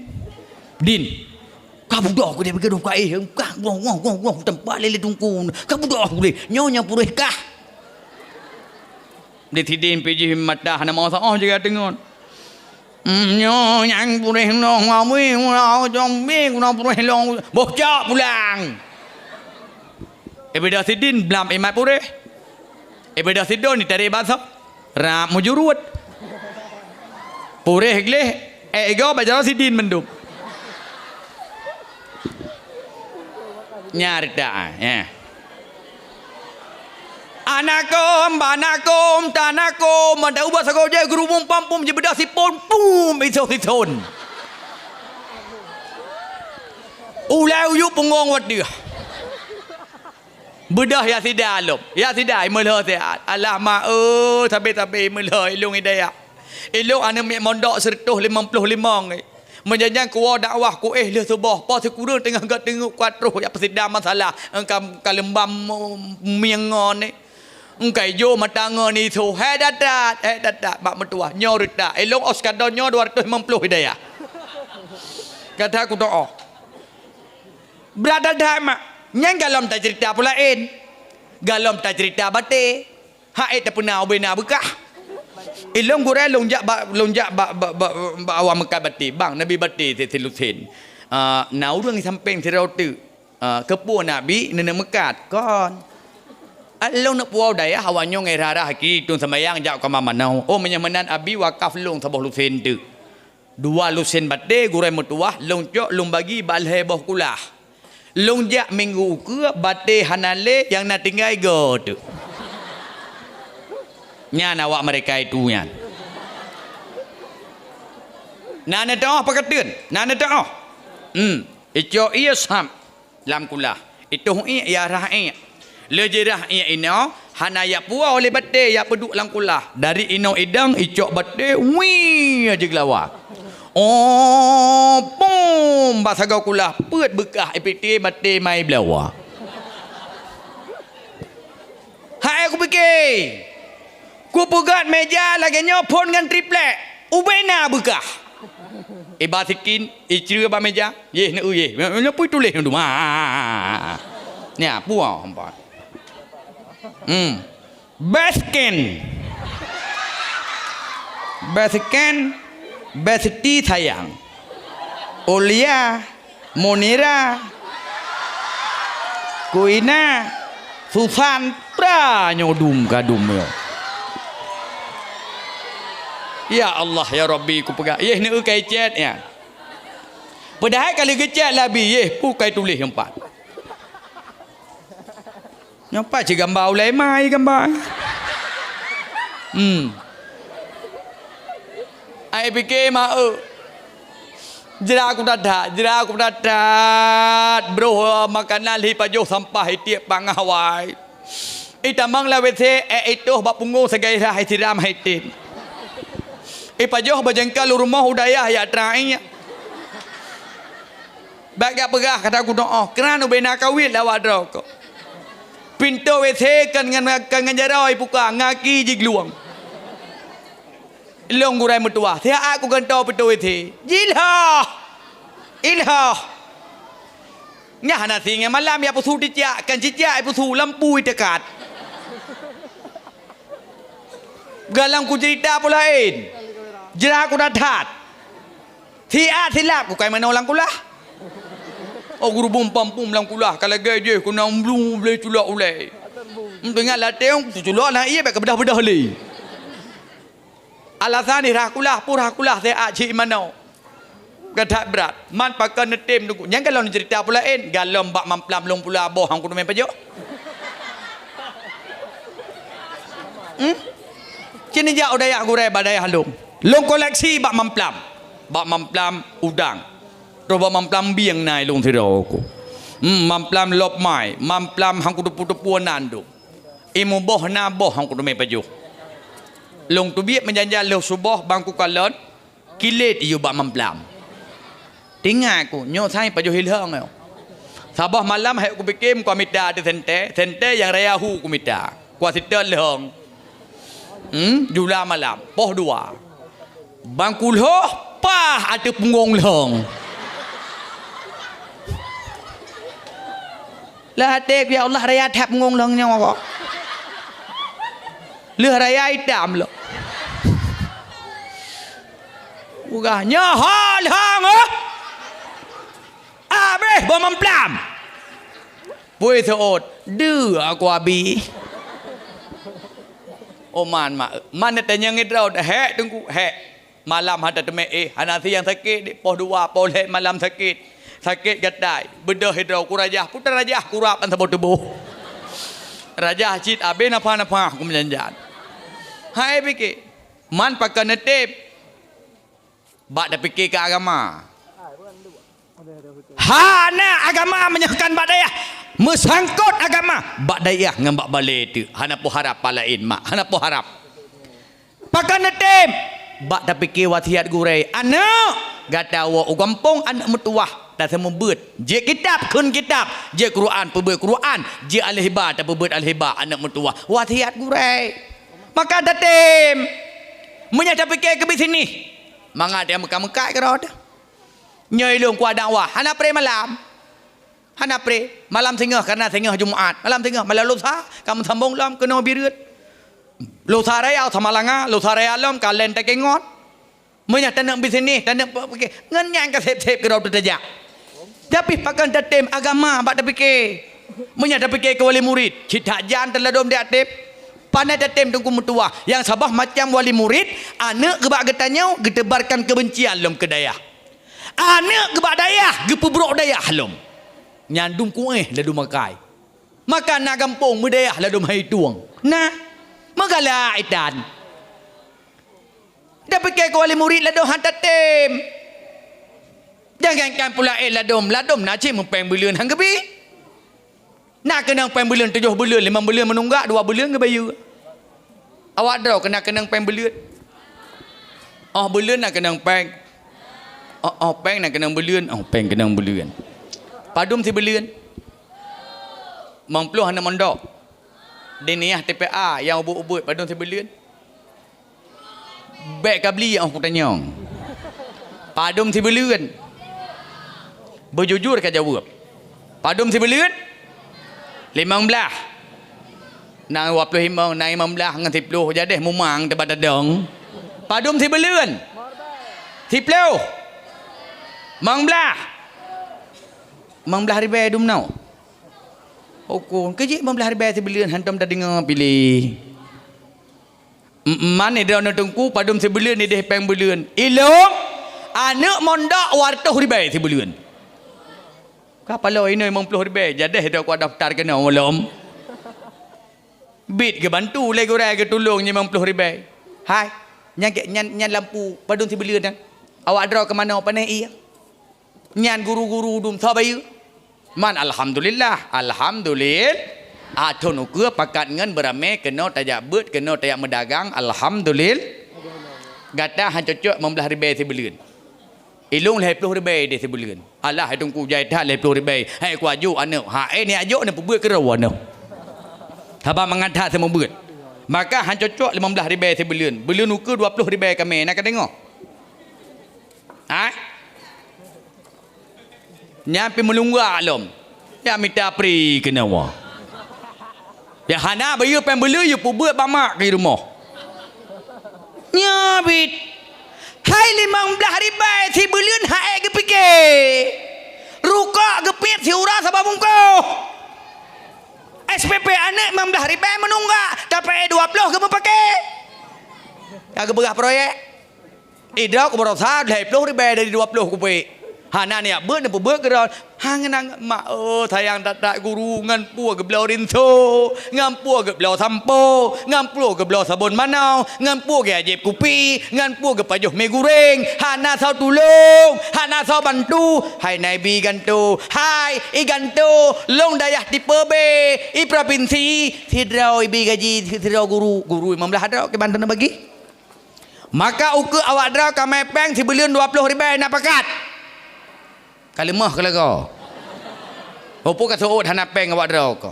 Kamu dah aku dia begitu kai. Kah wong tempat lele tungku. Kamu dah aku dia nyonya pure kah. Dia Din pergi mata hana mau oh juga dengon. Nyonya pure no ngawi mau jom mi kuna pure long bocah pulang. Beda si Din blam emat pure. Beda si Don ni tarik basah. Ram mujurut. Pure gleh ego baca si Din mendum. Nyarda ya. Banakom, tanakom, ada ubah sago je guru pum je bedah sipon pum iso. Ulau yu pungong wat dia. Bedah ya sidalom. Ya sidai melho sehat. Alamak tabe melho ilung hidayah. Ilung ana mek mondok 155 ngai. Menjanjang kuah dakwah ku le subah pa sekurang tengah gat tengok kuatruh ya pesidam masalah engkam kalembam miangon ni engkai jo matanga ni tu dadat bak metua nyorita elong oskado nyo 250 hidayah kata aku doa berada dama nyang galam tak cerita pulain galam tak cerita bate hae tak pernah bena bekah ilong gure lonjak awam Mekah bati bang Nabi bati tilutin na urang samping tirautu kepu Nabi nene Mekat kon along nak puau daya hawanyo ngai rarah ki tun sembayang jak ka mamanau menyamanan abi wakaf long sabah lusen tu dua lusen bati gure metuah lonjok long bagi balhe boh kulah lonjak minggu ke bati hanale yang na tinggai go tu nyan awak mereka itu nyan. Nana doa apa ketun? Nana doa. Ijo iya sam lam kulah. Itu iya rahai. Lejerah iya ino hanaya puah oleh bate ya peduk lam kulah. Dari ino idang ijo bate wi aja gelawa. Pum bahasa gau kulah peut bekah IPT bate mai belawa. Hai aku fikir ku pegat meja lagi nyopon dengan triplek. Ubena bekah. Basikin icira ba meja. Ye nak ye. Nyopoi tulis tu. Ni puah hampa. Basiti sayang. Olia, Monira, Kuina, Susan pra nyodum kadum yo. Ya Allah ya Rabbi ku pegang. Ye nak ukai chat ya. Padahal kali kecet labi ye pukai tulis empat. Nyapa je gambar ulai mai gambar. Ai fikir mak jera aku dadat. Bro makanan li pajoh sampah tiap pangawai. Itamang la wese itu bak pungu segairah siram haitin. Pajoh bajengkal rumah udayah ya terakhirnya. Bagak pegah kata aku doa. Kerana bena kawin lawat rokok. Pintu WC kan dengan jarau buka ngaki jigluang. Long gurai metua. Saya aku gantau pintu WC. Ilha. Nyah nasi malam ya pusu dicak kan cicak pusu lampu dekat. Galang ku cerita pulain. Jera aku dadat. Silap ku kai mana ulang kulah. Guru pum lang kulah kalau gaje ku na umblung boleh culak ulai. Dengar lateng culak na ia bak bedah-bedah li. Alasan ni rakulah saya cik mana. Gadat berat. Man pakai netem tu. Yang kalau ni cerita pulain galom bak mamplam long pula boh hang ku main pajak. Cini jak udaya gurai badai halung. Long koleksi bak mamplam udang. Terus bak mamplam biang nai long tiro aku. Mamplam lop mai, mamplam hang ku tepu-tepu nandu. Imu boh na boh hang ku main pajuh. Long tu biak menjanjal lo subuh bangku kalon kilit iu bak mamplam. Tinggal aku nyok saya paju hilang yo. Sabah malam hai aku bikin komida di sente yang raya hu komida. Kuat sitel lehong. Jula malam poh dua. Bangkul ho pah ada punggung lehong. Lah tek ya Allah raya tap punggung lehongnya kok. Leh raya hitam lo. Ugahnya hal hang Abeh bom memplam. Puai seot đưa aku abi. Man tanya ngidrau hek tunggu hek. Malam hada teme hana siang sakit poh dua poleh malam sakit gadai. Bedah hidrau ku rajah putar rajah kurap antara tubuh. Rajah cit abe napa aku menjanjan. Hai pikir man pakai netep. Bak dah fikir ke agama. Hana agama menyahkan bak dayah. Mesangkut agama. Bak dayah dengan bak balik tu. Hana po harap palain mak. Hana po harap. Pakai netem. Bak dah fikir wasiat gurai. Anak. Gata wa ugampong anak metuah. Tak semua bet. Je kitab kun kitab. Je Quran pebet Quran. Je al-hibah tak pebet al-hibah anak metuah. Wasiat gurai. Maka datem. Menyata fikir ke sini. Manga dia mekak-mekak ke roda. Nyai lung kuat dakwah. Hana pre malam. Hana pre malam tengah karena tengah Jumaat. Malam tengah malam lusa kamu sambung lam kena birut. Lusa raya sama langa, lusa raya lam kalen tak kengot. Menyat tanam di sini, tanam pakai ngenyang ke sep-sep ke roda tajak. Tapi pakai datem agama bak dah fikir. Menyat dah fikir ke wali murid. Cita jan teladom dia atip. Pandai datem tunggu mutua yang sabah macam wali murid anak gebak getanyau getebarkan kebencian lom ke dayah anak gebak dayah gepubrok dayah lom nyandung kueh ladu makai makan nak kampung mudayah ladu mai tuang nah magala itan dah fikir ke wali murid ladu hatatem jangankan pula ladom nak cik mempeng bulan hang gebi. Nak kenang peng bulan 7 bulan 5 bulan menunggak 2 bulan ke bayu. Awak dah kenang peng bulan. Bulan nak kenang peng. Peng nak kenang bulan. Peng kenang bulan. Padum si bulan. Mangpluh hana mondok. Diniah TPA yang ubut-ubut padum si bulan. Bek kabli aku tanya. Padum si bulan. Berjujur ke jawab. Padum si bulan. 15 nang 25 nang 15 ngan 10 jadi mumang debat dadong padum si belun 10 mangbelah ribe dum nau okon keji mangbelah ribe si belun hantam dah dengar pilih man ni dah tungku padum si belun ni deh peng belun ilong anak mondok wartuh ribe si belun kapalo ini 50 ribu jadi dah aku daftar kena malam bit ke bantu lagi orang ke tolong 50 ribu hai nyan lampu padun si belia dah awak draw ke mana apa ni nyan guru-guru dum sabai man alhamdulillah atun ukur pakat ngan berame kena tajak bet kena tajak mendagang alhamdulillah gata han cocok 15 ribu si belia ilung 10 ribu dia sebulan. Allah hai tungku jai dah 10 ribu. Hai ku ajuk anak. Ni ajuk ni pebut ke rawa noh. Haba mengadah semua buat. Maka han cocok 15 ribu sebulan. Bulan ukur 20 ribu kami nak tengok. Nyampi melunggak lom. Ya minta pri kena wa. Ya hana bayu pembeli you pebut bamak di rumah. Nyabit. Hai 15 ribu si bulan hai ke fikir. Rukak gepit si urah sabah bungkuh. SPP anak 15 ribu menunggak. Tapi 20 ke pakai. Kagak berah proyek. Idrau ke berosa 20 ribu dari 20 ku pergi. Hana ni ber ne ber geron. Hang nang mak sayang tak guru ngan pu ke belau rinso, ngan pu ke belau sampo, ngan pu ke belau sabun manau, ngan pu ke ajib kupi, ngan pu ke pajuh mi goreng. Hana sao tulung, hana sao bantu. Hai nabi gantu, hai i gantu, long dayah di Perbe, i provinsi, sidrau ibi gaji sidrau guru 15 drau ke bantu bagi. Maka ukur awak drau kamai peng si bulan 20 ribu nak pakat. kalimah kelaga opo kata oh hana peng awak dro ko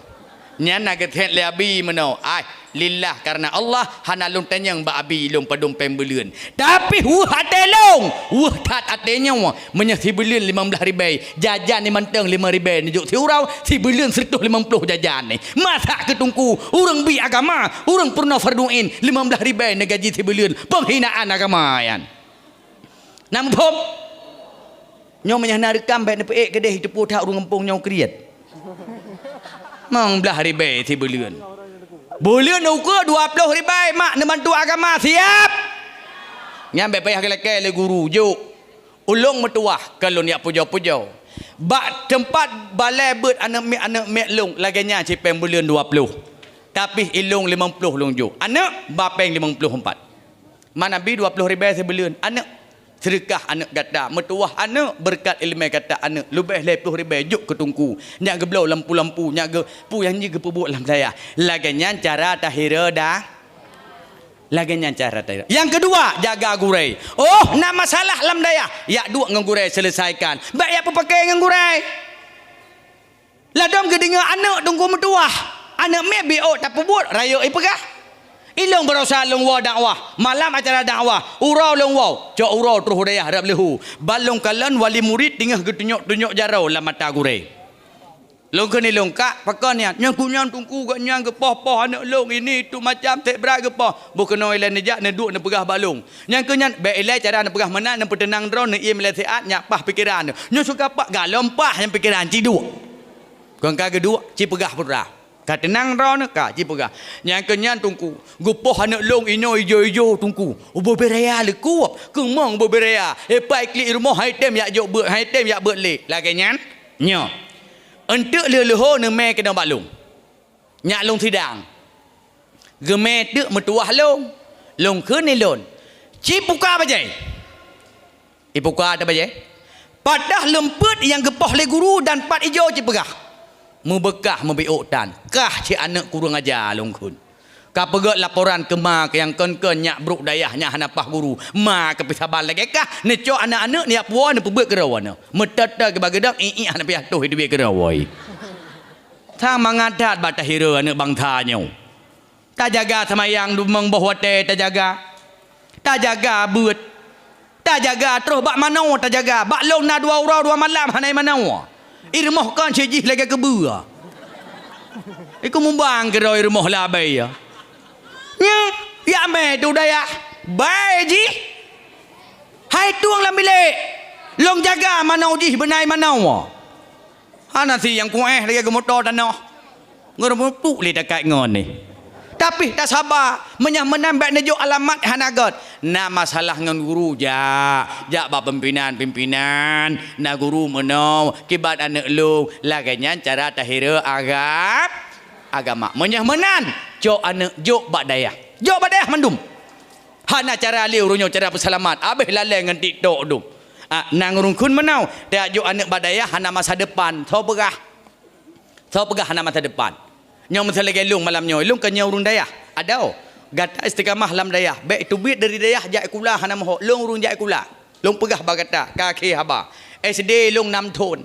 nyana ke thet le abi meno ai lillah karena Allah hana lung tanyang ba abi lung padung peng belun tapi hate long tat atenya menyah si belun 15 ribai jajan ni manteng 5 ribai ni juk si urau si belun 150 jajan ni masa ketungku urang bi agama urang purna farduin 15 ribai ni gaji si belun penghinaan agama yan nam pom nyong menyah narekam baik nepek kedai tepu tak urang kampung nyong kriat mang belah ribai si belun bulan ukur 20 ribai mak nak bantu agama siap nyampe payah kelakar le guru juk ulung metuah kalau niat pujau-pujau bak tempat balai bet anak mek long laganya cipeng bulan 20 tapi ilung 50 long juk anak bapeng 54 mana bi 20 ribai sebulan anak sedekah anak kata metuah anak berkat ilmu kata anak lebih 20 ribai juk ketungku nyak geblau lampu-lampu nyak ge pu yang ni ge pebuk lam saya laganya cara tahira dah laganya cara tahira yang kedua jaga gurai oh nak masalah lam daya yak duk ngan gurai selesaikan baik yak pakai ngan gurai ladom ke dengar anak tunggu metuah anak mek bio tak pebut raya pegah ilung berusaha long wa dakwah malam acara dakwah urau long wow cok urau terus hudayah harap lehu balong kalan wali murid tingah getunyok-tunyok jarau la mata gure long keni long kak pakon nyang kunyan tungku gak nyang ke poh-poh anak long ini tu macam tek berat ke poh bukan noi lain nejak ne duk ne pegah balong nyang kunyan be ilai cara ne pegah menang ne petenang drone ne im lesiat nyak pah pikiran nyo suka pak galompah yang pikiran ciduk kong ka kedua ci pegah pura kata nang ron ka ji pegah nyang kenyan tungku gupoh anak long ino ijo-ijo tungku ubo berea le ku kemong ubo berea pai klik rumah item yak jok ber item yak ber le lagi nyan nyo entek le leho ne me kena balung nyak long sidang geme tek metuah long ke ni lon ci puka bajai ipuka ada bajai padah lempet yang gepoh le guru dan pat ijo ci pegah membekah membiok tan kah cik anak kurang ajar longkun ka pegat laporan ke ma ke yang kon-kon nyak bruk dayahnya hanapah guru ma ke pisaban lagi kah necok anak-anak ni puan ni pebet kerawana metata ke bagedang anak piah tu hidup kerawai tang mangadat batahira anak bangtanya tak jaga semayang dumang bahwa tak jaga bet tak jaga terus bak manau tak jaga bak long na 2 urau 2 malam hanai manau irmoh kan cejih lagi kebua iku mumbang kero irmoh labai ya nya ya me tu daya bai ji hai tuang lam bilik long jaga manau ji benai manau ana si yang kueh lagi ke motor tanah ngoro tu le dekat ngon ni tapi tak sabar menyah menambah nejuk alamat hanagot na masalah ngan guru jak bab pimpinan na guru meno kibat anak lu laganya cara tahira agama menyah menan jok anak jok bak dayah mandum hana cara liu runyo cara berselamat abih lalai ngan TikTok dum nang rungkun menau dak jok anak bak dayah hana masa depan so pegah hana masa depan nyong misalnya gelung malam nyoy lung kan nyong urung dayah ada gata istiqamah lam dayah baik tu bit dari dayah jak kula hana moh lung urung jak kula lung pegah bagata kaki haba SD lung 6 thon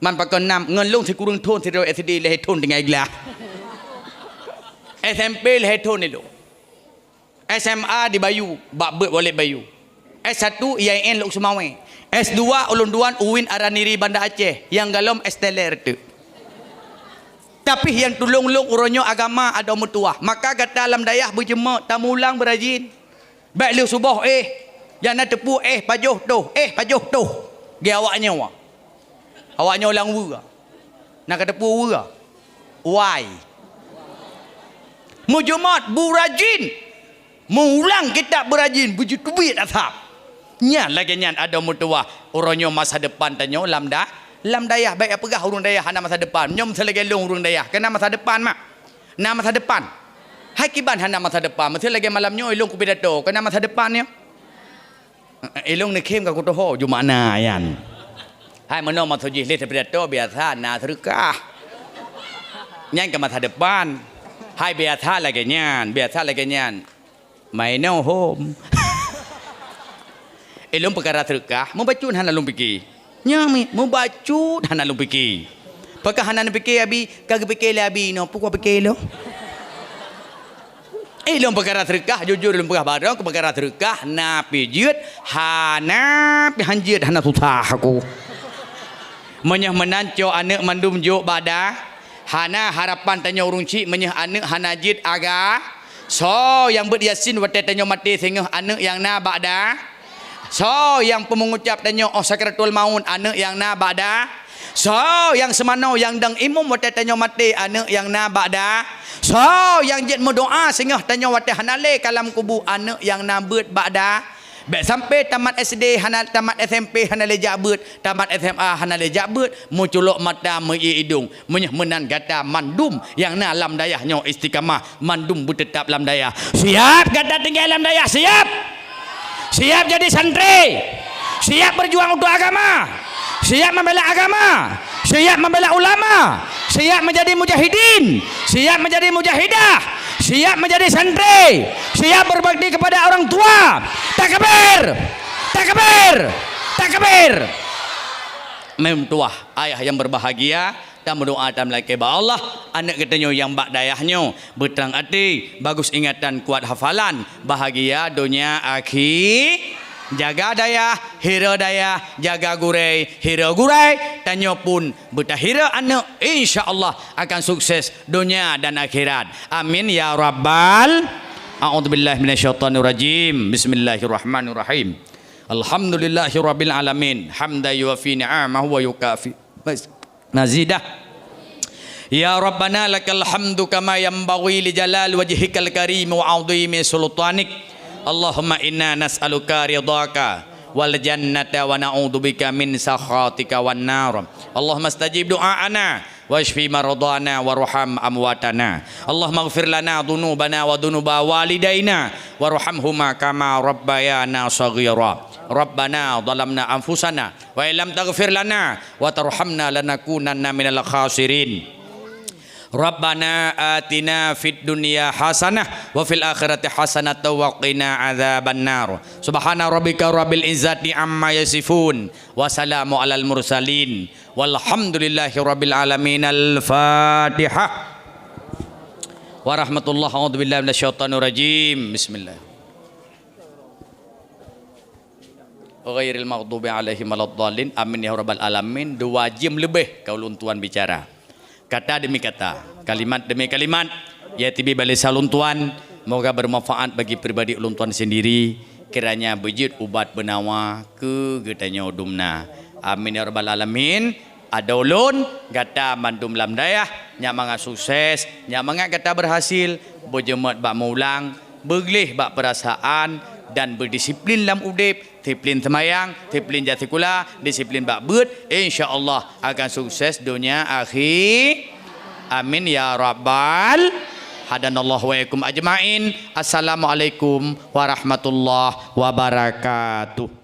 man pakon 6 ngan lung si kurung thon si SD le thon dengan iglah SMP le thon ni lu SMA di Bayu bak bet wallet Bayu S1 IAIN luk Semawe S2 ulun duan Uwin Araniri Banda Aceh yang galom Esteller tu tapi yang tulung-lung uronyo agama ada metuah maka kata alam dayah berjema tamulang berajin baik liu subuh yang nak tepu pajuh tu ge awaknya ulang wura nak tepu wura why mujumat burajin mengulang kitab berajin begitu duit asap nya lagi nyan ada metuah uronyo masa depan tanyo lam dayah baik apagah urung dayah hana masa depan nyom selagi long urung dayah kena masa depan mak na masa depan hai kiban hana masa depan mesti lagi malam nyo ilung ku pidato kena masa depan nya ilung ni kem ka ku toho ju mana yan hai meno ma sojih le pidato biasa na terkah nyan ke masa depan hai biasa lagi nyan mai no home ilung perkara terkah mau bacun hana lung pikir Nyami membacut hana lu fikir. Pakah hana fikir abi kagak fikir lah abi no pukul fikir lo. Ilmu perkara terkah jujur ilmu perkara barang ke perkara terkah na pijit hana pihanjit hana tutah aku. Menyah menanco anak mandum jo bada hana harapan tanya urung cik menyah anak hana jit aga so yang beryasin wate tanya mati sehingga anak yang na bada so yang pemengucap tanya oh sakratul maut anak yang na bada so yang semano yang dang imum wate tanya mati anak yang na bada so yang jit berdoa sehingga tanya wate hanale kalam kubu anak yang na bet bada baik sampai tamat SD hana tamat SMP hana le jabut tamat SMA hana le jabut muculok mata mei hidung menan gata mandum yang na lam dayahnya istiqamah mandum bertetap lam dayah siap gata tinggal lam dayah siap jadi santri siap berjuang untuk agama siap membela agama siap membela ulama siap menjadi mujahidin siap menjadi mujahidah siap menjadi santri siap berbakti kepada orang tua takbir takbir takbir mem tuah ayah yang berbahagia dan berdoa dan melaki ba Allah anak katanya yang bak dayahnya berterang hati bagus ingatan kuat hafalan bahagia dunia akhir jaga daya hira daya jaga gurai hira gurai tanya pun bertahira anak insyaallah akan sukses dunia dan akhirat amin ya rabbal a'udzubillahi minasyaitonirrajim bismillahirrahmanirrahim alhamdulillahirabbil alamin hamdan yuwafi ni'amahu wa yukafi mazidah ya rabbana lakal hamdu kama yanbaghi li jalal wajhikal karim wa 'azimi sultanik Allahumma inna nas'aluka ridhaka wal jannata wa na'udzubika min sakhatika wan nar. Allahumma stajib du'aana washfi maradana warham amwatana. Allahumma ighfir lana dhunubana wa dhunuba walidaina warhamhuma kama rabbayana shaghira. Rabbana dhalamna anfusana wa illam taghfir lana wa tarhamna lanakunanna minal khasirin. Rabbana atina fid dunya hasanah wa fil akhirati hasanah wa qina adzabannar. Subhana rabbika rabbil izzati amma yasifun wa salamu alal mursalin walhamdulillahi rabbil alamin. Al-Fatihah. Wa rahmatullahi a'udzu billahi minasyaitonir rajim. Bismillah. Ghairil maghdubi alaihim waladdallin. Amin ya rabbal alamin. 2 jam lebih kaulun tuan bicara. Kata demi kata, kalimat demi kalimat, ya tibi balik salun tuan, moga bermanfaat bagi pribadi ulun tuan sendiri, kiranya bejit ubat benawa ke getanya udumna. Amin ya rabbal alamin. Ada ulun gata mandum lam dayah, nya manga sukses, nya manga gata berhasil, berjemaat bak maulang, beglih bak perasaan dan berdisiplin lam udip, disiplin semayang, disiplin jatikula, disiplin bak beut, insyaallah akan sukses dunia akhir. Amin ya rabbal. Hadanallahu wa iyyakum ajmain. Assalamualaikum warahmatullahi wabarakatuh.